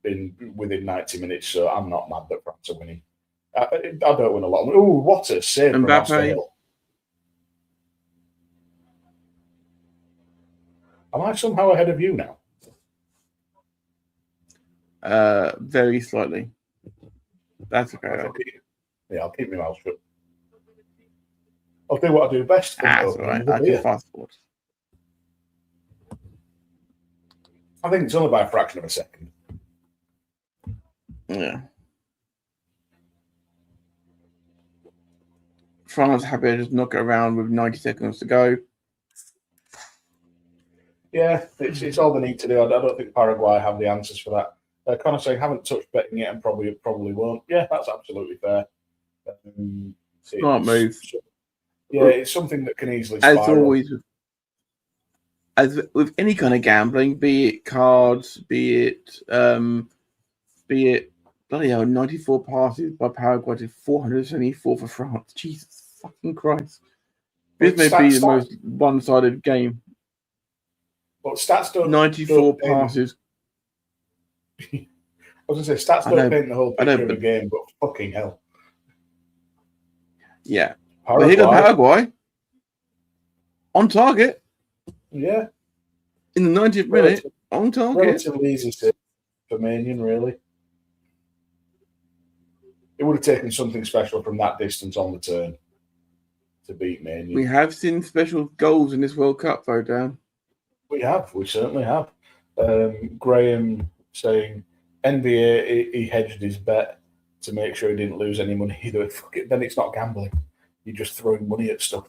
within 90 minutes. So I'm not mad that France are winning. I don't win a lot. Oh, what a save from Aston Hill! Am I somehow ahead of you now? Very slightly. That's okay. I'll keep my mouth shut. I'll do what I do best. That's all right. I can fast forward. I think it's only by a fraction of a second. Yeah. France happy to just knock it around with 90 seconds to go. Yeah, it's all they need to do. I don't think Paraguay have the answers for that. Connor saying, haven't touched betting yet and probably won't. Yeah, that's absolutely fair. Smart move. Yeah, it's something that can easily spiral. As always, as with any kind of gambling, be it cards, be it bloody hell, 94 passes by Paraguay to 474 for France. Jesus fucking Christ. This may be the most one-sided game. But stats don't. 94 passes. I was going to say, stats don't paint the whole picture of the game, but fucking hell. Yeah. But he got Paraguay on target. Yeah. In the 90th minute, on target. Relatively easy for Manion, really. It would have taken something special from that distance on the turn to beat Manion. We have seen special goals in this World Cup, though, Dan. We certainly have. Graham saying NBA, he hedged his bet to make sure he didn't lose any money either. Fuck it, then it's not gambling. You're just throwing money at stuff.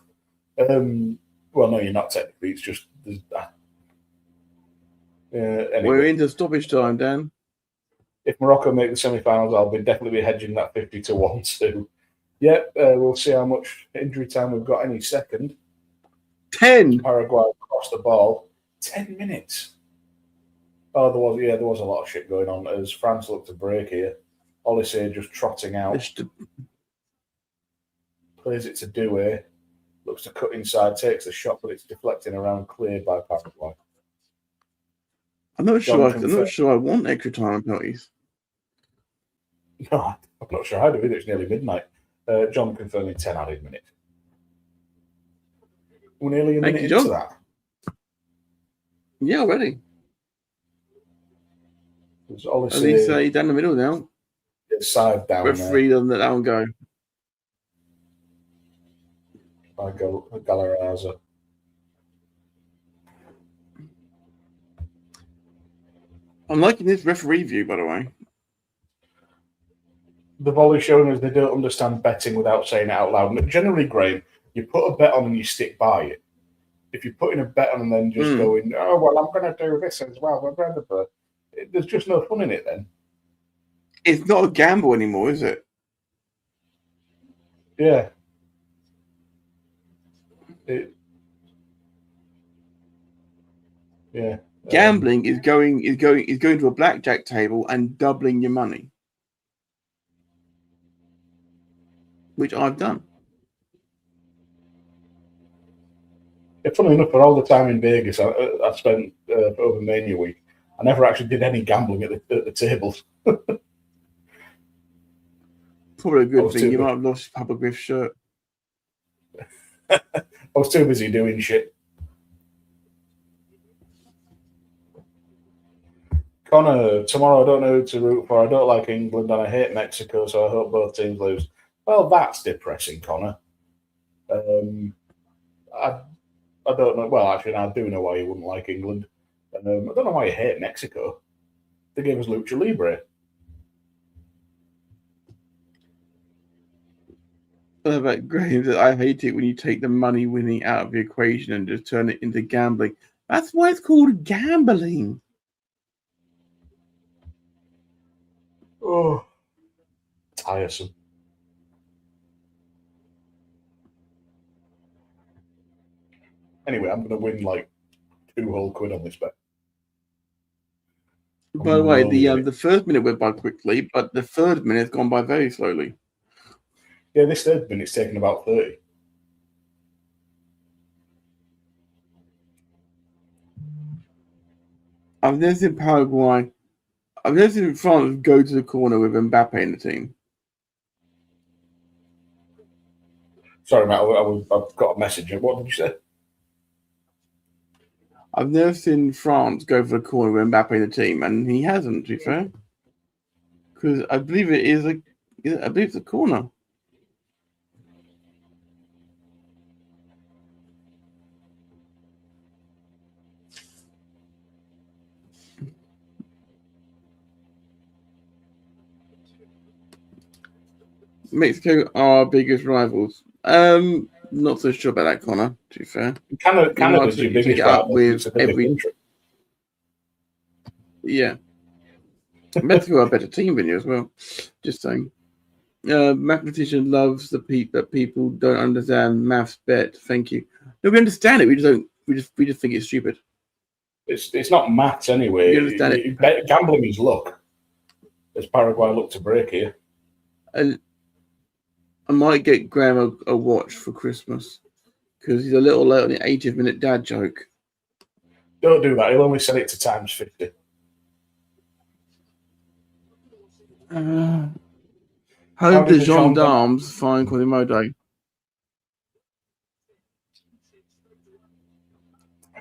Well, no, you're not technically. It's just there's that. Anyway. We're into stoppage time, Dan. If Morocco make the semi-finals, I'll definitely be hedging that 50-1 too. Yep, we'll see how much injury time we've got any second. 10. Paraguay across the ball. 10 minutes. Oh, there was a lot of shit going on as France looked to break here. Olysee just trotting out. Plays it to Doué. Looks to cut inside, takes the shot, but it's deflecting around, cleared by Paraguay. I'm not sure I want extra time penalties. No, I'm not sure I do either. It's nearly midnight. John confirming 10 added minutes. We're nearly a minute into that. Yeah, already. At least down the middle now. It's side down referee doesn't let that one go. By Galeraza. I'm liking this referee view, by the way. The Volley showing us they don't understand betting without saying it out loud. But generally, Graham, you put a bet on and you stick by it. If you're putting a bet on and then just going, oh, well, I'm going to do this as well. There's just no fun in it then. It's not a gamble anymore, is it? Yeah. Yeah. Gambling is going to a blackjack table and doubling your money, which I've done. Yeah, funny enough, for all the time in Vegas I spent over Mania week, I never actually did any gambling at the tables. Probably a good thing. You might have lost your Papa Griff shirt. I was too busy doing shit. Connor, tomorrow I don't know who to root for. I don't like England and I hate Mexico, so I hope both teams lose. Well, that's depressing, Connor. I don't know. Well, actually, I do know why you wouldn't like England. I don't know why you hate Mexico. They gave us Lucha Libre. But Graham, I hate it when you take the money winning out of the equation and just turn it into gambling. That's why it's called gambling. Oh, tiresome. Anyway, I'm going to win like £2 whole on this bet. By the way, the first minute went by quickly, but the third minute's gone by very slowly. Yeah, this third minute's taken about 30. I've never seen Paraguay. I've never seen France go to the corner with Mbappe in the team. Sorry, Matt, I've got a message. What did you say? I've never seen France go for the corner with Mbappe in the team, and he hasn't, to be fair. Because I believe it's a corner. Mexico are our biggest rivals. Not so sure about that, Connor, to be fair. Canada's your biggest rival with every country. Yeah. Mexico are a better team than you as well. Just saying. Mathematician loves that people don't understand maths bet. Thank you. No, we understand it. We just don't. We just think it's stupid. It's not maths anyway. You understand it. Gambling is luck. As Paraguay look to break here. And I might get Graham a watch for Christmas because he's a little late on the 80th minute dad joke. Don't do that. He'll only set it to times 50. How did the gendarmes find Quasimodo?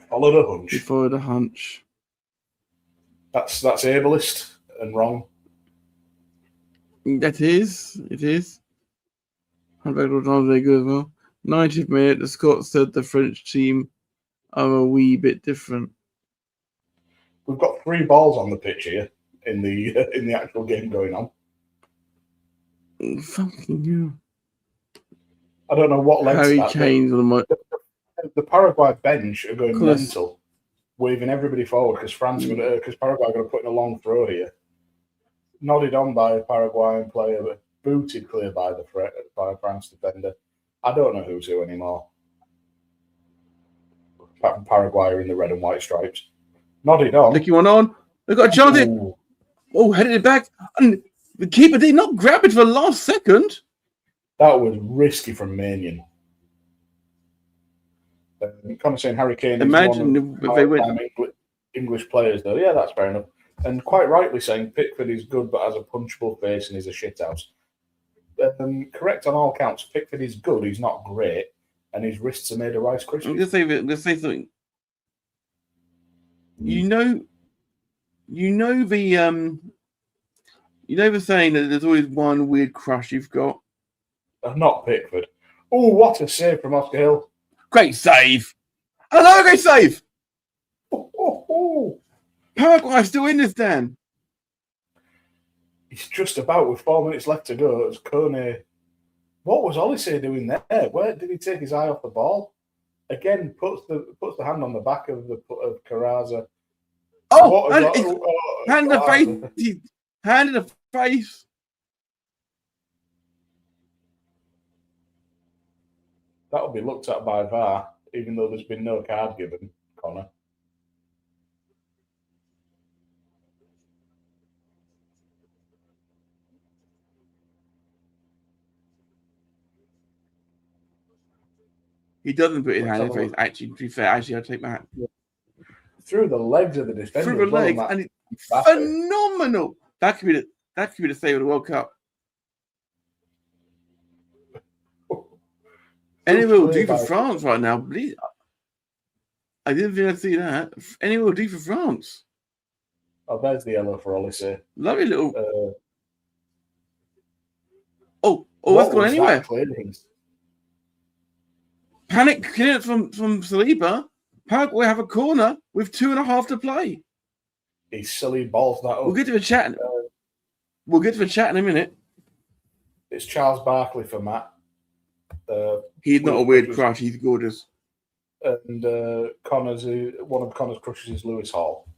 Followed a hunch. He followed a hunch. That's ableist and wrong. It is. 100 times very good as well. 90th minute, the Scots said the French team are a wee bit different. We've got 3 balls on the pitch here in the actual game going on. Fucking you. I don't know what length Harry Kane's on the Paraguay bench are going mental, waving everybody forward because Paraguay are going to put in a long throw here. Nodded on by a Paraguayan player, but booted clear by a France defender. I don't know who's who anymore. Apart from Paraguay are in the red and white stripes. Nodded on. Nicky one on. They've got a chance. Oh, headed it back. And the keeper did not grab it for the last second. That was risky from Manion. Kind of saying Harry Kane. Imagine if they went. English players, though. Yeah, that's fair enough. And quite rightly saying Pickford is good, but has a punchable face and is a shithouse. Correct on all counts. Pickford is good. He's not great, and his wrists are made of Rice Krispies. I'm gonna say something. You know the saying that there's always one weird crush you've got. Not Pickford. Oh, what a save from Oscar Hill! Great save! Another great save! Oh. Paraguay still in this, Dan. He's just about with 4 minutes left to go. It's Konor. What was Olise doing there? Where did he take his eye off the ball? Again, puts the hand on the back of Carraza. Hand in the face. Hand in the face. That'll be looked at by VAR, even though there's been no card given, Konor. He doesn't put his hand in his face. Actually, to be fair, I'll take my hand. Through the legs of the defender. Through the legs, and it's phenomenal. That could be the save of the World Cup. Anyway, will do for France right now. Please. I didn't think I'd see that. Anyway, will do for France. Oh, there's the yellow for Olise. Lovely little. That's gone anywhere. Panic clearance from Saliba. Paraguay have a corner with 2.5 to play. He silly balls that up. We'll get to the chat. We'll get to the chat in a minute. It's Charles Barkley for Matt. He's not a weird crush. He's gorgeous. And one of Connor's crushes is Lewis Hall.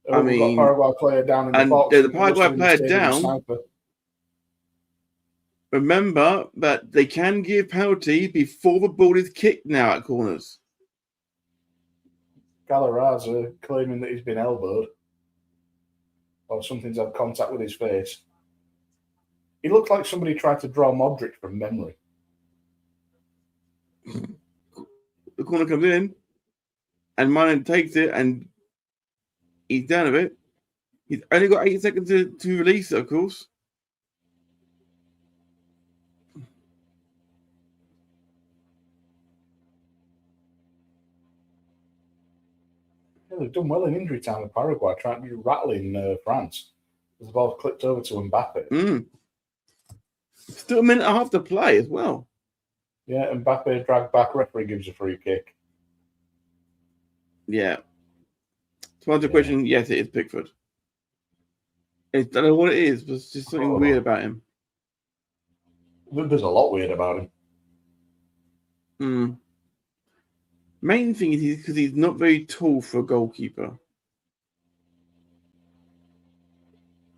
We've got Paraguay player down in the box. The Paraguay player down. Sniper. Remember that they can give penalty before the ball is kicked now at corners. Gallarza claiming that he's been elbowed or something's had contact with his face. He looked like somebody tried to draw Modric from memory. The corner comes in and Mane takes it and he's down a bit. He's only got 8 seconds to release it, of course. They've done well in injury time with Paraguay, trying to be rattling France. The ball clipped over to Mbappe. Still a minute and a half to play as well. Yeah, Mbappe dragged back. Referee gives a free kick. Yeah. To answer the question, yes, it is Pickford. I don't know what it is, but it's just something weird about him. There's a lot weird about him. Main thing is because he's not very tall for a goalkeeper.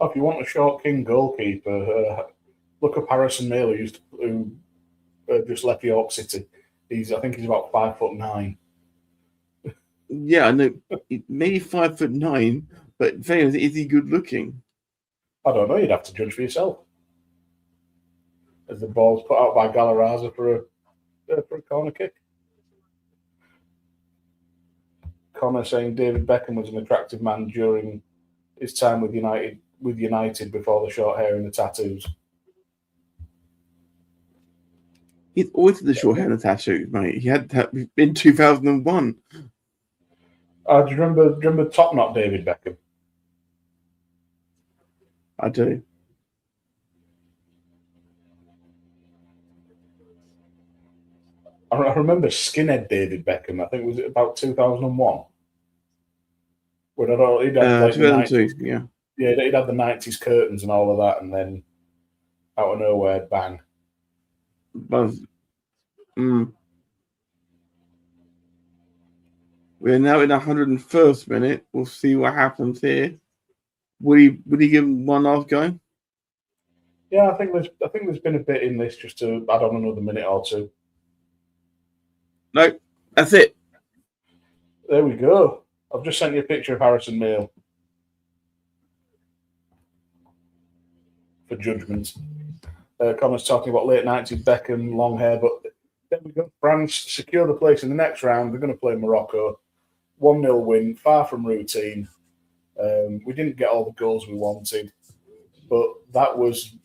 If you want a short king goalkeeper, look up Harrison Miller, who just left York City. I think he's about 5'9". Yeah, I know. Maybe 5'9", but is he good looking? I don't know. You'd have to judge for yourself. As the ball's put out by Gallarza for a corner kick. Konor saying David Beckham was an attractive man during his time with United before the short hair and the tattoos. He's always had the short hair and the tattoos, mate. He had that in 2001. Do you remember Top Knot David Beckham? I do. I remember Skinhead David Beckham. I think was it about 2001. When he'd had 2002, yeah. Yeah, he'd had the 90s curtains and all of that, and then out of nowhere, bang. We're now in the 101st minute. We'll see what happens here. Would he give him one last go? Yeah, I think there's been a bit in this just to add on another minute or two. No, that's it. There we go. I've just sent you a picture of Harrison Mail for judgment. Connor's talking about late 90s Beckham, long hair, but there we go. France secure the place in the next round. They're going to play Morocco. 1-0 win, far from routine. We didn't get all the goals we wanted, but that was...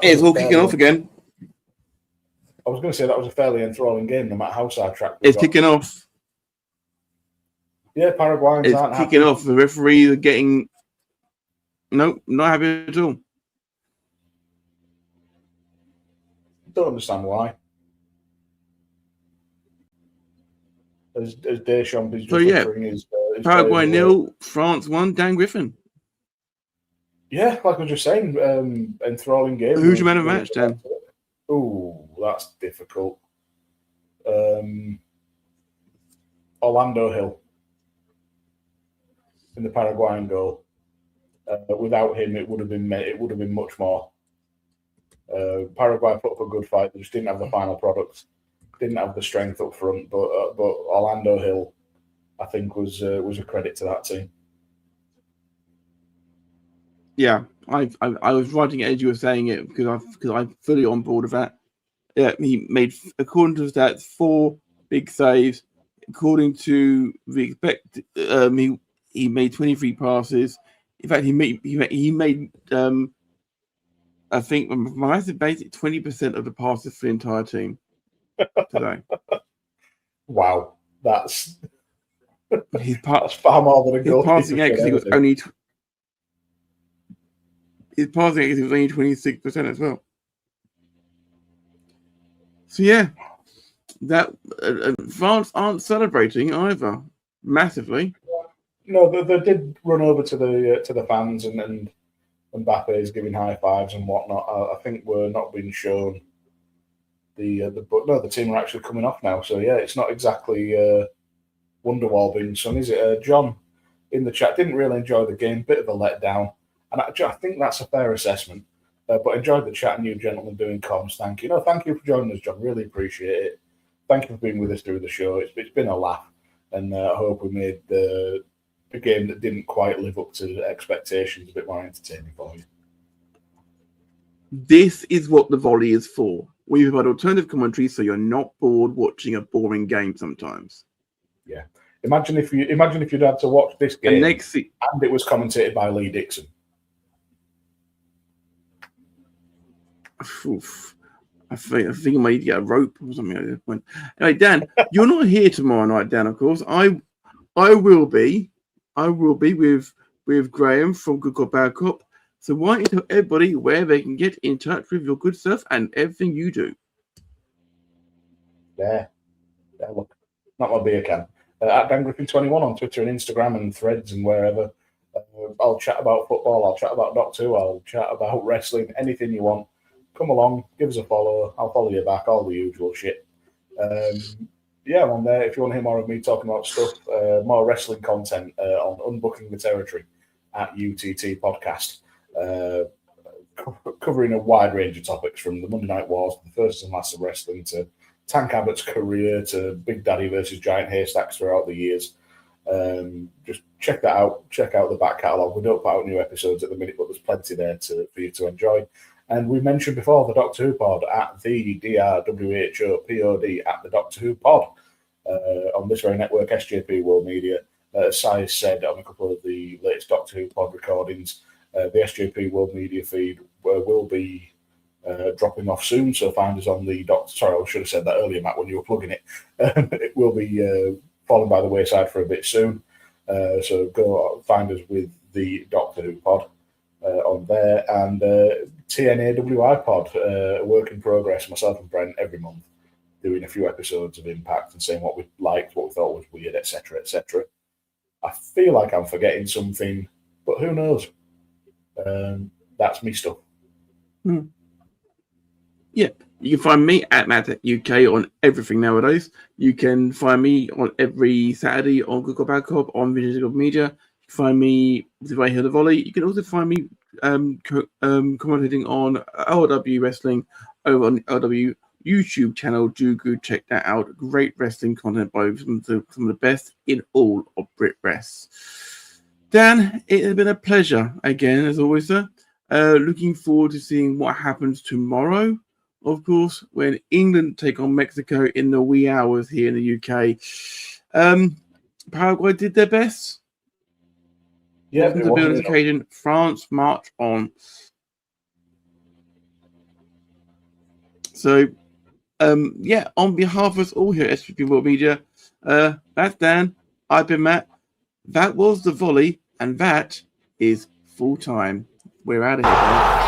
It's all kicking off again. I was going to say that was a fairly enthralling game, no matter how sidetracked It's kicking off. Yeah, Paraguayans aren't kicking happy. off. The referees are getting... No, not happy at all. Don't understand why. As Deschamps is just offering his Paraguay 0, France 1, Dan Griffin. Yeah, like I was just saying, enthralling game. Who's your man of the match, Dan? Oh, that's difficult. Orlando Hill in the Paraguayan goal. Without him, it would have been much more. Paraguay put up a good fight. They just didn't have the final product, didn't have the strength up front. But Orlando Hill, I think, was a credit to that team. Yeah, I was writing it as you were saying it because I'm fully on board with that. Yeah, he made, according to the stats, 4 big saves. According to the expect, he made 23 passes. In fact, he made I think my basic 20% of the passes for the entire team today. Wow, that's that's far more than a goal. His passing accuracy was only 26% as well. So yeah, that France aren't celebrating either massively. No, they did run over to the fans and Mbappe is giving high fives and whatnot. I think we're not being shown the team are actually coming off now. So yeah, it's not exactly Wonderwall being sung, is it? John in the chat didn't really enjoy the game, bit of a letdown, and I think that's a fair assessment. But enjoyed the chat and you gentlemen doing comms. Thank you. No, thank you for joining us, John. Really appreciate it. Thank you for being with us through the show. It's been a laugh, and I hope we made the game that didn't quite live up to expectations a bit more entertaining for you. This is what the Volley is for. We provide alternative commentary so you're not bored watching a boring game sometimes. Yeah. Imagine if you'd had to watch this game and it was commentated by Lee Dixon. Oof. I think I might get a rope or something at this point. Anyway, Dan, you're not here tomorrow night, Dan, of course. I will be. with Graham from Good Cop Bad Cop. So why don't you tell everybody where they can get in touch with your good stuff and everything you do? Yeah, look, not my beer can. At Dan Griffin 21 on Twitter and Instagram and Threads and wherever. I'll chat about football. I'll chat about Doctor Who. I'll chat about wrestling. Anything you want. Come along, give us a follow. I'll follow you back. All the usual shit. Yeah, I'm on there. If you want to hear more of me talking about stuff, more wrestling content on Unbooking the Territory at UTT Podcast, covering a wide range of topics from the Monday Night Wars, the first and last of wrestling, to Tank Abbott's career, to Big Daddy versus Giant Haystacks throughout the years. Just check that out. Check out the back catalogue. We don't put out new episodes at the minute, but there's plenty there for you to enjoy. And we mentioned before the Doctor Who pod at the DRWHOPOD at the Doctor Who pod on this very network, SJP World Media. As Sai said on a couple of the latest Doctor Who pod recordings, the SJP World Media feed will be dropping off soon. So find us on the Doctor. Sorry, I should have said that earlier, Matt, when you were plugging it. It will be falling by the wayside for a bit soon. So go find us with the Doctor Who pod on there, and TNAWI pod, a work in progress. Myself and Brent every month doing a few episodes of Impact and saying what we liked, what we thought was weird, etc., etc. I feel like I'm forgetting something, but who knows? That's me stuff. Yeah, you can find me at Matt.UK on everything nowadays. You can find me on every Saturday on Good Cop Bad Cop on Video Media. You can find me if I hear the Volley. You can also find me commentating on LW Wrestling over on the LW YouTube channel. Do go check that out. Great wrestling content by some of the best in all of Brit Rest. Dan, it has been a pleasure again, as always, sir. Looking forward to seeing what happens tomorrow, of course, when England take on Mexico in the wee hours here in the UK. Paraguay did their best. Yeah, Wasn't to be on this occasion. France march on. So, yeah, on behalf of us all here at SJP World Media, that's Dan. I've been Matt. That was the volley, and that is full time. We're out of here.